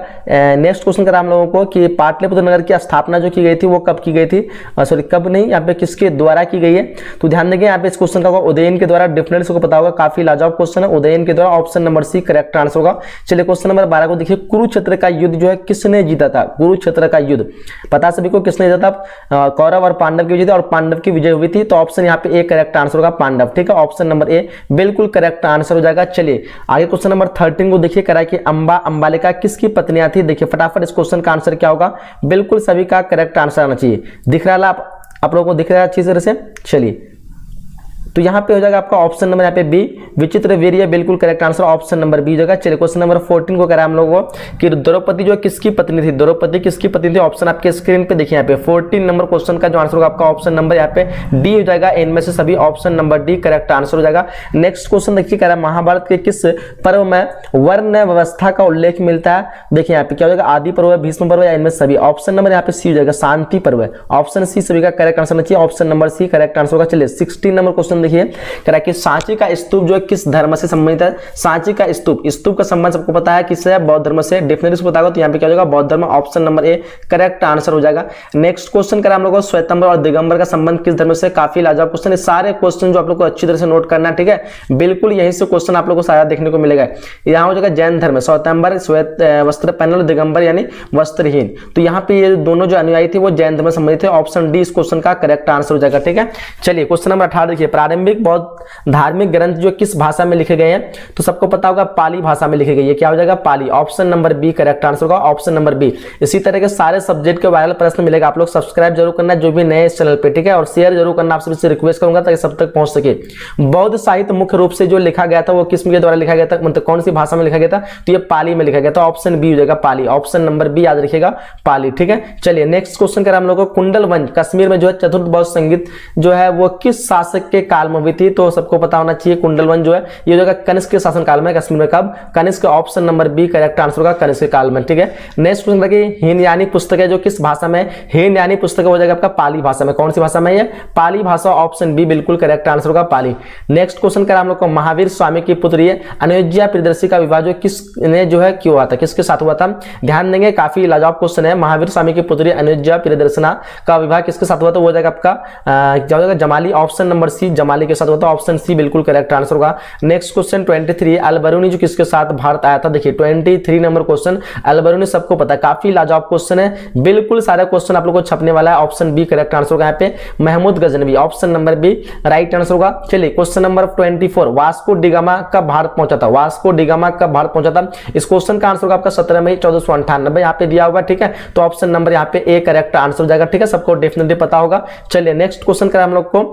[SPEAKER 2] नेक्स्ट क्वेश्चन करा हम लोगों को कि पाटलिपुत्र नगर की स्थापना जो की गई थी वो कब की गई थी, सॉरी कब नहीं, यहाँ पे किसके द्वारा की गई है। तो ध्यान देंगे, यहाँ पे इस क्वेश्चन का उदयन के द्वारा, डिफरेंस को पता होगा, काफी लाजवाब क्वेश्चन है, उदयन के द्वारा, option number C correct answer होगा। चलिए क्वेश्चन नंबर 12 को देखिए, कुरुक्षेत्र का युद्ध जो है किसने जीता था। कुरुक्षेत्र का युद्ध पता सभी को किसने जीता था, कौरव और पांडव की विजय थी, और पांडव की विजय हुई थी, तो ऑप्शन यहाँ पे ए करेक्ट आंसर होगा पांडव। ठीक है, ऑप्शन नंबर ए बिल्कुल करेक्ट आंसर आंसर हो जाएगा। चलिए आगे क्वेश्चन नंबर 13 को देखिए, करा कि अंबा अंबालिका किसकी पत्नियां थी। देखिए फटाफट इस क्वेश्चन का आंसर क्या होगा, बिल्कुल सभी का करेक्ट आंसर आना चाहिए। दिख रहा है आप लोगों को, दिख रहा है अच्छी तरह से। चलिए तो यहाँ पे हो जाएगा आपका ऑप्शन नंबर यहाँ पे बी, विचित्र वीर्य, बिल्कुल correct answer option number B हो जाएगा। चलिए क्वेश्चन नंबर 14 को करा हम लोगों को कि द्रौपदी जो किसकी पत्नी थी, द्रौपदी किसकी पत्नी थी। ऑप्शन आपके स्क्रीन पे देखिए, यहाँ पे 14 नंबर क्वेश्चन का जो आंसर होगा आपका ऑप्शन नंबर यहाँ पे डी हो जाएगा। इनमें से सभी option number D correct answer हो जाएगा। नेक्स्ट क्वेश्चन देखिए, कह रहा है महाभारत के किस पर्व में वर्ण व्यवस्था का उल्लेख मिलता है। देखिए यहाँ पे क्या हो जाएगा, आदि पर्व है, भीष्म पर्व है, इनमें सभी। ऑप्शन नंबर यहाँ पे सी हो जाएगा, शांति पर्व है। ऑप्शन सी सभी का करेक्ट आंसर चाहिए, option number C correct answer होगा। चलिए 16 नंबर क्वेश्चन देखिए, कह कि सांची का स्तूप जो है किस धर्म से संबंधित है। सांची का स्तूप का संबंध सबको पता है किससे है, बौद्ध धर्म से। डेफिनेटली पता होगा, तो यहाँ पे क्या हो जाएगा, बौद्ध धर्म। Option number A correct answer हो जाएगा। नेक्स्ट क्वेश्चन करा हम लोग को श्वेतंबर और दिगंबर का संबंध किस धर्म से। काफी लाजवाब क्वेश्चन है, सारे क्वेश्चन जो आप लोग को अच्छी तरह से नोट करना है, ठीक है। बिल्कुल यहीं से क्वेश्चन आप लोग को सारा देखने को मिलेगा। यहाँ हो जाएगा जैन धर्म, श्वेतंबर श्वेत वस्त्र पहनल, दिगंबर यानी वस्त्रहीन। तो यहाँ पे ये दोनों जो अनुयायी थे वो जैन धर्म से संबंधित थे। ऑप्शन डी इस क्वेश्चन का करेक्ट आंसर हो जाएगा, ठीक है। चलिए क्वेश्चन नंबर 18 देखिए, प्रारंभिक बौद्ध धार्मिक ग्रंथ जो किस भाषा में लिखे गए हैं। तो सबको पता होगा पाली भाषा में लिखे गए, ये क्या हो जाएगा, Pali. Option number B correct answer होगा, ऑप्शन नंबर बी। इसी तरह के सारे सब्जेक्ट के वायरल प्रश्न मिलेगा, आप लोग सब्सक्राइब जरूर करना जो भी नए इस चैनल पे, ठीक है। और शेयर जरूर करना, आप सबसे रिक्वेस्ट करूंगा ताकि सब तक पहुंच सके। बौद्ध साहित्य मुख्य रूप से जो लिखा गया था वो किस के द्वारा लिखा गया था, मतलब कौन सी भाषा में लिखा गया था। तो ये पाली में लिखा गया था, ऑप्शन बी हो जाएगा पाली। ऑप्शन नंबर बी याद रखिएगा, पाली, ठीक है। चलिए नेक्स्ट क्वेश्चन करें हम लोग को, कुंडल वंश कश्मीर में जो है चतुर्थ बौद्ध संगीत जो है वो किस शासक के काल में हुई थी। तो सबको पता होना चाहिए, कुंडल वंश जो है ये जो कनिष्क के शासन काल में, कश्मीर में कब, Kanishka. Option number B correct answer होगा, कनिष्क के काल में, ठीक है। नेक्स्ट क्वेश्चन देखिए, हीनयानी पुस्तक है जो किस भाषा में, हीनयानी पुस्तक हो जाएगा आपका पाली भाषा में। कौन सी भाषा में, ये पाली भाषा। ऑप्शन बी बिल्कुल करेक्ट आंसर होगा, पाली। नेक्स्ट क्वेश्चन करें हम लोग को, महावीर स्वामी की पुत्री अनुयोज्या प्रियदर्शी का विवाह जो किसने जो है क्यों हुआ था, किसके साथ हुआ था। ध्यान देंगे, काफी लाजवाब क्वेश्चन है। महावीर स्वामी की पुत्री अनुयोज्या प्रियदर्शना का विवाह किसके साथ हुआ था, वो हो जाएगा आपका क्या हो जाएगा, Jamali. Option number C Jamali के साथ हुआ था, ऑप्शन सी बिल्कुल करेक्ट आंसर होगा। नेक्स्ट क्वेश्चन 23, अलबरूनी जो किसके साथ भारत आया था। देखिए 23 नंबर क्वेश्चन, अलबरूनी सबको पता है, काफी लाजवाब क्वेश्चन है। बिल्कुल सारे क्वेश्चन आप लोग को छपने वाला है, ऑप्शन बी करेक्ट आंसर होगा यहाँ पे, Mahmud Ghaznavi. Option number B right answer होगा। चलिए क्वेश्चन नंबर 24, वास्को डिगामा कब भारत पहुंचा था। वास्को डिगामा कब भारत पहुंचा था। इस क्वेश्चन का आंसर होगा आपका 17 मई 1498 यहाँ पे दिया होगा, ठीक है। तो ऑप्शन नंबर यहाँ पे ए करेक्ट आंसर हो जाएगा, ठीक है। सबको डेफिनेटली पता होगा। चलिए नेक्स्ट क्वेश्चन करें हम लोग को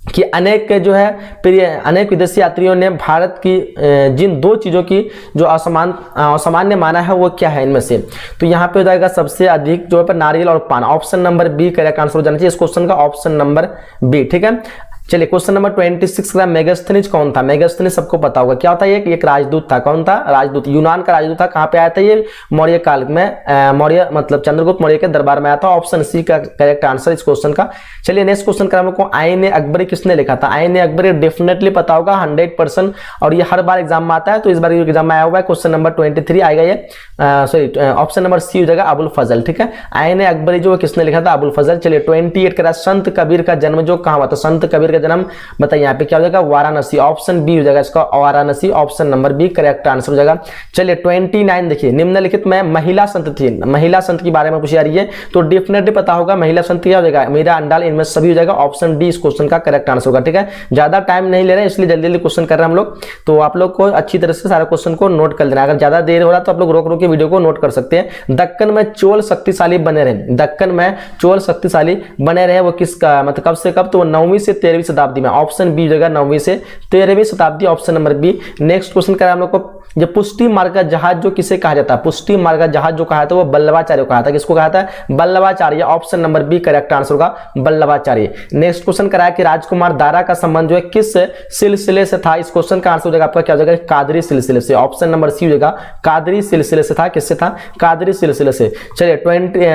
[SPEAKER 2] कि अनेक जो है अनेक विदेशी यात्रियों ने भारत की जिन दो चीजों की जो असामान्य माना है वो क्या है इनमें से। तो यहाँ पे हो जाएगा सबसे अधिक जो है नारियल और पान। Option number B correct answer हो जाना चाहिए इस क्वेश्चन का, ऑप्शन नंबर बी, ठीक है। चलिए क्वेश्चन नंबर 26 का, मेगास्थनीज कौन था। मेगास्थनीज सबको पता होगा क्या होता है, एक राजदूत था। कौन था, राजदूत, यूनान का राजदूत था। कहाँ पे आया था ये, मौर्य काल में, मौर्य मतलब चंद्रगुप्त मौर्य के दरबार में आया था। ऑप्शन सी का करेक्ट आंसर इस क्वेश्चन का। चलिए नेक्स्ट क्वेश्चन का हमको, आईन अकबरी किसने लिखा था। आईन अकबरी डेफिनेटली पता होगा 100%, और ये हर बार एग्जाम में आता है, तो इस बार एग्जाम में आया हुआ है। क्वेश्चन नंबर 23 आएगा ये, सॉरी ऑप्शन नंबर सी हो जाएगा, अबुल फजल, ठीक है। आईन अकबरी जो किसने लिखा था, अबुल फजल। चलिए 28 का, संत कबीर का जन्म जो कहाँ हुआ था। संत कबीर का जन्म बताइए, यहाँ पे क्या हो जाएगा, वाराणसी। ऑप्शन बी हो जाएगा इसका, Varanasi. Option number B correct answer हो जाएगा। चलिए 29 देखिए, निम्नलिखित में महिला संत थी, महिला संत के बारे में पूछी जा रही है, तो डेफिनेटली पता होगा महिला संत क्या हो जाएगा, मीरा अंडाल। इनमें सभी हो जाएगा, ऑप्शन डी इस क्वेश्चन का करेक्ट आंसर होगा, ठीक है। ज्यादा टाइम नहीं ले रहे इसलिए जल्दी जल्दी क्वेश्चन कर रहे हैं हम लोग, तो आप लोग को अच्छी तरह से सारे क्वेश्चन को नोट कर लेना। अगर ज्यादा देर हो रहा तो आप लोग रोक रोक के वीडियो को नोट कर सकते हैं। दक्कन में चोल शक्तिशाली बने रहे, दक्कन में चोल शक्तिशाली बने रहे वो किसका, मतलब कब से कब, तो 9वीं से 13वीं शताब्दी में। ऑप्शन बी हो जाएगा 9वीं से 13वीं शताब्दी, option number B. Next question करें हम लोग को, जो पुष्टि मार्ग का जहाज जो किसे कहा जाता है। पुष्टि मार्ग का जहाज जो कहा था वो बल्लभाचार्य को कहा था। किसको कहा था, Vallabhacharya. Option number B correct answer होगा, बल्लभाचार्य। नेक्स्ट क्वेश्चन कराया कि राजकुमार दारा का संबंध जो है किस सिलसिले से था। इस क्वेश्चन का आंसर हो जाएगा आपका क्या हो जाएगा, कादरी सिलसिले से। ऑप्शन नंबर सी हो जाएगा, कादरी सिलसिले से था। किससे था, कादरी सिलसिले से। चलिए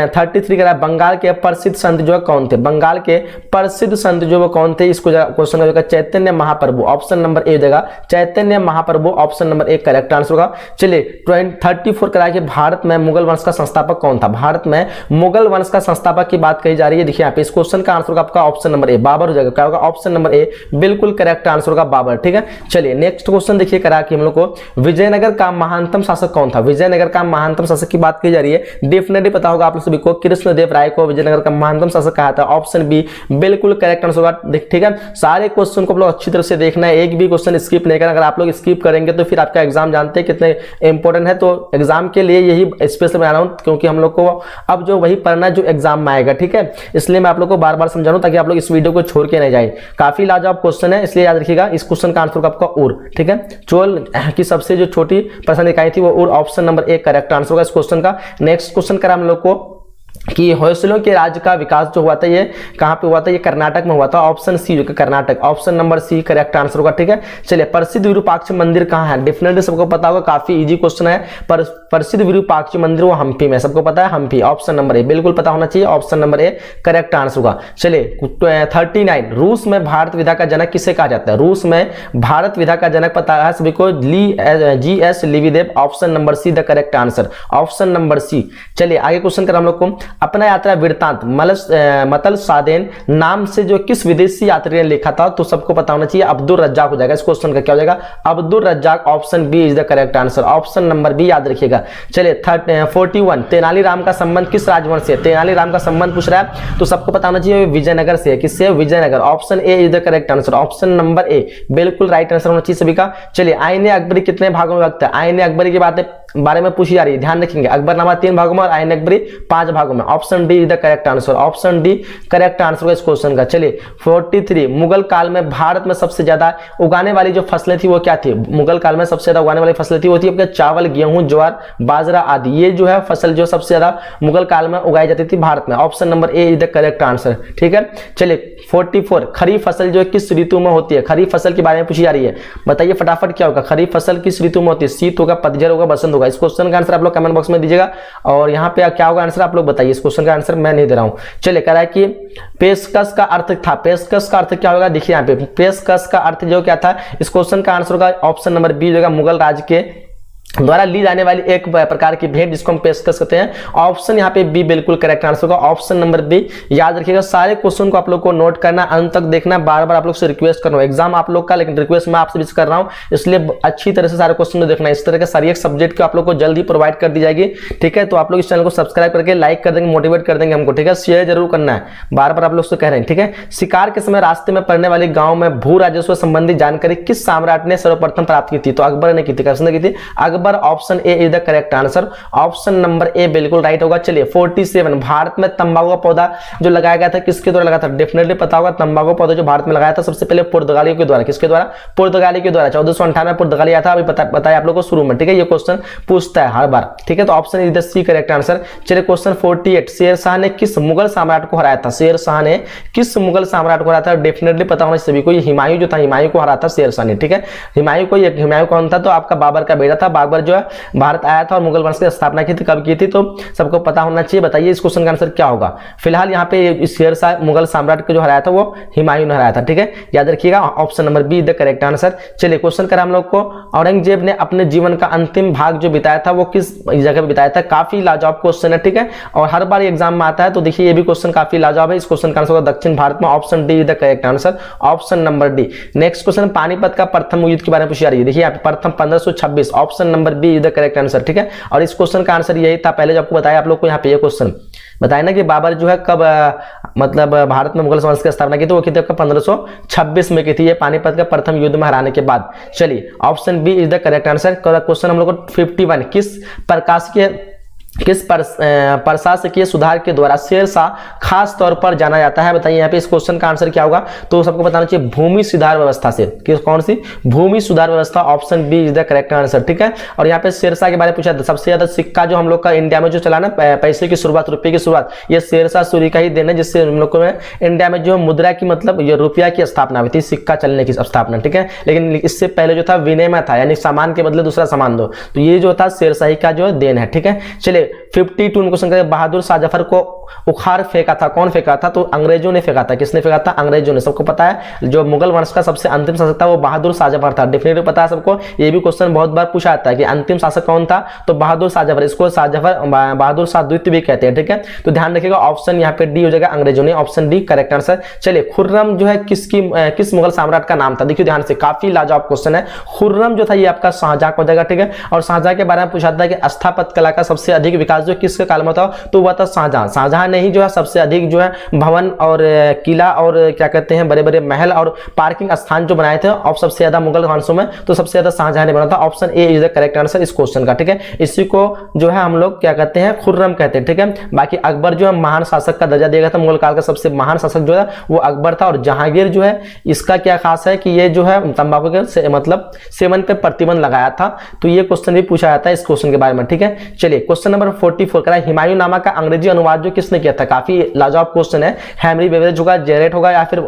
[SPEAKER 2] 33 कराया, बंगाल के प्रसिद्ध संत जो है कौन थे। बंगाल के प्रसिद्ध संत जो वो कौन थे, इसको क्वेश्चन का चैतन्य महाप्रभु। ऑप्शन नंबर ए हो जाएगा, Chaitanya Mahaprabhu. Option number A correct correct answer होगा। चलिए 34 कराया कि भारत में मुगल वंश का संस्थापक कौन था। भारत में मुगल वंश का संस्थापक की बात कही जा रही है। देखिए यहाँ पे इस क्वेश्चन का आंसर होगा आपका ऑप्शन नंबर ए, बाबर हो जाएगा। क्या होगा? ऑप्शन नंबर ए बिल्कुल करेक्ट आंसर होगा, बाबर। ठीक है, चलिए नेक्स्ट क्वेश्चन देखिए करा कि हम लोग को विजयनगर का महानतम शासक कौन था। विजयनगर का महानतम शासक की बात की जा रही है, डेफिनेटली पता होगा आप लोग सभी को, कृष्णदेव राय को विजयनगर का महानतम शासक कहा था। ऑप्शन बी बिल्कुल करेक्ट आंसर होगा। ठीक है, सारे क्वेश्चन को आप लोग अच्छी तरह से देखना है, एक भी क्वेश्चन स्किप नहीं करना। अगर आप लोग स्किप करेंगे तो फिर आपका एग्जाम जानते हैं कितने इंपॉर्टेंट है, तो एग्जाम के लिए यही स्पेशल बना रहा हूं, क्योंकि हम लोग को अब जो वही पढ़ना जो एग्जाम में आएगा। ठीक है, इसलिए मैं आप लोग को बार बार समझा रहा हूं ताकि आप लोग इस वीडियो को छोड़ के नहीं जाए। काफी लाजवाब क्वेश्चन है, इसलिए याद रखिएगा इस क्वेश्चन का आंसर आपका उर। ठीक है, चोल की सबसे जो छोटी पर्सन इकाई थी वो उर, option number A correct answer होगा इस क्वेश्चन का। नेक्स्ट क्वेश्चन करा हम लोग को कि होयसलों के राज्य का विकास जो हुआ था ये कहां पे हुआ था, ये कर्नाटक में हुआ था। ऑप्शन सी जो कि Karnataka, option number C correct answer होगा। ठीक है, चलिए प्रसिद्ध विरूपाक्ष मंदिर कहां है, डेफिनेटली सबको पता होगा, काफी इजी क्वेश्चन है। पर प्रसिद्ध विरूपाक्ष मंदिर वो हम्पी में, सबको पता है हम्पी, ऑप्शन नंबर ए बिल्कुल पता होना चाहिए, option number A correct answer होगा। चलिए 39 रूस में भारत विधा का जनक किसे कहा जाता है। रूस में भारत विधा का जनक पता है सभी को, जी.एस. लिविदेव, option number C the correct answer, option number C. चलिए आगे क्वेश्चन कर हम लोग को, अपना यात्रा वृत्तांत मतल सादेन नाम से जो किस विदेशी यात्री ने लिखा था, तो सबको पता होना चाहिए अब्दुल रज्जाक हो जाएगा। इस क्वेश्चन का क्या हो जाएगा, Abdul Razzaq, option B is the correct answer, option number B याद रखिएगा। चलिए 41 तेनालीराम का संबंध किस राजवंश से, तेनालीराम का संबंध पूछ रहा है, तो सबको पता होना चाहिए विजयनगर से। किससे, Vijayanagar, option A is the correct answer, option number A बिल्कुल राइट आंसर होना चाहिए सभी का। चलिए आईने अकबरी कितने भागों में विभक्त है, आईने अकबरी की बारे में पूछी जा रही है, ध्यान रखेंगे। अकबरनामा 3 भागों में और आईन अकबरी 5 भागों में, option D is the correct answer, option D correct answer होगा इस क्वेश्चन का। चलिए 43 मुगल काल में भारत में सबसे ज्यादा उगाने वाली जो फसलें थी वो क्या थी। मुगल काल में सबसे ज्यादा उगाने वाली फसलें थी वो थी आपके चावल, गेहूं, ज्वार, बाजरा आदि। ये जो है फसल जो सबसे ज्यादा मुगल काल में उगाई जाती थी भारत में, option number A is the correct answer. ठीक है, चलिए 44 खरीफ फसल जो है किस ऋतु में होती है, खरीफ फसल के बारे में पूछी जा रही है, बताइए फटाफट क्या होगा, खरीफ फसल किस ऋतु में होती है, शीत होगा, पतझड़ होगा, बसंत होगा। इस क्वेश्चन का आंसर आप लोग कमेंट बॉक्स में दीजिएगा, और यहाँ पे क्या होगा आंसर आप लोग बताइए। इस क्वेश्चन का आंसर मैं नहीं दे रहा हूं। चलिए कह रहा है कि पेशकश का अर्थ था, पेशकश का अर्थ क्या होगा, देखिए यहाँ पे पेशकश का अर्थ जो क्या था, इस क्वेश्चन का आंसर होगा ऑप्शन नंबर बी जो मुगल राज के द्वारा ली जाने वाली एक प्रकार की भेंट जिसको हम पेशकश कहते हैं, ऑप्शन यहाँ पे बी बिल्कुल करेक्ट आंसर होगा, ऑप्शन नंबर बी याद रखिएगा। सारे क्वेश्चन को आप लोग को नोट करना, अंत तक देखना, बार बार आप लोग से रिक्वेस्ट कर रहा हूं, एग्जाम आप लोग का लेकिन रिक्वेस्ट मैं आपसे भी कर रहा हूं, इसलिए अच्छी तरह से सारे क्वेश्चन को देखना। इस तरह के सारी एक सब्जेक्ट को आप लोग को जल्दी प्रोवाइड कर दी जाएगी। ठीक है, तो आप लोग इस चैनल को सब्सक्राइब करके लाइक कर देंगे, मोटिवेट कर देंगे हमको। ठीक है, शेयर जरूर करना है, बार बार आप लोग से कह रहे हैं। ठीक है, शिकार के समय रास्ते में पड़ने वाले गाँव में भू राजस्व संबंधी जानकारी किस सम्राट ने सर्वप्रथम प्राप्त की थी, तो अकबर ने की थी, किसने की थी, Akbar, option A is the correct answer, option number A बिल्कुल राइट होगा। चलिए 47 भारत में तंबाकू का पौधा जो लगाया गया था किसके द्वारा लगा था, डेफिनेटली पता होगा, तंबाकू पौधा जो भारत में लगाया था सबसे पहले पुर्तगालियों के द्वारा, किसके द्वारा, पुर्तगाली के द्वारा। 1498 में पुर्तगाली आया था, अभी बताया आप लोगों को शुरू में। ठीक है, ये क्वेश्चन पूछता है हर बार। ठीक है, तो option is the C correct answer. चलिए क्वेश्चन 48 शेरशाह ने किस मुगल सम्राट को हराया था, शेरशाह ने किस मुगल सम्राट को हराया था, डेफिनेटली पता होना सभी को, ये हुमायूं जो था, हुमायूं को हराया था शेरशाह ने। ठीक है, हुमायूं कौन था, तो आपका बाबर का बेटा था। बाबर जो है भारत आया था और मुगल वंश की स्थापना की थी, कब की थी, तो सबको पता होना चाहिए। बताइए इस क्वेश्चन का आंसर क्या होगा। फिलहाल यहाँ पे शेरशाह मुगल सम्राट को जो हराया था वो हुमायूं ने हराया था। ठीक है, याद रखिएगा, option number B the correct answer. चलिए क्वेश्चन करा हम लोग को, औरंगजेब ने अपने जीवन का अंतिम भाग जो बिताया था वो किस जगह पे बिताया था, काफी लाजवाब क्वेश्चन है। ठीक है, और हर बार एग्जाम में आता है, तो देखिए ये भी क्वेश्चन काफी लाजवाब है। इस क्वेश्चन का आंसर होगा दक्षिण भारत में, option D the correct answer, option number D. Next question Panipat का प्रथम युद्ध के बारे में पूछी जा रही है, देखिए यहाँ पे प्रथम 1526, option number B the correct answer. ठीक है, और इस क्वेश्चन का आंसर यही था, पहले जो आपको बताया आप लोग को यहाँ पे ये क्वेश्चन बताया ना कि बाबर जो है कब मतलब भारत में मुगल वंश की स्थापना की थी, वो की थी 1526 में की थी, ये पानीपत का प्रथम युद्ध में हराने के बाद। चलिए option B is the correct answer. Question हम लोग को 51 किस प्रशासकीय सुधार के द्वारा शेरशाह खास तौर पर जाना जाता है, बताइए यहाँ पे इस क्वेश्चन का आंसर क्या होगा, तो सबको बताना चाहिए भूमि सुधार व्यवस्था से, किस कौन सी भूमि सुधार व्यवस्था, option B is the correct answer. ठीक है, और यहाँ पे शेरशाह के बारे में पूछा था, सबसे ज्यादा सिक्का जो हम लोग का इंडिया में जो चला ना, पैसे की शुरुआत, रुपये की शुरुआत, ये शेरशाह सूरी का ही देन है, जिससे हम लोग को इंडिया में जो मुद्रा की मतलब ये रुपया की स्थापना हुई थी, सिक्का चलने की स्थापना। ठीक है, लेकिन इससे पहले जो था विनिमय था, यानी सामान के बदले दूसरा सामान दो, तो ये जो था शेरशाही का जो देन है। ठीक है, चलिए 52 क्वेश्चन करें, बहादुर शाह जफर को उखाड़ फेंका था, कौन फेंका था? तो अंग्रेजों ने फेंका था। किसने फेंका था? अंग्रेजों ने। सबको पता है जो मुगल वंश का सबसे अंतिम शासक था वो बहादुर शाह जफर था। डेफिनेटली पता है सबको, ये भी क्वेश्चन बहुत बार पूछा जाता है कि अंतिम शासक कौन था? तो बहादुर शाह जफर, इसको बहादुर शाह द्वितीय भी कहते हैं, ठीक है। तो ध्यान रखिएगा ऑप्शन यहाँ पे डी हो जाएगा, अंग्रेजों ने, ऑप्शन डी करेक्ट आंसर। चलिए, खुर्रम जो है किस मुगल सम्राट का नाम था? देखिए ध्यान से, काफी लाजवाब क्वेश्चन है। खुर्रम जो था ये आपका शाहजहां हो जाएगा, ठीक है। और शाहजहां के बारे में पूछा था कि स्थापत्य कला का सबसे अधिक विकास जो किसके काल में था? तो वह था शाहजहां। शाहजहां ने ही जो है सबसे अधिक जो है भवन और किला और क्या कहते हैं बड़े बड़े महल और पार्किंग स्थान जो बनाए थे और सबसे ज्यादा मुगल वंशों में, तो सबसे ज्यादा शाहजहां ने बना था। Option A is the correct answer इस क्वेश्चन का, ठीक है। इसी को जो है हम लोग क्या कहते हैं? खुर्रम कहते हैं, ठीक है। बाकी अकबर जो है महान शासक का दर्जा दिया गया था, मुगल काल का सबसे महान शासक जो है वो अकबर था। और जहांगीर जो है इसका क्या खास है कि ये जो है तंबाकू के मतलब सेवन पे प्रतिबंध लगाया था। तो ये क्वेश्चन भी पूछा जाता है इस क्वेश्चन के बारे में, ठीक है। चलिए, क्वेश्चन नंबर 44 करा, हुमायूं नामा का अंग्रेजी अनुवाद जो किसने किया था? काफी लाजवाब क्वेश्चन है। हेनरी बेवरेज होगा, जेरेट होगा, या फिर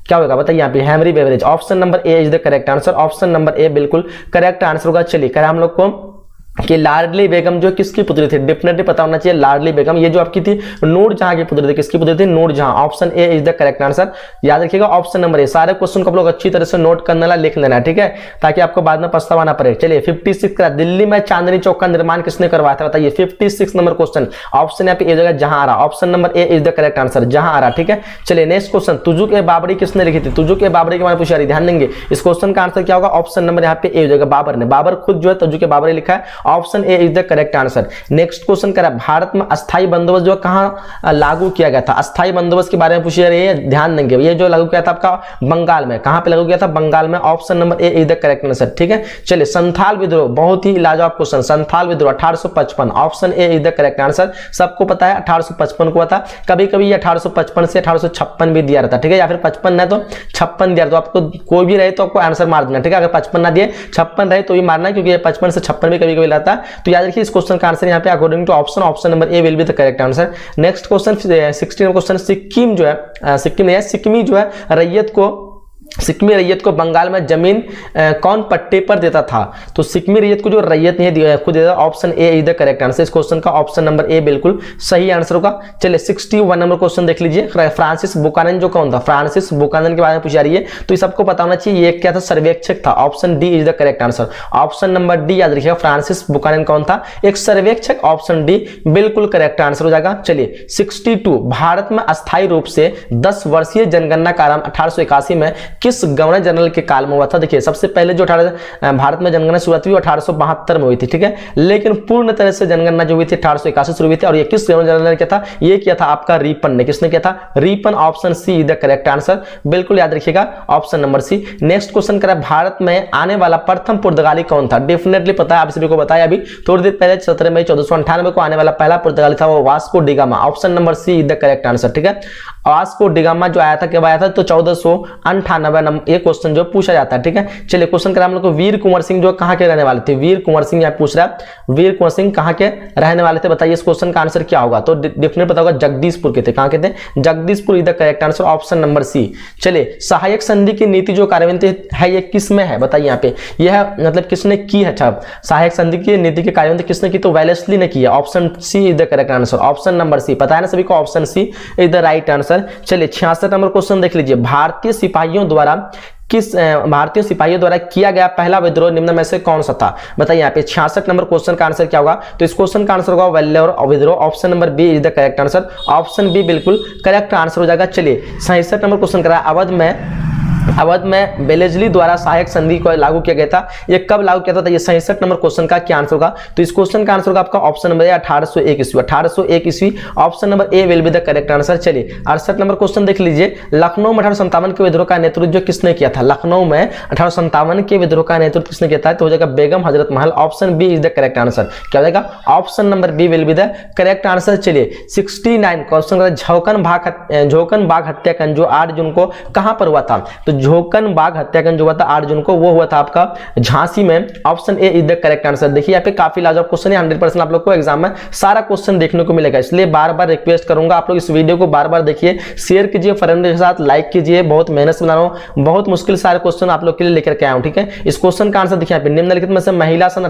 [SPEAKER 2] क्या होगा बताइए यहाँ पे? Henry beverage. Option number A is the correct answer, option number A बिल्कुल करेक्ट आंसर होगा। चलिए, करा हम लोग को कि लाडली बेगम जो किसकी पुत्री थी? डेफिनेटली पता होना चाहिए। लाडली बेगम ये जो आपकी थी नूरजहां की पुत्री थी। किसकी पुत्री थी? Nur Jahan. Option A is the correct answer. याद रखिएगा ऑप्शन नंबर ए। सारे क्वेश्चन को आप लोग अच्छी तरह से नोट करने वाला लिख लेना, ठीक है, ताकि आपको बाद में पछतावा ना पड़े। चलिए, 56 का, दिल्ली में चांदनी चौक का निर्माण किसने करवाया था? बताइए। 56 नंबर क्वेश्चन, ऑप्शन यहाँ पे ए जगह Jahanara. Option number A is the correct answer, Jahanara, ठीक है। चलिए, नेक्स्ट क्वेश्चन, तुजुक ए बाबरी किसने लिखी थी? तुजुक ए बाबरी के बारे में पूछा रही, ध्यान देंगे। इस क्वेश्चन का आंसर क्या होगा? ऑप्शन नंबर यहाँ पे ए हो जाएगा, बाबर ने। बाबर खुद जो है तुजुक ए बाबरी लिखा है। Option A is the correct answer. Next question करा, भारत में अस्थायी बंदोबस्त जो कहां लागू किया गया था? अस्थायी बंदोबस्त के बारे में पूछ रही है, ध्यान देंगे। ये जो लागू किया था आपका बंगाल में, कहां पे लागू किया था? बंगाल में। Option number A is the correct answer, ठीक है। चलिए, संथाल विद्रोह, बहुत ही लाजवाब क्वेश्चन। संथाल विद्रोह 1855, option A is the correct answer. सबको पता है 1855 को था। कभी कभी ये 1855 से 1856 भी दिया रहता, ठीक है, या फिर 55 नहीं तो 56 दिया। तो आपको कोई भी रहे तो आपको आंसर मार देना, ठीक है। अगर 55 ना दिए 56 रहे तो भी मारना, क्योंकि ये 55 से 56 भी कभी कभी रहता है। तो याद रखिए इस क्वेश्चन का आंसर यहाँ पे according to option number A will be the correct answer. Next question 16 question, Sikkim जो है सिक्किमी जो है रैयत को सिक्किमी रैयत को बंगाल में जमीन कौन पट्टे पर देता था? तो सिक्किमी रैयत को जो रैयत नहीं खुद देता। Option A is the correct answer. इस क्वेश्चन का ऑप्शन नंबर ए बिल्कुल सही आंसर होगा। चलिए, 61 नंबर क्वेश्चन देख लीजिए। फ्रांसिस बुकानन जो कौन था? फ्रांसिस बुकानन के बारे में पूछा रही है, तो ये सबको पता होना चाहिए। ये क्या था? सर्वेक्षक था। Option D is the correct answer. Option number D याद रखिएगा, फ्रांसिस बुकानन कौन था? एक सर्वेक्षक। ऑप्शन डी बिल्कुल करेक्ट आंसर हो जाएगा। चलिए, 62, भारत में अस्थायी रूप से 10 वर्षीय जनगणना का आरंभ 1881 में किस गवर्नर जनरल के काल में हुआ था? देखिए, सबसे पहले जो भारत में जनगणना शुरुआत हुई 1872 में हुई थी, ठीक है। लेकिन पूर्ण तरह से जनगणना जो हुई थी 1881 शुरू हुई थी। और ये किस गवर्नर जनरल ने किया था? ये किया था आपका रीपन ने। किसने किया था? Ripon. Option C is the correct answer, बिल्कुल याद रखिएगा, option number C. Next question करा, भारत में आने वाला प्रथम पुर्तगाली कौन था? डेफिनेटली पता है, आप सभी को बताया अभी थोड़ी देर पहले, 17 मई 1498 को आने वाला पहला पुर्तगाली था वो Vasco da Gama. Option number C is the correct answer, ठीक है। वास्को डिगामा जो आया था, कब आया था? तो 1498 नंबर ये क्वेश्चन जो पूछा जाता है, ठीक है। चलिए, क्वेश्चन करा हम लोग को, वीर कुंवर सिंह जो कहां के रहने वाले थे? वीर कुंवर सिंह यहाँ पूछ रहा है, वीर कुंवर सिंह कहां के रहने वाले थे? बताइए इस क्वेश्चन का आंसर क्या होगा? तो डेफिनेटली पता होगा, जगदीशपुर के थे। कहां के थे? Jagdishpur is the correct answer, option number C. चलिए, सहायक संधि की नीति जो कार्यान्वित है ये किस में है? बताइए यहाँ पे, यह मतलब किसने की है? अच्छा, सहायक संधि की नीति की कार्यान्वित किसने की? तो वेलेस्ली ने की है। Option C is the correct answer, option number C. पता है ना सभी को, option C is the right answer. चलिए, 66 नंबर क्वेश्चन देख लीजिए। भारतीय सिपाहियों द्वारा किया गया पहला विद्रोह निम्न में से कौन सा था? बताइए यहाँ पे 66 नंबर क्वेश्चन का आंसर क्या होगा? तो इस क्वेश्चन का आंसर होगा वेल्लोर विद्रोह। Option number B is the correct answer, option B बिल्कुल करेक्ट आंसर हो जाएगा। चलिए, 67 नंबर क्वेश्चन करा, अवध में बेलेजली द्वारा सहायक संधि को लागू किया गया था। ये कब लागू किया था? तो ये 67 नंबर क्वेश्चन का क्या आंसर होगा? तो इस क्वेश्चन का आंसर होगा आपका ऑप्शन नंबर 1801 ईस्वी। 1801 ईस्वी, option number A will be the correct answer. चलिए, 68 नंबर क्वेश्चन देख लीजिए। लखनऊ में 1857 के विद्रोह का नेतृत्व किसने किया था? लखनऊ में 1857 के विद्रोह का नेतृत्व किसने किया था? तो हो जाएगा Begum Hazrat Mahal. Option B is the correct answer. क्या हो जाएगा? Option number B will be the correct answer. चलिए, 69 क्वेश्चन, झोकन बाग हत्याकांड जो 8 जून को कहां पर हुआ था? तो झोकन बाग हत्याकांड जो हुआ था 8 जून को, वो हुआ था आपका झांसी में। Option A is the correct answer. देखिए, यहाँ पे काफी लाजवाब क्वेश्चन है, 100% आप लोग को एग्जाम में सारा क्वेश्चन देखने को मिलेगा। इसलिए बार बार रिक्वेस्ट करूंगा, आप लोग इस वीडियो को बार बार देखिए, शेयर कीजिए फ्रेंड के साथ, लाइक कीजिए। बहुत मेहनत से बना रहा हूं, बहुत मुश्किल सारे क्वेश्चन आप लोग के लिए लेकर के आया हूं, ठीक है। इस क्वेश्चन का आंसर देखिए यहाँ पे, निम्नलिखित में से महिला सन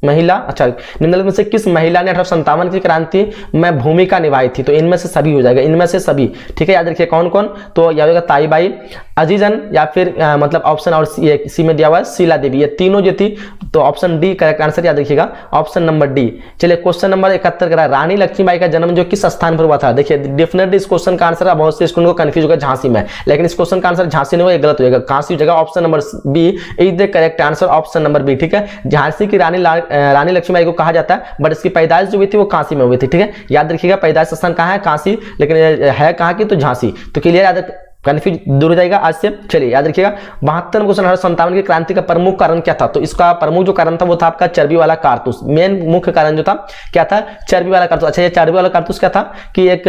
[SPEAKER 2] महिला, अच्छा निम्नलिखित में से किस महिला ने 1857 की क्रांति में भूमिका निभाई थी? तो इनमें से सभी हो जाएगा, इनमें से सभी, ठीक है, याद रखिए कौन कौन, तो याद होगा ताईबाई, अजीजन, या फिर मतलब ऑप्शन और सी में दिया हुआ है शीला देवी, ये तीनों जो थी, तो ऑप्शन डी करेक्ट आंसर याद रखिएगा, ऑप्शन नंबर डी। चलिए क्वेश्चन नंबर 71 करा, रानी लक्ष्मीबाई का जन्म जो किस स्थान पर हुआ था? देखिए डेफिनेटली इस क्वेश्चन का आंसर बहुत से स्टूडेंट को कंफ्यूज होगा झांसी में, लेकिन इस क्वेश्चन का आंसर झांसी नहीं होगा, गलत हो जाएगा, काशी हो जाएगा, option number B is the correct answer, option number B, ठीक है। झांसी की रानी लक्ष्मीबाई को कहा जाता है, बट इसकी पैदाइश जो हुई थी वो काशी में हुई थी, ठीक है, याद रखिएगा पैदाइश स्थान कहाँ है? काशी, लेकिन है कहाँ की? तो झांसी। तो क्लियर, याद कंफ्यूज दूर हो जाएगा आज से। चलिए याद रखिएगा 72 क्वेश्चन 1857 की क्रांति का प्रमुख कारण क्या था? तो इसका प्रमुख जो कारण था वो था आपका चर्बी वाला कारतूस, मेन मुख्य कारण जो था क्या था? चर्बी वाला कारतूस। अच्छा ये चर्बी वाला कारतूस क्या था कि एक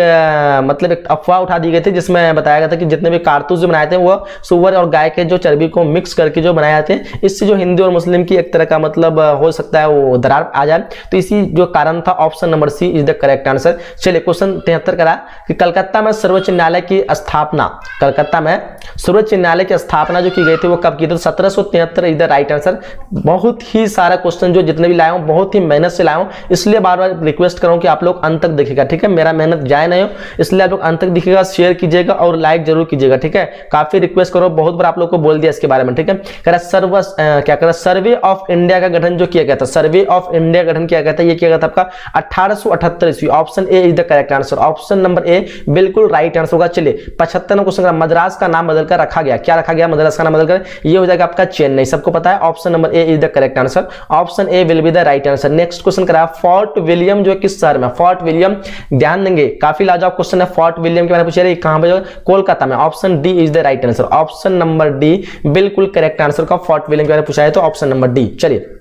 [SPEAKER 2] मतलब एक अफवाह उठा दी गई थी जिसमें बताया गया था कि जितने भी कारतूस जो बनाए थे वो सुअर और गाय के जो चर्बी को मिक्स करके जो बनाए जाते हैं, इससे जो हिंदू और मुस्लिम की एक तरह का मतलब हो सकता है वो दरार आ जाए, तो इसी जो कारण था, option number C is the correct answer. चलिए क्वेश्चन 73 करा कि कलकत्ता में सर्वोच्च न्यायालय की स्थापना, कलकत्ता में सर्वोच्च न्यायालय की स्थापना जो की गई थी वो कब की थी? 1773 इज द राइट आंसर। बहुत ही सारा क्वेश्चन जो जितने भी लाया हूं बहुत ही मेहनत से लाया हूं, इसलिए बार बार रिक्वेस्ट कर रहा हूं कि आप लोग अंत तक देखिएगा, ठीक है, मेरा मेहनत जाए नहीं हो, इसलिए आप लोग अंत तक देखिएगा, शेयर कीजिएगा और लाइक जरूर कीजिएगा, ठीक है। काफी रिक्वेस्ट करो, बहुत बार आप लोग को बोल दिया इसके बारे में, ठीक है। क्या कह रहा सर्वे ऑफ इंडिया का गठन जो किया गया था, सर्वे ऑफ इंडिया गठन किया गया था, ये किया गया था आपका 1878 ईस्वी, option A is the correct answer, option number A बिल्कुल राइट आंसर होगा। चलिए 75 क्वेश्चन का मद्रास का नाम बदलकर रखा गया, क्या रखा गया? मद्रास का नाम बदलकर, ये हो जाएगा आपका चेन्नई, सबको पता है, option number A is the correct answer, option A will be the right answer. Next question करा फोर्ट विलियम जो किस शहर में? फोर्ट विलियम, ध्यान देंगे काफी लाजवाब क्वेश्चन है, फोर्ट विलियम के बारे में पूछ रहे हैं, कहां पे? कोलकाता में, option D is the right answer, option number D बिल्कुल करेक्ट आंसर का फोर्ट विलियम के बारे में पूछा है, तो ऑप्शन नंबर डी। चलिए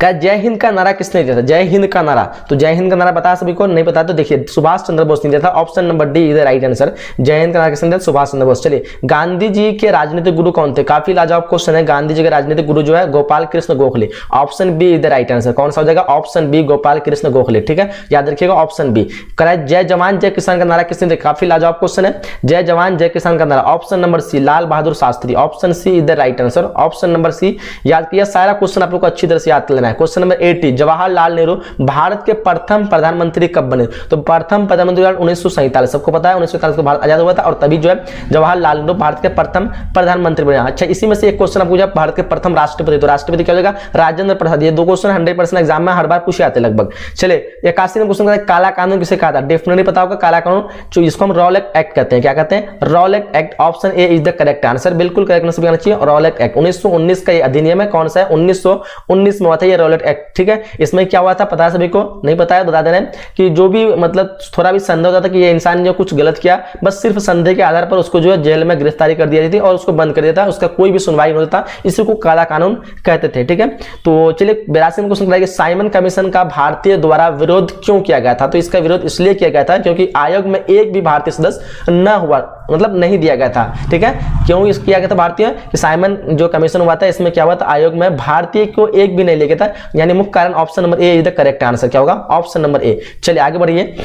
[SPEAKER 2] क्या जय हिंद का नारा किसने दिया था? जय हिंद का नारा, तो जय हिंद का नारा पता सभी को? नहीं पता तो देखिए सुभाष चंद्र बोस ने दिया था, option number D is the right answer. जय हिंद का नारा किसने दिया? सुभाष चंद्र बोस। चलिए गांधी जी के राजनीतिक गुरु कौन थे? काफी लाजवाब क्वेश्चन है, गांधी जी के राजनीतिक गुरु जो है Gopal Krishna Gokhale, option B is the right answer. कौन सा हो जाएगा? ऑप्शन बी गोपाल कृष्ण गोखले, ठीक है, याद रखिएगा ऑप्शन बी। कराए जय जवान जय किसान का नारा किसने दिया? काफी लाजवाब क्वेश्चन है, जय जवान जय किसान का नारा, option number C Lal Bahadur Shastri, option C is the right answer, option number C. याद किया सारा क्वेश्चन आप लोग को अच्छी तरह से याद कर लेना है। क्वेश्चन नंबर 80 जवाहरलाल नेहरू भारत के प्रथम प्रधानमंत्री कब बने? तो प्रथम प्रधानमंत्री 1947, सबको पता है 1947 को भारत आजाद हुआ था और तभी जो है जवाहरलाल नेहरू भारत के प्रथम प्रधानमंत्री बने। अच्छा इसी में से एक क्वेश्चन पूछा भारत के प्रथम राष्ट्रपति, तो राष्ट्रपति क्या हो जाएगा? राजेंद्र प्रसाद। ये दो क्वेश्चन 100% एग्जाम में हर बार पूछे आते लगभग। चलिए 81 में क्वेश्चन काला कानून किसे कहा था? डेफिनेटली पता होगा काला कानून, जो इसको हम रॉलेट एक्ट कहते हैं। क्या कहते हैं? Rowlatt act, option A is the correct answer, बिल्कुल करेक्ट आंसर आना चाहिए। रॉलेट एक्ट 1919 का ये अधिनियम है, कौन सा है? 1919 में हुआ था ये रॉलेट एक्ट, ठीक है। इसमें क्या हुआ था पता है सभी को? नहीं पता है बता दे रहे हैं कि जो भी मतलब थोड़ा भी संदेह होता था कि ये इंसान ने कुछ गलत किया, बस सिर्फ संदेह के आधार पर उसको जो है जेल में गिरफ्तारी कर दिया थी और उसको बंद कर दिया था, उसका कोई भी सुनवाई नहीं होता, इसी को काला कानून कहते थे, ठीक है। तो चलिए 82 में क्वेश्चन कि साइमन कमीशन का भारतीय द्वारा विरोध क्यों किया गया था? तो इसका विरोध इसलिए किया गया था क्योंकि आयोग में एक भी भारतीय सदस्य न हुआ, मतलब नहीं दिया गया था, ठीक है। क्यों इस किया गया था भारतीय? कि साइमन जो कमीशन हुआ था इसमें क्या हुआ था, आयोग में भारतीय को एक भी नहीं ले गया था, यानी मुख्य कारण option number A is the correct answer. क्या होगा? Option number A. चलिए आगे बढ़िए।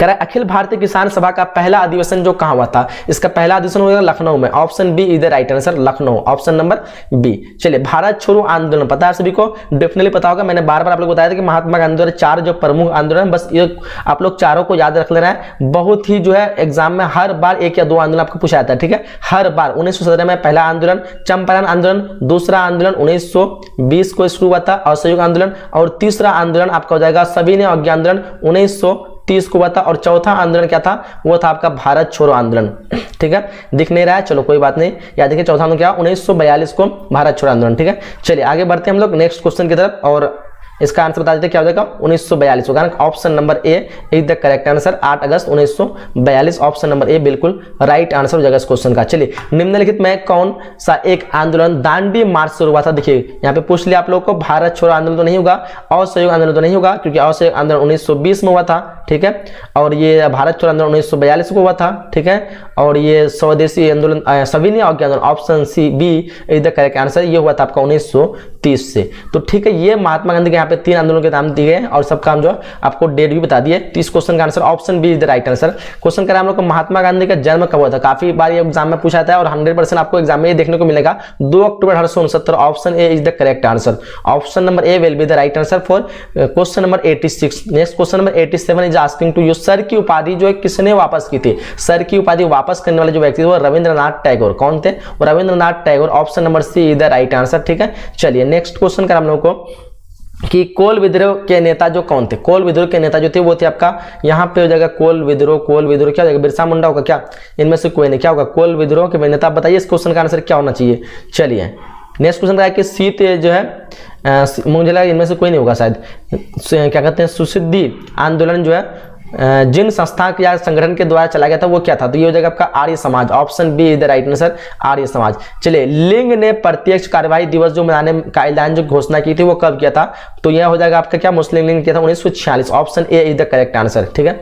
[SPEAKER 2] अखिल भारतीय किसान सभा का पहला अधिवेशन जो कहां हुआ था? इसका पहला अधिवेशन हुआ लखनऊ में, option B is the right answer, Lucknow, option number B. चलिए भारत छोड़ो आंदोलन पता है सभी को? डेफिनेटली पता होगा, मैंने बार बार आप लोग बताया था कि महात्मा गांधी द्वारा 4 जो प्रमुख आंदोलन, बस ये आप लोग चारों को याद रख लेना है। बहुत ही जो है एग्जाम में हर बार 1 या 2 आंदोलन आपको पूछा जाता है, ठीक है, हर बार। 1917 में पहला आंदोलन चंपारण आंदोलन, दूसरा आंदोलन 1920 को शुरू हुआ था असहयोग आंदोलन, और तीसरा आंदोलन आपका हो जाएगा सविनय अवज्ञा आंदोलन 1930 को हुआ था, और चौथा आंदोलन क्या था? वो था आपका भारत छोड़ो आंदोलन, ठीक है। दिख नहीं रहा है, चलो कोई बात नहीं, याद रखिए चौथा आंदोलन क्या? 1942 को भारत छोड़ो आंदोलन, ठीक है। चलिए आगे बढ़ते हैं हम लोग नेक्स्ट क्वेश्चन की तरफ, और इसका आंसर बता देते क्या हो जाएगा? 1942 होगा, option number A is the correct answer. 8 August 1942 option number A बिल्कुल राइट आंसर हो जाएगा इस क्वेश्चन का। चलिए निम्नलिखित में कौन सा एक आंदोलन दांडी मार्च से हुआ था? देखिए यहाँ पे पूछ लिया आप लोग को, भारत छोड़ो आंदोलन तो नहीं होगा, असहयोग आंदोलन तो नहीं होगा, क्योंकि असहयोग आंदोलन 1920 में हुआ था, ठीक है, और ये भारत छोड़ो आंदोलन 1942 को हुआ था, ठीक है, और ये स्वदेशी आंदोलन सविनय अवज्ञा आंदोलन option C B is the correct answer, ये हुआ था आपका 1930 से। तो ठीक है, ये महात्मा गांधी के यहाँ यहाँ पे 3 आंदोलन के नाम दिए गए और सब काम जो आपको डेट भी बता दिए। तो इस क्वेश्चन का answer option B is the right answer. Question करें हम लोग को महात्मा गांधी का जन्म कब हुआ था, काफी बार ये एग्जाम में पूछा था और 100% आपको एग्जाम में ये देखने को मिलेगा 2 अक्टूबर 1869। Option A is the correct answer. Option number A will be the right answer for question number 86। Next question number 87 is asking to you, sir की उपाधि जो है किसने वापस की थी? सर की उपाधि वापस करने वाले जो व्यक्ति थे वो रविंद्रनाथ टैगोर। कौन थे? Rabindranath Tagore. Option number C is the right answer. ठीक है, चलिए नेक्स्ट क्वेश्चन कर हम लोग को कि कोल विद्रोह के नेता जो कौन थे? कोल विद्रोह के नेता जो थे वो थे आपका, यहाँ पे हो जाएगा कोल विद्रोह क्या हो जाएगा? बिरसा मुंडा होगा क्या? इनमें से कोई नहीं। क्या होगा? कोल विद्रोह के नेता। बताइए इस क्वेश्चन का आंसर क्या होना चाहिए। चलिए नेक्स्ट क्वेश्चन है कि शीत जो है मुझे लगा इनमें से कोई नहीं होगा शायद। क्या कहते हैं, सुसिद्धि आंदोलन जो है जिन संस्था या संगठन के द्वारा चला गया था वो क्या था? तो ये हो जाएगा आपका Arya Samaj. Option B is the right answer, Arya Samaj. चलिए लिंग ने प्रत्यक्ष कार्यवाही दिवस जो मनाने का ऐलान जो घोषणा की थी वो कब किया था? तो यह हो जाएगा आपका क्या, मुस्लिम लीग किया था 1946। Option A is the correct answer. ठीक है,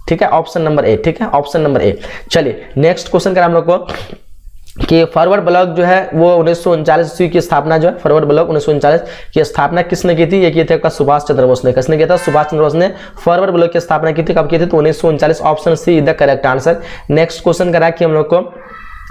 [SPEAKER 2] ठीक है, ऑप्शन नंबर ए। ठीक है, ऑप्शन नंबर ए। चलिए नेक्स्ट क्वेश्चन करें हम लोग को कि फॉरवर्ड ब्लॉक जो है वो 1939 ईस्वी की स्थापना जो है, फॉरवर्ड ब्लॉक 1939 की स्थापना किसने की थी? ये किए थे आपका सुभाष चंद्र बोस ने। किसने किया था? सुभाष चंद्र बोस ने फॉरवर्ड ब्लॉक की स्थापना की थी। कब की थी? तो 1939। Option C is the correct answer. Next question करा कि हम लोग को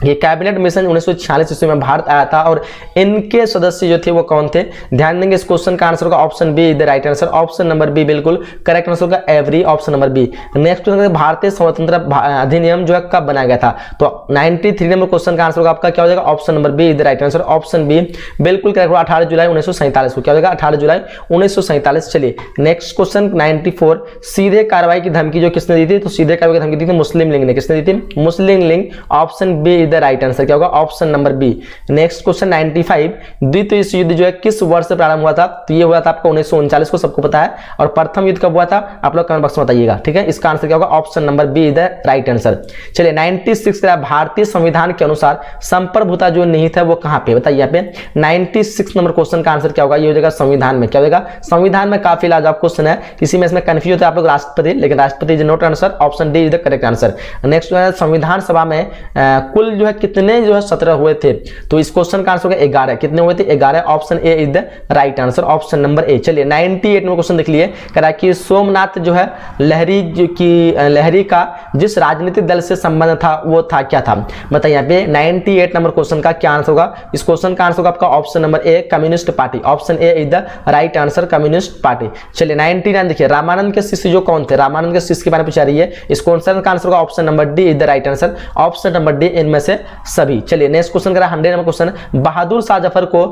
[SPEAKER 2] ये कैबिनेट मिशन 1946 ईस्वी में भारत आया था और इनके सदस्य जो थे वो कौन थे? ध्यान देंगे इस क्वेश्चन का आंसर होगा option B is the right answer. Option number B बिल्कुल करेक्ट आंसर होगा, एवरी। Option number B. Next question, भारतीय स्वतंत्र अधिनियम जो है कब बनाया गया था? तो 93 नंबर क्वेश्चन का आंसर होगा आपका क्या हो जाएगा? Option number B is the right answer. Option B बिल्कुल करेक्ट होगा, 18 जुलाई 1947 को। क्या हो जाएगा? 18 जुलाई 1947। चलिए नेक्स्ट क्वेश्चन 94, सीधे कार्रवाई की धमकी जो किसने दी थी? तो सीधे कार्रवाई की धमकी दी थी मुस्लिम लीग ने। किसने दी थी? Muslim League. Option B the right answer. क्या होगा? Option number B. Next question 95, द्वितीय विश्व युद्ध जो है किस वर्ष से प्रारंभ हुआ था? तो ये हुआ था आपका 1939 को, सबको पता है। और प्रथम युद्ध कब हुआ था? आप लोग कमेंट बॉक्स में बताइएगा। ठीक है, इसका आंसर क्या होगा? Option number B is the right answer. चलिए 96 का भारतीय संविधान के अनुसार संप्रभुता जो निहित है वो कहां पे? बताइए यहाँ पे 96 नंबर क्वेश्चन का आंसर क्या होगा? ये हो जाएगा संविधान में। क्या हो जाएगा? संविधान में। काफी लाजवाब क्वेश्चन है, किसी में इसमें कंफ्यूज होता है आप लोग राष्ट्रपति, लेकिन राष्ट्रपति is not answer. Option D is the correct answer. Next जो है संविधान सभा में कुल जो है कितने जो है 17 हुए थे? तो इस क्वेश्चन का आंसर होगा 11। कितने हुए थे? 11। Option A is the right answer. Option number A. चलिए 98 नंबर क्वेश्चन देख लिए, कह रहा है कि सोमनाथ जो है लहरी का जिस राजनीतिक दल से संबंध था वो था, क्या था? बताइए यहाँ पे 98 नंबर क्वेश्चन का क्या आंसर होगा? इस क्वेश्चन का आंसर होगा आपका option number A, communist party. Option A is the right answer, communist party. चलिए 99 देखिए, रामानंद के शिष्य जो कौन थे? रामानंद के शिष्य के बारे में पूछा रही है। इस क्वेश्चन का आंसर होगा option number D is the right answer. Option number D इनमें से सभी। चलिए नेक्स्ट क्वेश्चन करा 100 नंबर क्वेश्चन, बहादुर शाह जफर को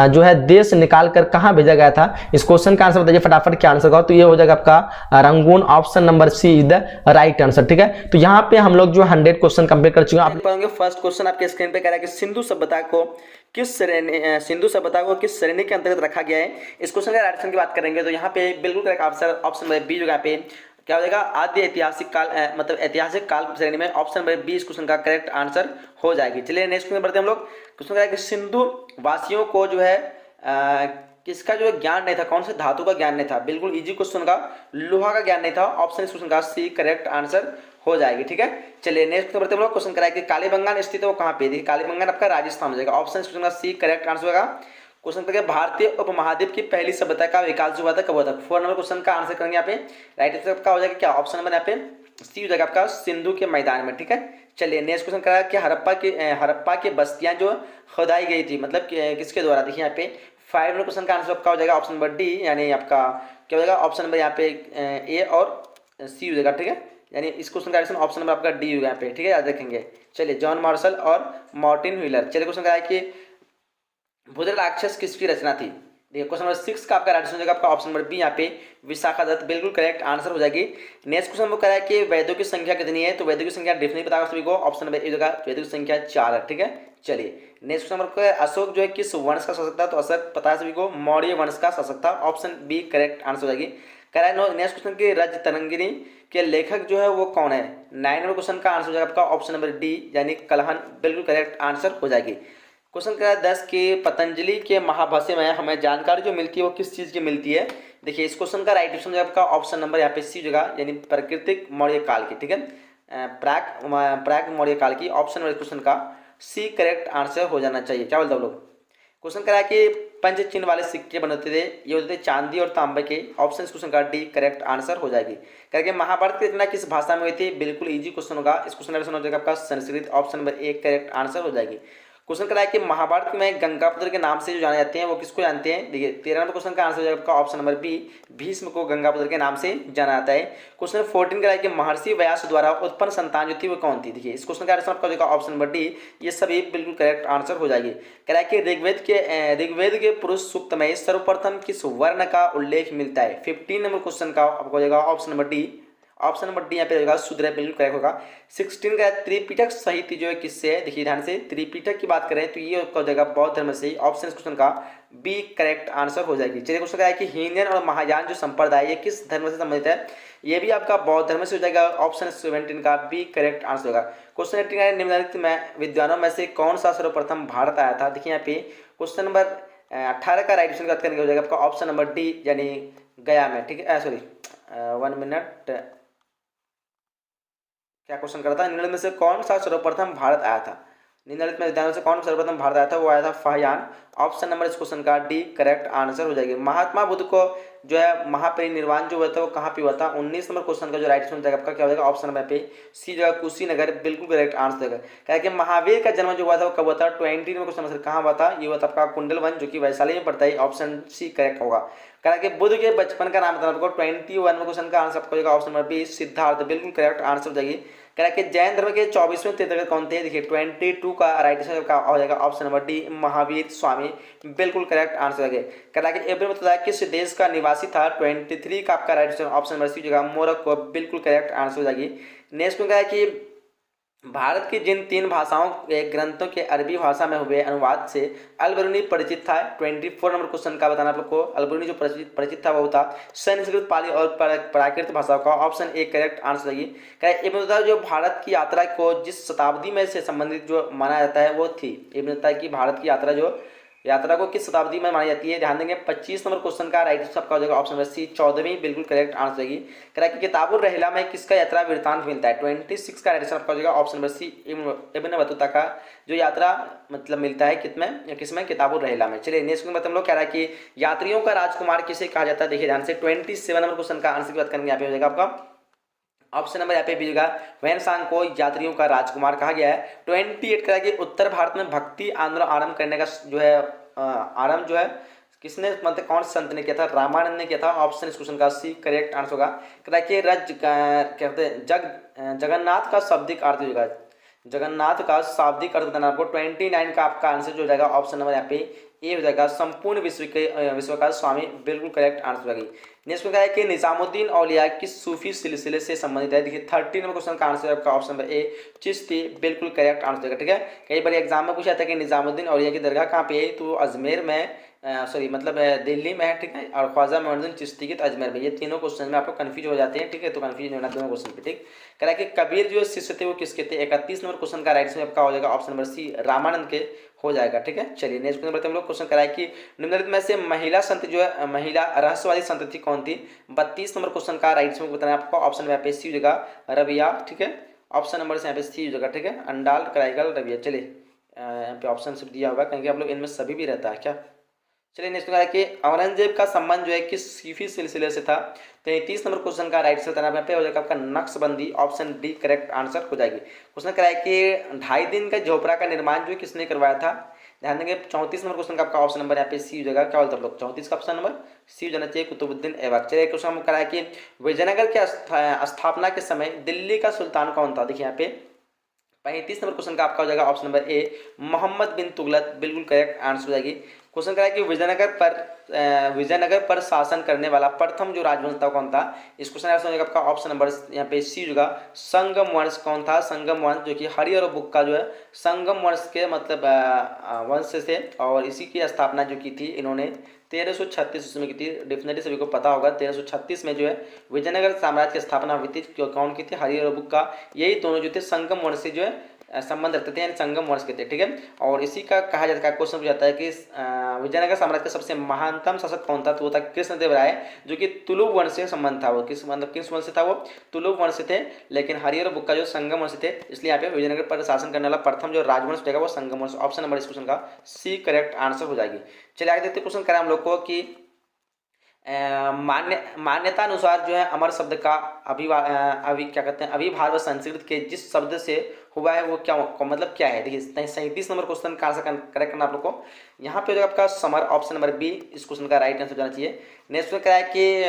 [SPEAKER 2] जो है देश निकाल कर कहां भेजा गया था? इस क्वेश्चन का आंसर बताइए फटाफट, क्या आंसर होगा? तो ये हो जाएगा आपका Rangoon. Option number C is the right answer. ठीक है, तो यहां पे हम लोग जो 100 क्वेश्चन कंप्लीट कर चुके हैं। आप पाएंगे फर्स्ट क्वेश्चन आपके स्क्रीन पे कह रहा है कि सिंधु सभ्यता को किस श्रेणी के अंतर्गत रखा गया है? इस क्वेश्चन का राइट की बात करेंगे तो यहाँ पे बिल्कुल correct answer option number B जो यहाँ पे क्या हो जाएगा? आद्य ऐतिहासिक काल, मतलब ऐतिहासिक काल श्रेणी में ऑप्शन नंबर बी इस क्वेश्चन का करेक्ट आंसर हो जाएगी। चलिए नेक्स्ट क्वेश्चन बढ़ते हैं हम लोग। क्वेश्चन है कि सिंधु वासियों को जो है किसका जो है ज्ञान नहीं था? कौन से धातु का ज्ञान नहीं था? बिल्कुल इजी क्वेश्चन का, लोहा का ज्ञान नहीं था। ऑप्शन इस क्वेश्चन का सी करेक्ट आंसर हो जाएगी। ठीक है, चलिए नेक्स्ट क्वेश्चन बढ़ते हैं हम लोग। क्वेश्चन कराए कि कालीबंगान स्थित है वो कहाँ पे? देखिए कालीबंगान आपका राजस्थान हो जाएगा। ऑप्शन इस क्वेश्चन का सी करेक्ट आंसर होगा। क्वेश्चन करके भारतीय उपमहाद्वीप की पहली सभ्यता का विकास जो हुआ था कब हुआ था? 4 नंबर क्वेश्चन का आंसर करेंगे यहाँ पे। राइट आंसर का हो जाएगा क्या? ऑप्शन नंबर यहाँ पे सी हो जाएगा आपका, सिंधु के मैदान में। ठीक है, चलिए नेक्स्ट क्वेश्चन करा कि हड़प्पा की बस्तियां जो खुदाई गई थी, मतलब किसके द्वारा? देखिए यहाँ पे 5 नंबर क्वेश्चन का आंसर आपका हो जाएगा ऑप्शन नंबर डी, यानी आपका क्या हो जाएगा? ऑप्शन नंबर यहाँ पे ए और सी हो जाएगा। ठीक है, यानी इस क्वेश्चन का आंसर ऑप्शन नंबर आपका डी होगा यहाँ पे। ठीक है, याद रखेंगे। चलिए जॉन मार्शल और मार्टिन व्हीलर। चलिए क्वेश्चन करा कि भूजल राक्षस किसकी रचना थी? देखिए क्वेश्चन नंबर 6 का आपका राइट आंसर हो जाएगा आपका ऑप्शन नंबर बी, यहाँ पे विशाखा दत्त। बिल्कुल करेक्ट आंसर हो जाएगी। नेक्स्ट क्वेश्चन हमको करा है कि वेदों की संख्या कितनी है? तो वेदों की संख्या डेफिनेटली पता होगा सभी को। ऑप्शन नंबर ए होगा, वेदों की संख्या 4 है। ठीक है, चलिए नेक्स्ट क्वेश्चन हमको अशोक जो है किस वंश का शासक था? तो अशोक पता है सभी को, मौर्य वंश का शासक था। ऑप्शन बी करेक्ट आंसर हो जाएगी। कह रहा है नेक्स्ट क्वेश्चन की रज तरंगिणी के लेखक जो है वो कौन है? 9 नंबर क्वेश्चन का आंसर हो जाएगा आपका ऑप्शन नंबर डी, यानी कलहन। बिल्कुल करेक्ट आंसर हो जाएगी। क्वेश्चन कह रहा है 10 के पतंजलि के महाभाष्य में हमें जानकारी जो मिलती है वो किस चीज़ की मिलती है? देखिए इस क्वेश्चन का राइट आंसर आपका ऑप्शन नंबर यहाँ पे सी जगह, यानी प्राकृतिक मौर्य काल की। ठीक है, प्राक मौर्य काल की। ऑप्शन नंबर क्वेश्चन का सी करेक्ट आंसर हो जाना चाहिए। क्या बोलते हैं लोग?
[SPEAKER 1] क्वेश्चन करा कि पंच चिन्ह वाले सिक्के बनते थे, ये होते थे चांदी और तांबे के। ऑप्शन क्वेश्चन का डी करेक्ट आंसर हो जाएगी। करके महाभारत की रचना किस भाषा में हुई थी? बिल्कुल इजी क्वेश्चन होगा। इस क्वेश्चन का आंसर हो जाएगा आपका Sanskrit. Option number A correct answer हो जाएगी। क्वेश्चन करा है कि महाभारत में गंगापुत्र के नाम से जो जाने जाते हैं वो किसको जानते हैं? देखिए 13 नंबर क्वेश्चन का आंसर हो जाएगा आपका ऑप्शन नंबर बी, भीष्म को गंगापुत्र के नाम से जाना जाता है। क्वेश्चन 14 करा है कि महर्षि व्यास द्वारा उत्पन्न संतान जो थी वो कौन थी? देखिए इस क्वेश्चन का आंसर आपका हो जाएगा ऑप्शन नंबर डी, ये सभी बिल्कुल करेक्ट आंसर हो जाएगी। कह रहा है कि ऋग्वेद के पुरुष सूक्त में सर्वप्रथम किस वर्ण का उल्लेख मिलता है? 15 नंबर क्वेश्चन का आपको हो जाएगा option number D. Option number D यहाँ पे रहेगा शूद्र, बिल्कुल करेक्ट होगा। 16 का त्रिपिटक साहित्य जो है किससे है? देखिए ध्यान से, त्रिपिटक की बात करें तो ये हो जाएगा बौद्ध धर्म से। ऑप्शन क्वेश्चन का बी करेक्ट आंसर हो जाएगी। चलिए क्वेश्चन का है कि हीनयान और महायान जो संप्रदाय ये किस धर्म से संबंधित है? ये भी आपका बौद्ध धर्म से हो जाएगा। ऑप्शन 17 का बी करेक्ट आंसर होगा। क्वेश्चन 18 है निम्नलिखित में विद्वानों में से कौन सा सर्वप्रथम भारत आया था? देखिए यहाँ पे क्वेश्चन नंबर 18 का राइट आंसर बात करेंगे हो जाएगा आपका ऑप्शन नंबर डी, यानी गया में। ठीक है, सॉरी 1 मिनट, क्या क्वेश्चन करता है? निम्नलिखित में से कौन सा सर्वप्रथम भारत आया था? निम्नलिखित में विद्वानों से कौन सर्वप्रथम भारत आया था? वो आया था फाहियान। ऑप्शन नंबर इस क्वेश्चन का डी करेक्ट आंसर हो जाएगी। महात्मा बुद्ध को जो है महापरिनिर्वाण जो हुआ था वो कहाँ पे हुआ था? 19 नंबर क्वेश्चन का जो राइट आंसर जाएगा आपका क्या हो जाएगा? ऑप्शन नंबर पे सी जगह कुशीनगर, बिल्कुल करेक्ट आंसर देगा। क्या कि महावीर का जन्म जो हुआ था वो कब हुआ था? 20 नंबर क्वेश्चन कहाँ हुआ था? ये हुआ था आपका कुंडलवन, जो कि वैशाली में पड़ता है। ऑप्शन सी करेक्ट होगा। कहा कि बुद्ध के बचपन का नाम बताना आपको 21 नंबर क्वेश्चन का आंसर आपको ऑप्शन नंबर बी सिद्धार्थ, बिल्कुल करेक्ट आंसर हो जाएगी। कह कि जैन धर्म के 24वें तीर्थंकर कौन थे? देखिए 22 का राइट आंसर का हो जाएगा option number D Mahavir Swami, बिल्कुल करेक्ट आंसर है। कह कि एब्राहम बताया किस देश का निवासी था? 23 का आपका right answer option number C हो जाएगा मोरक्को, बिल्कुल करेक्ट आंसर हो जाएगी। नेक्स्ट में कहा है कि भारत की जिन 3 भाषाओं के ग्रंथों के अरबी भाषा में हुए अनुवाद से अल-बरूनी परिचित था। 24 नंबर क्वेश्चन का बताना आप लोग को। अल-बरूनी जो परिचित था वो था संस्कृत, पाली और प्राकृत भाषाओं का। ऑप्शन ए करेक्ट आंसर लगी। इब्न बतूता जो भारत की यात्रा को जिस शताब्दी में से संबंधित जो माना जाता है वो थी। इब्न बतूता की भारत की यात्रा को किस शताब्दी में मानी जाती है? ध्यान देंगे 25 नंबर क्वेश्चन का राइट आंसर आपका हो जाएगा ऑप्शन नंबर सी 14वीं, बिल्कुल करेक्ट आंसर रहेगी। कह कि किताबुल रहला में किसका यात्रा वृत्तांत मिलता है? 26 का राइट आंसर आपका हो जाएगा option number C Ibn Battuta का जो यात्रा मतलब मिलता है किसमें? किताबुल रहला में। चलिए नेक्स्ट में हम लोग कह रहा है कि यात्रियों का राजकुमार किसे कहा जाता है? देखिए ध्यान से 27 नंबर क्वेश्चन का आंसर की बात करेंगे यहाँ पे हो जाएगा आपका ऑप्शन नंबर यहाँ पे भी होगा वैनसांग को यात्रियों का राजकुमार कहा गया है। 28 कहा कि उत्तर भारत में भक्ति आंदोलन आरंभ करने का जो है आरंभ जो है किसने मतलब कौन संत ने किया था? रामानंद ने किया था। ऑप्शन इस क्वेश्चन का सी करेक्ट आंसर होगा। कहते हैं जगन्नाथ का शाब्दिक अर्थ होगा, जगन्नाथ का शाब्दिक अर्थ बताना आपको। 29 का आपका आंसर जो हो जाएगा ऑप्शन नंबर यहाँ पे ए हो जाएगा संपूर्ण विश्व का स्वामी, बिल्कुल करेक्ट आंसर होगी। नेक्स्ट में क्या है कि निजामुद्दीन औलिया किस सूफी सिलसिले से संबंधित है? देखिए 30 नंबर क्वेश्चन का आंसर आपका ऑप्शन नंबर ए चिश्ती, बिल्कुल करेक्ट आंसर होगा। ठीक है, कई बार एग्जाम में पूछा था कि निजामुद्दीन औलिया की दरगाह कहाँ पे है? तो अजमेर में मतलब दिल्ली में है। ठीक है, और ख्वाजा मोइनुद्दीन चिश्ती की अजमेर में। ये तीनों क्वेश्चन में आपको कंफ्यूज हो जाते हैं। ठीक है, तो कंफ्यूज नहीं होना दोनों क्वेश्चन पे। ठीक, कह रहा है कि कबीर जो शिष्य थे वो किसके थे? 31 नंबर क्वेश्चन का राइट आंसर आपका हो जाएगा ऑप्शन नंबर सी रामानंद के हो जाएगा। ठीक है, चलिए नेक्स्ट क्वेश्चन बढ़ते हम लोग। क्वेश्चन कराए कि निम्नलिखित में से महिला संत जो है महिला रहस्यवादी संत थी कौन थी? 32 नंबर क्वेश्चन का राइट आंसर बताना आपको। ऑप्शन में पे सी हो जाएगा रबिया। ठीक है, ऑप्शन नंबर से यहाँ पे सी हो जाएगा। ठीक है, अंडाल कराइगल रबिया। चलिए यहाँ पे ऑप्शन सिर्फ दिया हुआ है क्योंकि आप लोग इनमें सभी भी रहता है क्या। चलिए नेक्स्ट है कि औरंगजेब का संबंध जो है किस सूफी सिलसिले से था? 33 नंबर क्वेश्चन का राइट आंसर यहाँ पे हो जाएगा आपका Naqshbandi. Option D correct answer हो जाएगी। क्वेश्चन कराए कि 2.5 दिन का झोपड़ा का निर्माण जो किसने करवाया था? ध्यान देंगे 34 नंबर क्वेश्चन का आपका ऑप्शन नंबर यहाँ पे सी हो जाएगा। क्या बोलते हैं लोग? 34 का ऑप्शन नंबर सी हो जाना चाहिए कुतुबुद्दीन ऐबक। चलिए क्वेश्चन हम कराए कि विजयनगर के स्थापना के समय दिल्ली का सुल्तान कौन था? देखिए यहाँ पे 35 नंबर क्वेश्चन का आपका हो जाएगा ऑप्शन नंबर ए मोहम्मद बिन तुगलक, बिल्कुल करेक्ट आंसर हो जाएगी। क्वेश्चन करा कि विजयनगर पर शासन करने वाला प्रथम जो राजवंश था कौन था? इस क्वेश्चन आंसर हो जाएगा आपका ऑप्शन नंबर यहाँ पे सी होगा संगम वंश। कौन था? संगम वंश, जो कि हरि और बुक्का जो है संगम वंश के मतलब वंश से, और इसी की स्थापना जो की थी इन्होंने 1336 ईस्वी में की थी। डेफिनेटली सभी को पता होगा 1336 में जो है विजयनगर साम्राज्य की स्थापना हुई थी। कौन की थी? हरि और बुक्का। यही दोनों जो थे संगम वंश से जो है संबंध रखते थे, यानी संगम वंश के थे, ठीक है। और इसी का कहा जाता है, क्वेश्चन पूछा जाता है कि विजयनगर साम्राज्य का सबसे महानतम शासक कौन था, तो वो था कृष्णदेव राय, जो कि तुलुव वंश से संबंध था। वो किस वंश से था, वो तुलुव वंश से थे। लेकिन हरिहर और बुक्का जो संगम वंश थे, इसलिए यहाँ पे विजयनगर पर शासन करने वाला प्रथम जो राजवंश रहेगा वो संगम वंश। ऑप्शन नंबर इस क्वेश्चन का सी करेक्ट आंसर हो जाएगी। चलिए आगे देखते हैं, क्वेश्चन करें हम लोग को कि मान्यता अनुसार जो है अमर शब्द का क्या कहते हैं, अभिभाव संस्कृत के जिस शब्द से हुआ है वो क्या, मतलब क्या है। देखिए 37 नंबर क्वेश्चन का आंसर करेक्ट करना आप लोग को। यहाँ पे जो आपका समर, ऑप्शन नंबर बी इस क्वेश्चन का राइट आंसर जाना चाहिए। नेक्स्ट क्वेश्चन क्या है कि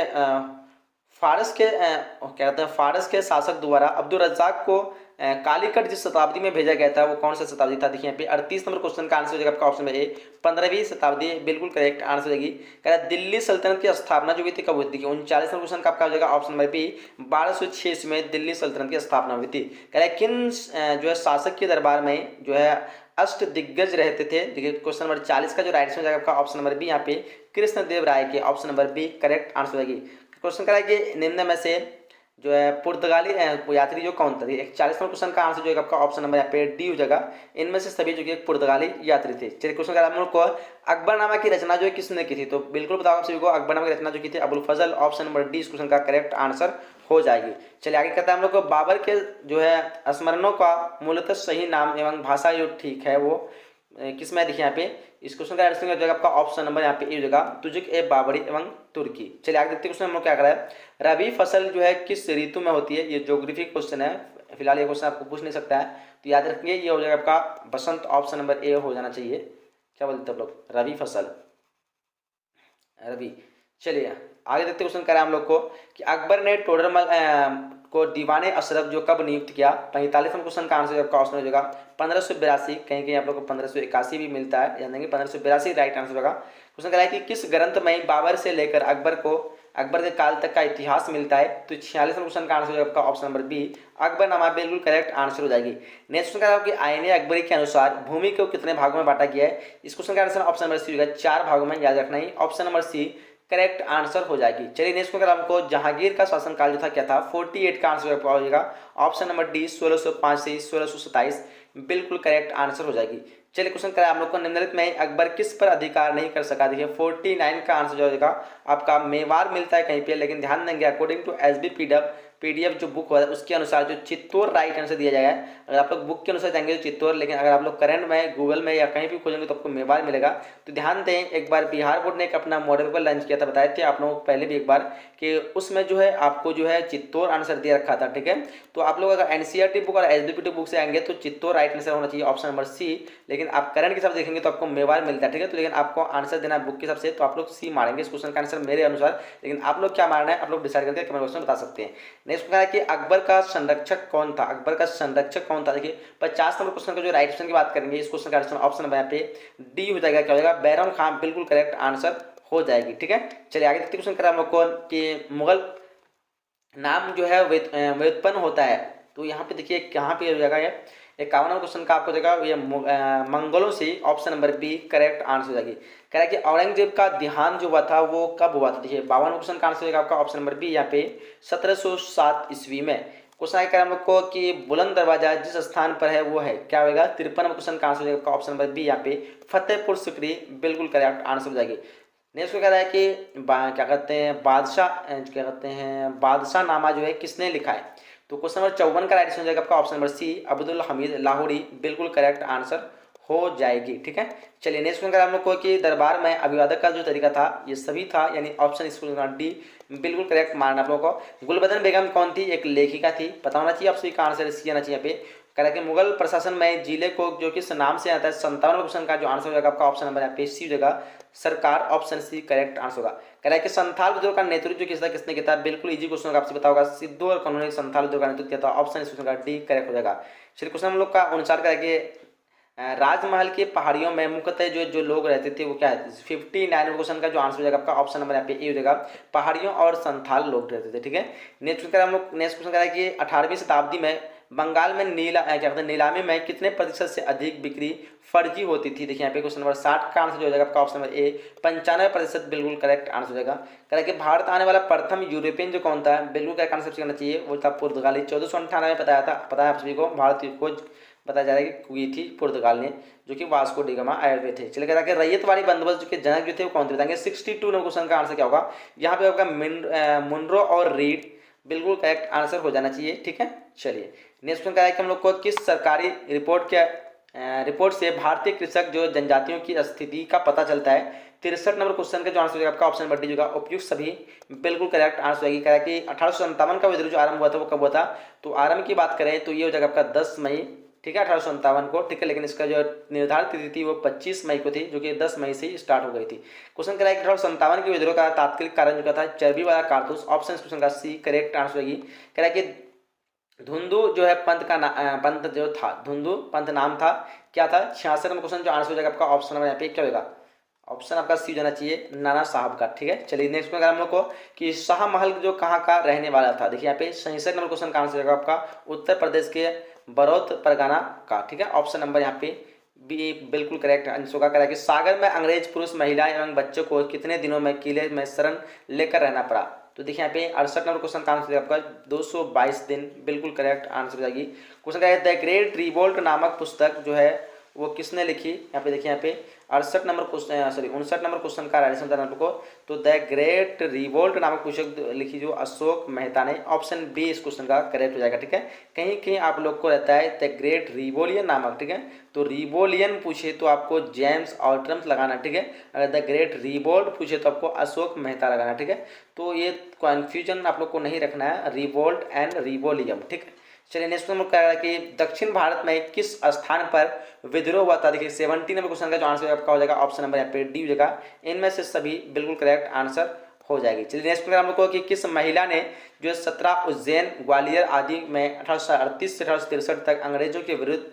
[SPEAKER 1] फारस के क्या कहते हैं, फारस के शासक द्वारा अब्दुल रज्जाक को कालीकट जिस शताब्दी में भेजा गया था वो कौन सा शताब्दी था। देखिए यहाँ पे 38 नंबर क्वेश्चन का आंसर हो जाएगा आपका ऑप्शन में ए, 15वीं शताब्दी, बिल्कुल करेक्ट आंसर हो जाएगी। कह रहा है दिल्ली सल्तनत की स्थापना जो हुई थी कब हुई थी। देखिए 39 नंबर क्वेश्चन का आपका हो जाएगा ऑप्शन नंबर बी, 1206 में दिल्ली सल्तनत की स्थापना हुई थी। कह रहा है किन जो है शासक के दरबार में जो है अष्ट दिग्गज रहते थे। देखिए क्वेश्चन नंबर 40 का जो राइट हो जाएगा आपका ऑप्शन नंबर बी, यहाँ पे कृष्णदेव राय के, option number B correct answer हो जाएगी। क्वेश्चन करा कि निम्न में से जो है पुर्तगाली यात्री जो कौन था। 41 नंबर क्वेश्चन का आंसर जो है आपका ऑप्शन नंबर यहाँ पे डी हो जाएगा, इनमें से सभी जो कि एक पुर्तगाली यात्री थे। चलिए क्वेश्चन करा हम लोग को अकबरनामा की रचना जो है किसने की थी, तो बिल्कुल बताओ आप सभी को, अकबरनामा की रचना जो की थी अबुल फजल, ऑप्शन नंबर डी इस क्वेश्चन का करेक्ट आंसर हो जाएगी। चलिए आगे कहता है हम लोग को बाबर के जो है स्मरणों का मूलतः सही नाम एवं भाषा जो ठीक है वो किसमें। देखिए यहाँ पे इस क्वेश्चन का आंसर हो जाएगा आपका ऑप्शन नंबर यहाँ पे ए हो जाएगा, तुजुक ए बाबरी एवं तुर्की। चलिए आगे देखते हैं क्वेश्चन हम लोग क्या कर रहा है, रबी फसल जो है किस ऋतु में होती है। ये ज्योग्राफी क्वेश्चन है, फिलहाल ये क्वेश्चन आपको पूछ नहीं सकता है, तो याद रखिए ये हो जाएगा आपका बसंत, ऑप्शन नंबर ए हो जाना चाहिए। क्या बोलते हैं आप लोग, रबी फसल, रबी। चलिए आगे देखते क्वेश्चन करें हम लोग को कि अकबर ने टोडरमल को दीवाने अशरफ जो कब नियुक्त किया। 45 क्वेश्चन का आंसर आपका ऑप्शन हो जाएगा 1582, कहीं कहीं आप लोग को 1581 भी मिलता है, याद देंगे 1582 राइट आंसर होगा। क्वेश्चन कह रहा है कि किस ग्रंथ में बाबर से लेकर अकबर के काल तक का इतिहास मिलता है, तो 46 क्वेश्चन का आंसर हो जाएगा आपका ऑप्शन नंबर बी, अकबरनामा, बिल्कुल करेक्ट आंसर हो जाएगी। नेक्स्ट क्वेश्चन कह रहा है कि आईने अकबरी के अनुसार भूमि को कितने भागों में बांटा गया है। इस क्वेश्चन का आंसर ऑप्शन नंबर सी होगा, 4 भागों में, याद रखना ही, option number C correct answer हो जाएगी। चलिए नेक्स्ट क्वेश्चन हमको जहांगीर का शासनकाल जो था क्या था, 48 का आंसर हो जाएगा, ऑप्शन नंबर डी 1605 से 1627, बिल्कुल करेक्ट आंसर हो जाएगी। चलिए क्वेश्चन करें हम लोग को, निम्नलिखित में अकबर किस पर अधिकार नहीं कर सका। देखिए 49 का आंसर जो हो जाएगा आपका मेवाड़ मिलता है कहीं पे, लेकिन ध्यान देंगे अकॉर्डिंग टू पीडीएफ जो बुक है उसके अनुसार जो चित्तौड़ राइट आंसर दिया जाएगा। अगर आप लोग बुक के अनुसार जाएंगे तो चित्तौड़, लेकिन अगर आप लोग करंट में गूगल में या कहीं भी खोजेंगे तो आपको मेवाड़ मिलेगा। तो ध्यान दें, एक बार बिहार बोर्ड ने एक अपना मॉडल पेपर लॉन्च किया था, बताए थे आप लोगों को पहले भी एक बार, कि उसमें जो है आपको जो है चित्तौड़ आंसर दिया रखा था, ठीक है। तो आप लोग अगर एनसीईआरटी बुक और एसबीपीटी बुक से आएंगे तो चित्तौड़ राइट आंसर होना चाहिए, ऑप्शन नंबर सी, लेकिन आप करंट के हिसाब से देखेंगे तो आपको मेवाड़ मिलता है, ठीक है। तो लेकिन आपको आंसर देना है बुक के हिसाब से, तो आप लोग सी मारेंगे इस क्वेश्चन का आंसर मेरे अनुसार, लेकिन आप लोग क्या मारना है आप लोग डिसाइड करके कमेंट बॉक्स में बता सकते हैं। नेक्स्ट क्वेश्चन है कि अकबर का संरक्षक कौन था। अकबर का संरक्षक कौन था, देखिए 50 नंबर क्वेश्चन का जो राइट ऑप्शन की बात करेंगे, इस क्वेश्चन का आंसर ऑप्शन नंबर यहाँ पे डी हो जाएगा, क्या हो जाएगा, बैरम खान, बिल्कुल करेक्ट आंसर हो जाएगी, ठीक है। चलिए आगे देखते क्वेश्चन करें हम लोग को कि मुगल नाम जो है व्युत्पन्न होता है, तो यहाँ पे देखिए कहाँ पे हो जाएगा ये 51 क्वेश्चन का आपको देगा, ये मंगलों से, option number B correct answer हो जाएगी। कह रहा है कि औरंगजेब का देहांत जो हुआ था वो कब हुआ था। देखिए 52 क्वेश्चन का आंसर होगा आपका ऑप्शन नंबर बी, यहाँ पे 1707 ईस्वी में। क्वेश्चन आगे हम लोग को कि बुलंद दरवाजा जिस स्थान पर है वो है, क्या होगा, 53 क्वेश्चन का आंसर होगा ऑप्शन नंबर बी, यहाँ पे फतेहपुर सिकरी, बिल्कुल करेक्ट आंसर हो जाएगी। नेक्स्ट कह रहा है कि क्या कहते हैं बादशाह नामा जो है किसने लिखा है, तो क्वेश्चन नंबर 54 का राइट आंसर हो जाएगा आपका option number C, Abdul Hamid Lahori, बिल्कुल करेक्ट आंसर हो जाएगी, ठीक है। चलिए नेक्स्ट क्वेश्चन हम लोग को कि दरबार में अभिवादक का जो तरीका था ये सभी था, यानी ऑप्शन इसको डी, बिल्कुल करेक्ट मारना आप लोगों को। गुलबदन बेगम कौन थी, एक लेखिका थी, पता होना चाहिए आप सभी का आंसर इसकी आना चाहिए यहाँ पे। कह रहा है कि मुगल प्रशासन में जिले को जो किस नाम से आता है, 57 क्वेश्चन का जो आंसर हो जाएगा आपका ऑप्शन नंबर यहाँ पे सी हो जाएगा, सरकार, ऑप्शन सी करेक्ट आंसर होगा। कह रहा है कि संथाल विद्रोह का नेतृत्व किसने किया था, बिल्कुल इजी क्वेश्चन होगा, आपसे बताओगा सिद्धू और कन्हू ने संथाल विद्रोह का नेतृत्व किया था, ऑप्शन इस क्वेश्चन का डी करेक्ट हो जाएगा। चलिए क्वेश्चन हम लोग का अनुसार करेंगे राजमहल के पहाड़ियों में मुख्यतः जो लोग रहते थे वो क्या है, 59 क्वेश्चन का जो आंसर हो जाएगा आपका ऑप्शन नंबर यहाँ पे ए हो जाएगा, पहाड़ियों और संथाल लोग रहते थे, ठीक है। नेक्स्ट हम लोग नेक्स्ट क्वेश्चन करें कि 18वीं शताब्दी में बंगाल में नीलामी में कितने प्रतिशत से अधिक बिक्री फर्जी होती थी। देखिए यहाँ पे क्वेश्चन नंबर 60 का आंसर जो हो जाएगा आपका ऑप्शन नंबर ए, 95%, बिल्कुल करेक्ट आंसर हो जाएगा। कह रहा है कि भारत आने वाला प्रथम यूरोपियन जो कौन था, बिल्कुल करेक्ट आंसर करना चाहिए, वो था पुर्तगाली, 1498 में पता है आप सभी को भारत की खोज
[SPEAKER 2] बताया जा रहा है कि हुई थी पुर्तगाल ने, जो कि वास्को डी गामा आए हुए थे। चलिए कह रहा है कि रैयतवाड़ी बंदोबस्त के जनक जो थे वो कौन थे, बताएंगे। 62 नंबर क्वेश्चन का आंसर क्या होगा, यहाँ पे आपका मुनरो और रीड बिल्कुल करेक्ट आंसर हो जाना चाहिए, ठीक है। चलिए नेक्स्ट क्वेश्चन कह रहा है कि हम लोग को किस सरकारी रिपोर्ट से भारतीय कृषक जो जनजातियों की स्थिति का पता चलता है। 63 नंबर क्वेश्चन का जो आंसर होगा आपका ऑप्शन नंबर डी होगा उपयुक्त सभी बिल्कुल करेक्ट आंसर होगी। कह रहा है कि 1857 का विद्रोह जो आरंभ हुआ था वो कब हुआ था, तो आरंभ की बात करें तो ये हो जाएगा आपका 10 मई, ठीक है, 1857 को, ठीक है। लेकिन इसका जो निर्धारित तिथि थी वो 25 मई को थी, जो कि 10 मई से ही स्टार्ट हो गई थी। क्वेश्चन कह रहा है कि 1857 के विद्रोह का तात्कालिक कारण जो था चर्बी वाला कारतूस। ऑप्शन क्वेश्चन का सी करेक्ट आंसर होगी। कह रहा है कि धुंधु जो है पंथ जो था, धुंधु पंथ नाम था, क्या था। 66 नंबर क्वेश्चन जो आंसर हो जाएगा आपका ऑप्शन नंबर यहाँ पे क्या होगा, ऑप्शन आपका सी जाना चाहिए, नाना साहब का, ठीक है। चलिए नेक्स्ट में हम लोग को कि शाह महल जो कहाँ का रहने वाला था, देखिए यहाँ पे 66 नंबर क्वेश्चन का आंसर होगा आपका उत्तर प्रदेश के बड़ौत परगना का, ठीक है। ऑप्शन नंबर यहाँ पे बी बिल्कुल करेक्ट आंसर होगा। कह कि सागर में अंग्रेज पुरुष महिला एवं बच्चों को कितने दिनों में किले में शरण लेकर रहना पड़ा, तो देखिए यहाँ पे 68 नंबर क्वेश्चन का आंसर आपका 222 दिन बिल्कुल करेक्ट आंसर हो जाएगी। क्वेश्चन क्या है, द ग्रेट रिवोल्ट नामक पुस्तक जो है वो किसने लिखी, यहाँ पे देखिए यहाँ पे 68 नंबर क्वेश्चन 59 नंबर क्वेश्चन का राइट आंसर को, तो द ग्रेट रिवोल्ट नामक पुस्तक लिखी जो अशोक मेहता ने। ऑप्शन बी इस क्वेश्चन का करेक्ट हो जाएगा, ठीक है। कहीं कहीं आप लोग को रहता है द ग्रेट रिवोलियन नामक, ठीक है, तो रिवोलियन पूछे तो आपको जेम्स ऑल्ट्रम्स लगाना, ठीक है। अगर द ग्रेट रिवोल्ट पूछे तो आपको अशोक मेहता लगाना, ठीक है। तो ये कन्फ्यूजन आप लोग को नहीं रखना है, रिवोल्ट एंड रिवोलियम, ठीक है। चलिए नेक्स्ट नंबर कह रहा है कि दक्षिण भारत में किस स्थान पर विद्रोह हुआ था, देखिए 70 नंबर क्वेश्चन का जो आंसर आपका हो जाएगा ऑप्शन नंबर यहाँ पे डी हो जाएगा। इनमें से सभी बिल्कुल करेक्ट आंसर हो जाएगी। चलिए नेक्स्ट हम लोग को कि किस महिला ने जो 17 उज्जैन ग्वालियर आदि में 1838 से 1863 तक अंग्रेजों के विरुद्ध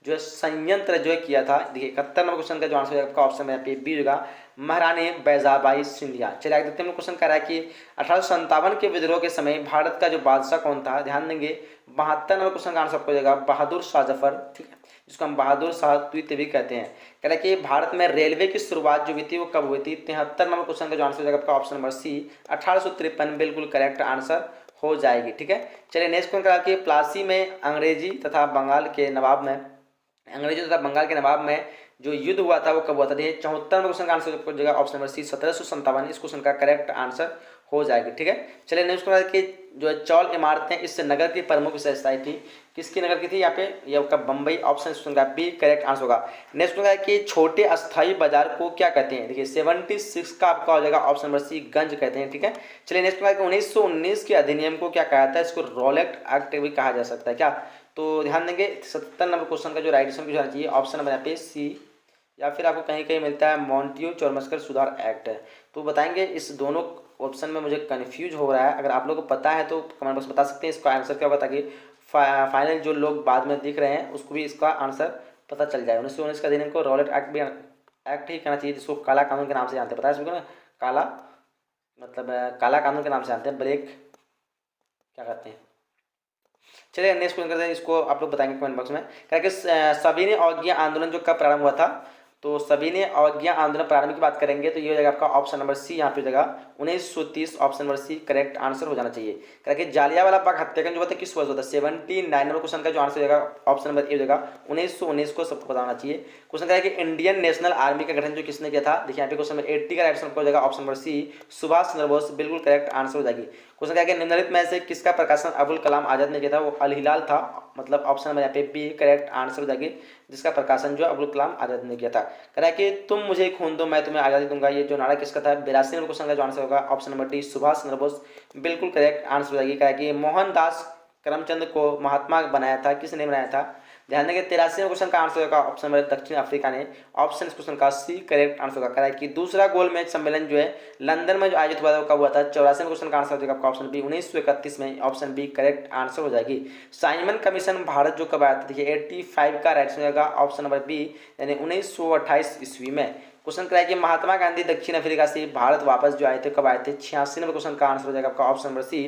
[SPEAKER 2] जो है संयंत्र जो है किया था, देखिए 71 नंबर क्वेश्चन का जो आंसर आपका ऑप्शन यहाँ पे बी होगा, महारानी बैजाबाई सिंधिया। चलिए आगे देखते हैं क्वेश्चन कह रहा है कि 1857 के विद्रोह के समय भारत का जो बादशाह कौन था, ध्यान देंगे 72 नंबर क्वेश्चन का आंसर आपको हो जाएगा बहादुर शाह जफर, ठीक है, जिसको हम बहादुर शाह द्वितीय भी कहते हैं। कह रहा है कि भारत में रेलवे की शुरुआत जो हुई थी वो कब हुई थी, 73 नंबर क्वेश्चन का जो आंसर हो जाएगा आपका ऑप्शन नंबर सी 1853 बिल्कुल करेक्ट आंसर हो जाएगी, ठीक है। चलिए नेक्स्ट क्वेश्चन कह रहा है कि प्लासी में अंग्रेजी तथा बंगाल के नवाब में जो युद्ध हुआ था वो कब हुआ था, देखिए 74 नंबर क्वेश्चन का आंसर हो जाएगा ऑप्शन नंबर सी 1757 इस क्वेश्चन का करेक्ट आंसर हो जाएगी, ठीक है। चलिए नेक्स्ट क्वेश्चन कि जो चौल इमारतें इस नगर की प्रमुख विशेषताएं थी, किसकी नगर की थी, यहाँ पे ये आपका बम्बई, ऑप्शन क्वेश्चन का बी करेक्ट आंसर होगा। नेक्स्ट क्वेश्चन है कि छोटे अस्थायी बाजार को क्या कहते हैं, देखिए 76 का आपका हो जाएगा ऑप्शन नंबर सी गंज कहते हैं, ठीक है। चलिए नेक्स्ट क्वेश्चन है कि 1919 के अधिनियम को क्या कहा जाता है, इसको रोलेट एक्ट भी कहा जा सकता है क्या, तो ध्यान देंगे 70 नंबर क्वेश्चन का जो राइट आंसर होना चाहिए ऑप्शन नंबर यहाँ पे सी, या फिर आपको कहीं कहीं मिलता है मॉन्टियो चोरमस्कर सुधार एक्ट है। तो बताएंगे इस दोनों ऑप्शन में मुझे कन्फ्यूज हो रहा है, अगर आप लोगों को पता है तो कमेंट बॉक्स बता सकते हैं इसका आंसर क्या होगा, ताकि फाइनल जो लोग बाद में दिख रहे हैं उसको भी इसका आंसर पता चल जाए। 1919 का अधिनियम को रॉलेट एक्ट भी एक्ट ही कहना चाहिए, जिसको काला कानून के नाम से जानते हैं, पता है इसको ना, काला मतलब काला कानून के नाम से जानते हैं, ब्रेक क्या कहते हैं। चलिए नेक्स्ट क्वेश्चन करते हैं, इसको आप लोग बताएंगे कमेंट बॉक्स में। क्या कि सभी ने अवज्ञा आंदोलन जो कब प्रारंभ हुआ था, तो सभी ने अवज्ञा आंदोलन प्रारंभ की बात करेंगे तो ये हो जाएगा आपका ऑप्शन नंबर सी, यहाँ पे हो जाएगा 1930 option number C correct answer हो जाना चाहिए। क्या जालियावाला बाग हत्याकांड जो हुआ था किस वर्ष हुआ था, 79 नंबर क्वेश्चन का जो आंसर हो जाएगा ऑप्शन नंबर ए हो जाएगा 1919 को सबको बताना चाहिए। क्वेश्चन क्या है कि इंडियन नेशनल आर्मी का गठन जो किसने किया था, देखिए यहाँ पे क्वेश्चन नंबर 80 का राइट आंसर हो जाएगा ऑप्शन नंबर सी सुभाष चंद्र बोस बिल्कुल करेक्ट आंसर हो जाएगी। क्वेश्चन क्या है कि निम्नलिखित में से किसका प्रकाशन अबुल कलाम आजाद ने किया था, वो अल हिलाल था, मतलब ऑप्शन नंबर यहाँ पे बी करेक्ट आंसर हो जाएगी, जिसका प्रकाशन जो अबुल कलाम आजाद ने किया था। कह रहा है कि तुम मुझे खून दो मैं तुम्हें आज़ादी दूंगा, ये जो नारा किसका था, 82 नंबर क्वेश्चन का जो आंसर होगा option number D Subhash Chandra Bose बिल्कुल करेक्ट आंसर हो जाएगी। कह रहा है कि मोहनदास करमचंद को महात्मा बनाया था, किसने बनाया था, ध्यान देंगे 83 क्वेश्चन का आंसर होगा ऑप्शन नंबर दक्षिण अफ्रीका ने, ऑप्शन क्वेश्चन का सी करेक्ट आंसर होगा। कह रहा है कि दूसरा गोल मैच सम्मेलन जो है लंदन में जो आयोजित हुआ था वो कब हुआ था, 84 क्वेश्चन का आंसर हो जाएगा आपका ऑप्शन बी 1931 में, ऑप्शन बी करेक्ट आंसर हो जाएगी। साइमन कमीशन भारत जो कब आया था, देखिए 85 का राइट आंसर होगा ऑप्शन नंबर बी, यानी 1928 ईस्वी में। क्वेश्चन क्या है कि महात्मा गांधी दक्षिण अफ्रीका से भारत वापस जो आए थे कब आए थे, 86 नंबर क्वेश्चन का आंसर हो जाएगा आपका ऑप्शन नंबर सी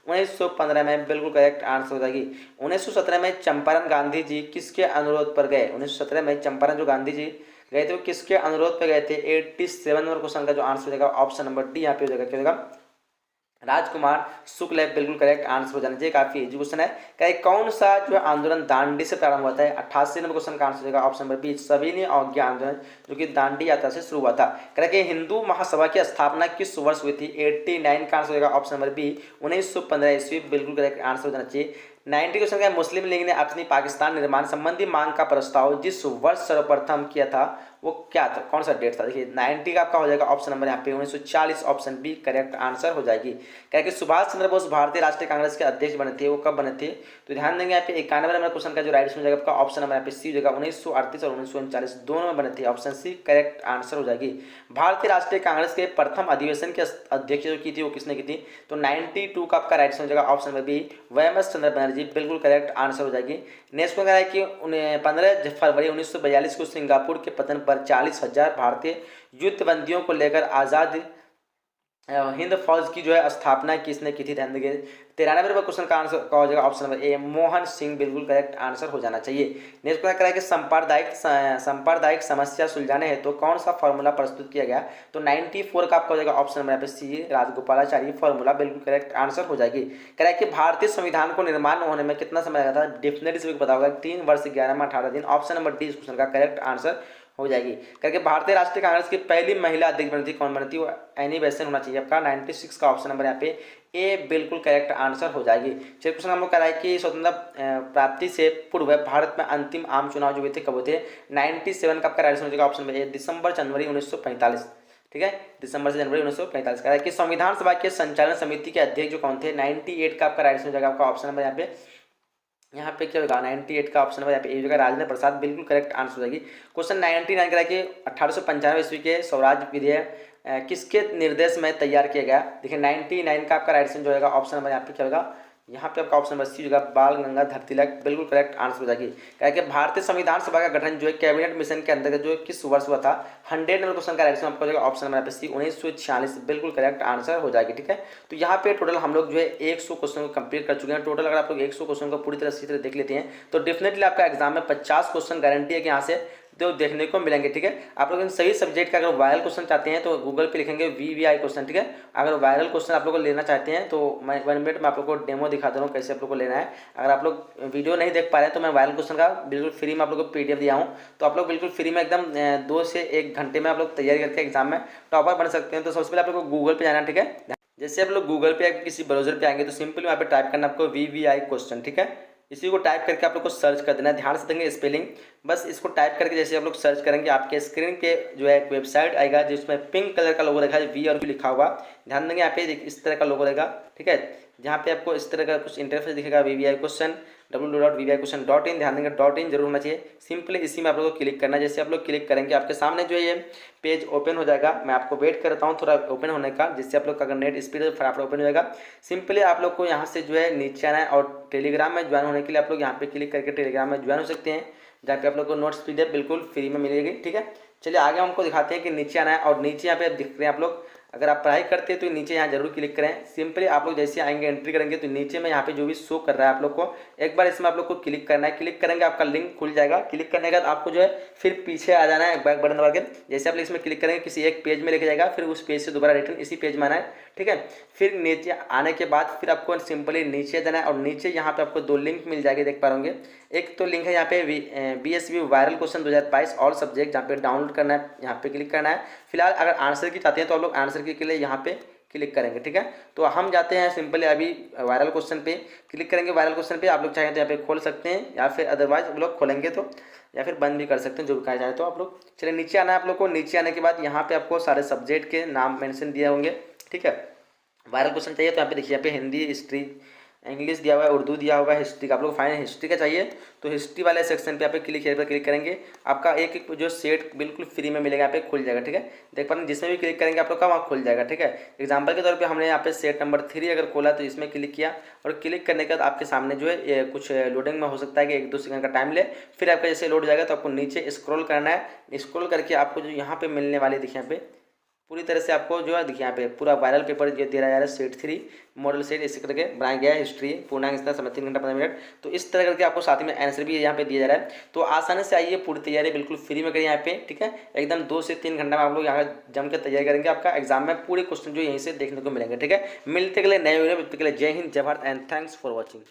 [SPEAKER 2] 1915 में बिल्कुल करेक्ट आंसर हो जाएगी। 1917 में चंपारण गांधी जी किसके अनुरोध पर गए, 1917 में चंपारण जो गांधी जी गए थे वो किसके अनुरोध पर गए थे, 87 नंबर क्वेश्चन का जो आंसर हो जाएगा ऑप्शन नंबर डी यहाँ पे हो जाएगा क्या होगा राजकुमार शुक्ल है, बिल्कुल करेक्ट आंसर हो जाना चाहिए। काफी इजी क्वेश्चन है। कहे कौन सा जो है आंदोलन दांडी से प्रारंभ हुआ था? 88 नंबर क्वेश्चन का आंसर हो जाएगा ऑप्शन नंबर बी, सविनय अवज्ञा आंदोलन, जो कि दांडी यात्रा से शुरू हुआ था। कह रहे कि हिंदू महासभा की स्थापना किस वर्ष हुई थी? 89 का आंसर हो जाएगा ऑप्शन नंबर बी, 1915 ईस्वी, बिल्कुल करेक्ट आंसर हो जाना चाहिए। 90 क्वेश्चन का मुस्लिम लीग ने अपनी पाकिस्तान निर्माण संबंधी मांग का प्रस्ताव जिस वर्ष सर्वप्रथम किया था वो क्या था? कौन सा डेट था? देखिए 90 का आपका हो जाएगा ऑप्शन नंबर यहाँ पे 1940, ऑप्शन बी करेक्ट आंसर हो जाएगी। क्या कि सुभाष चंद्र बोस भारतीय राष्ट्रीय कांग्रेस के अध्यक्ष बने थे, वो कब बने थे? तो ध्यान देंगे यहाँ पे 91 नंबर क्वेश्चन का जो राइट हो जाएगा आपका ऑप्शन नंबर यहाँ पे सी हो जाएगा, 1938 और 1939 दोनों में बने थे, ऑप्शन सी करेक्ट आंसर हो जाएगी। भारतीय राष्ट्रीय कांग्रेस के प्रथम अधिवेशन की अध्यक्ष जो की थी वो किसने की थी? तो 92 का आपका राइट हो जाएगा ऑप्शन नंबर बी, WMS चंद्र बनर्जी, बिल्कुल करेक्ट आंसर हो जाएगी। नेक्स्ट क्वेश्चन है कि 15 फरवरी 1942 को सिंगापुर के पतन पर 40,000 भारतीय युद्धबंदियों को लेकर आज़ाद हिंद फौज की जो है स्थापना किसने की थी? ध्यान देंगे 93 नंबर क्वेश्चन का आंसर का हो जाएगा ऑप्शन नंबर ए, मोहन सिंह, बिल्कुल करेक्ट आंसर हो जाना चाहिए। नेक्स्ट क्वेश्चन है कि सांप्रदायिक समस्या सुलझाने हेतु तो कौन सा फॉर्मूला प्रस्तुत किया गया? तो 94 का आपका हो जाएगा option number C, Rajagopalachari formula, बिल्कुल करेक्ट आंसर हो जाएगी। कह रहा है कि भारतीय संविधान को निर्माण होने में कितना समय लगा था? डेफिनेटली सभी को पता होगा 3 वर्ष 11 माह 18 दिन, ऑप्शन नंबर डी इस क्वेश्चन का करेक्ट आंसर हो जाएगी। करके भारतीय राष्ट्रीय कांग्रेस की पहली महिला अध्यक्ष बनी थी, कौन बनी थी? वो एनी बेसेंट होना चाहिए आपका, 96 का ऑप्शन नंबर यहाँ पे ए, बिल्कुल करेक्ट आंसर हो जाएगी। चलिए क्वेश्चन हम लोग कह रहा है कि स्वतंत्रता प्राप्ति से पूर्व भारत में अंतिम आम चुनाव जो हुए थे कब हुए थे? 97 का आपका राइट हो जाएगा ऑप्शन नंबर ए, दिसंबर जनवरी 1945, ठीक है, दिसंबर से जनवरी 1945। कह रहा है कि संविधान सभा के संचालन समिति के अध्यक्ष जो कौन थे? 98 का आपका राइट हो जाएगा आपका ऑप्शन नंबर यहाँ पे क्या होगा? 98 का ऑप्शन नंबर यहाँ पे ए होगा, राजेंद्र प्रसाद, बिल्कुल करेक्ट आंसर हो जाएगी। क्वेश्चन 99 कह रहा है कि 1895 ईस्वी के स्वराज विधेयक किसके निर्देश में तैयार किया गया? देखिए 99 का आपका राइट जो होगा ऑप्शन नंबर यहाँ पे क्या होगा? यहाँ पे आपका ऑप्शन नंबर सी होगा, बाल गंगाधर तिलक, बिल्कुल करेक्ट आंसर हो जाएगी। क्या कि भारतीय संविधान सभा का गठन जो है कैबिनेट मिशन के अंतर्गत जो किस वर्ष हुआ था? 100 नंबर क्वेश्चन का राइट आपका हो जाएगा ऑप्शन नंबर यहाँ पे सी, 1946, बिल्कुल करेक्ट आंसर हो जाएगी। ठीक है, तो यहाँ पे टोटल हम लोग जो है 100 क्वेश्चन को कंप्लीट कर चुके हैं। टोटल अगर आप लोग 100 क्वेश्चन को पूरी तरह से देख लेते हैं तो डेफिनेटली आपका एग्जाम में 50 क्वेश्चन गारंटी है कि यहाँ से तो देखने को मिलेंगे। ठीक है, आप लोग इन सभी सब्जेक्ट का अगर वायरल क्वेश्चन चाहते हैं तो गूगल पे लिखेंगे VVI क्वेश्चन। ठीक है, अगर वायरल क्वेश्चन आप लोग को लेना चाहते हैं तो मैं 1 मिनट में आप लोग को डेमो दिखा दे रहा हूँ कैसे आप लोग को लेना है। अगर आप लोग वीडियो नहीं देख पा रहे हैं तो मैं वायरल क्वेश्चन का बिल्कुल फ्री में आप लोग को PDF दिया हूँ, तो आप लोग बिल्कुल फ्री में एकदम 2 से 1 घंटे में आप लोग तैयारी करके एग्जाम में टॉपर बन सकते हैं। तो सबसे पहले आप लोग को गूगल पे जाना है। ठीक है, जैसे आप लोग गूगल पे या किसी ब्राउजर पे आएंगे तो सिंपली वहाँ पे टाइप करना आपको VVI क्वेश्चन। ठीक है, इसी को टाइप करके आप लोग को सर्च कर देना है, ध्यान से देंगे स्पेलिंग। बस इसको टाइप करके जैसे आप लोग सर्च करेंगे आपके स्क्रीन पे जो है एक वेबसाइट आएगा जिसमें पिंक कलर का लोगो रखा है V और Q लिखा हुआ, ध्यान देंगे यहाँ पे इस तरह का लोगो रहेगा। ठीक है, जहाँ पे आपको इस तरह का कुछ इंटरफेस दिखेगा VVI क्वेश्चन, www.vviquestion.in, ध्यान देंगे .in जरूर होना चाहिए। सिंपली इसी में आप लोग को क्लिक करना है। जैसे आप लोग क्लिक करेंगे आपके सामने जो है ये पेज ओपन हो जाएगा। मैं आपको वेट करता हूँ थोड़ा ओपन होने का, जिससे आप लोग का अगर नेट स्पीड है फटाफट ओपन हो जाएगा। सिंपली आप लोग को यहाँ से जो है नीचे आना है और टेलीग्राम में ज्वाइन होने के लिए आप लोग यहाँ पे क्लिक करके टेलीग्राम में ज्वाइन हो सकते हैं, जहाँ पे आप लोग को नोट्स PDF बिल्कुल फ्री में मिलेगी। ठीक है, चलिए आगे हमको दिखाते हैं कि नीचे आना है और नीचे यहाँ पे दिख रहे हैं आप लोग। अगर आप पढ़ाई करते हैं तो नीचे यहाँ जरूर क्लिक करें। सिंपली आप लोग जैसे आएंगे एंट्री करेंगे तो नीचे में यहाँ पे जो भी शो कर रहा है आप लोग को एक बार इसमें आप लोग को क्लिक करना है। क्लिक करेंगे आपका लिंक खुल जाएगा। क्लिक करने के बाद आपको जो है फिर पीछे आ जाना है, बैक बटन दबा के जैसे आप इसमें क्लिक करेंगे किसी एक पेज में लेके जाएगा, फिर उस पेज से दोबारा रिटर्न इसी पेज में आना है। ठीक है, फिर नीचे आने के बाद फिर आपको सिंपली नीचे जाना है और नीचे यहाँ पे आपको 2 लिंक मिल जाएगी, देख पा होंगे। एक तो लिंक है यहाँ पे BSB viral question 2022 all subject, जहाँ पे डाउनलोड करना है, यहाँ पे क्लिक करना है। फिलहाल अगर आंसर की चाहते हैं तो आप लोग आंसर की के लिए यहाँ पे क्लिक करेंगे। ठीक है, तो हम जाते हैं सिंपली अभी वायरल क्वेश्चन पे क्लिक करेंगे। वायरल क्वेश्चन पे आप लोग चाहें तो यहाँ पे खोल सकते हैं या फिर अदरवाइज आप लोग खोलेंगे तो या फिर बंद भी कर सकते हैं, जो भी कहा जाए तो आप लोग। चलिए नीचे आना है आप लोग को। नीचे आने के बाद यहाँ पे आपको सारे सब्जेक्ट के नाम मेंशन दिए होंगे। ठीक है, वायरल क्वेश्चन चाहिए तो यहाँ पे देखिए, यहाँ पे हिंदी, हिस्ट्री, इंग्लिश दिया हुआ है, उर्दू दिया हुआ है, हिस्ट्री का आप लोग फाइनल हिस्ट्री का चाहिए तो हिस्ट्री वाले सेक्शन पे यहाँ पे क्लिक करेंगे। आपका एक जो सेट बिल्कुल फ्री में मिलेगा, यहाँ पे खुल जाएगा। ठीक है, देख पा रहे हैं जिसमें भी क्लिक करेंगे आप लोग का वहाँ खुल जाएगा। ठीक है, एग्जाम्पल के तौर पे हमने यहाँ पे सेट नंबर 3 अगर खोला तो इसमें क्लिक किया और क्लिक करने के बाद आपके सामने जो है कुछ लोडिंग में हो सकता है कि 1-2 सेकंड का टाइम ले, फिर आपका जैसे लोड हो जाएगा तो आपको नीचे स्क्रॉल करना है। स्क्रॉल करके आपको जो यहाँ पे मिलने वाली देखिए, यहाँ पे
[SPEAKER 1] पूरी तरह से आपको जो है देखिए यहाँ पे पूरा वायरल पेपर ये दे रहा है सेट 3 मॉडल सेट इसी करके बनाया गया है। हिस्ट्री पूर्णांक इसका समय 3 घंटा 15 मिनट। तो इस तरह करके आपको साथ में आंसर भी यहाँ पे दिया जा रहा है। तो आसानी से आइए, पूरी तैयारी बिल्कुल फ्री में करिए यहाँ पे, ठीक है। एकदम 2 से 3 घंटा में आप लोग यहाँ जम के तैयारी करेंगे, आपका एग्जाम में पूरे क्वेश्चन जो यहीं से देखने को मिलेंगे, ठीक है। मिलते के लिए नए वीडियो में, तब तक के लिए जय हिंद, जय Bharat and thanks for watching.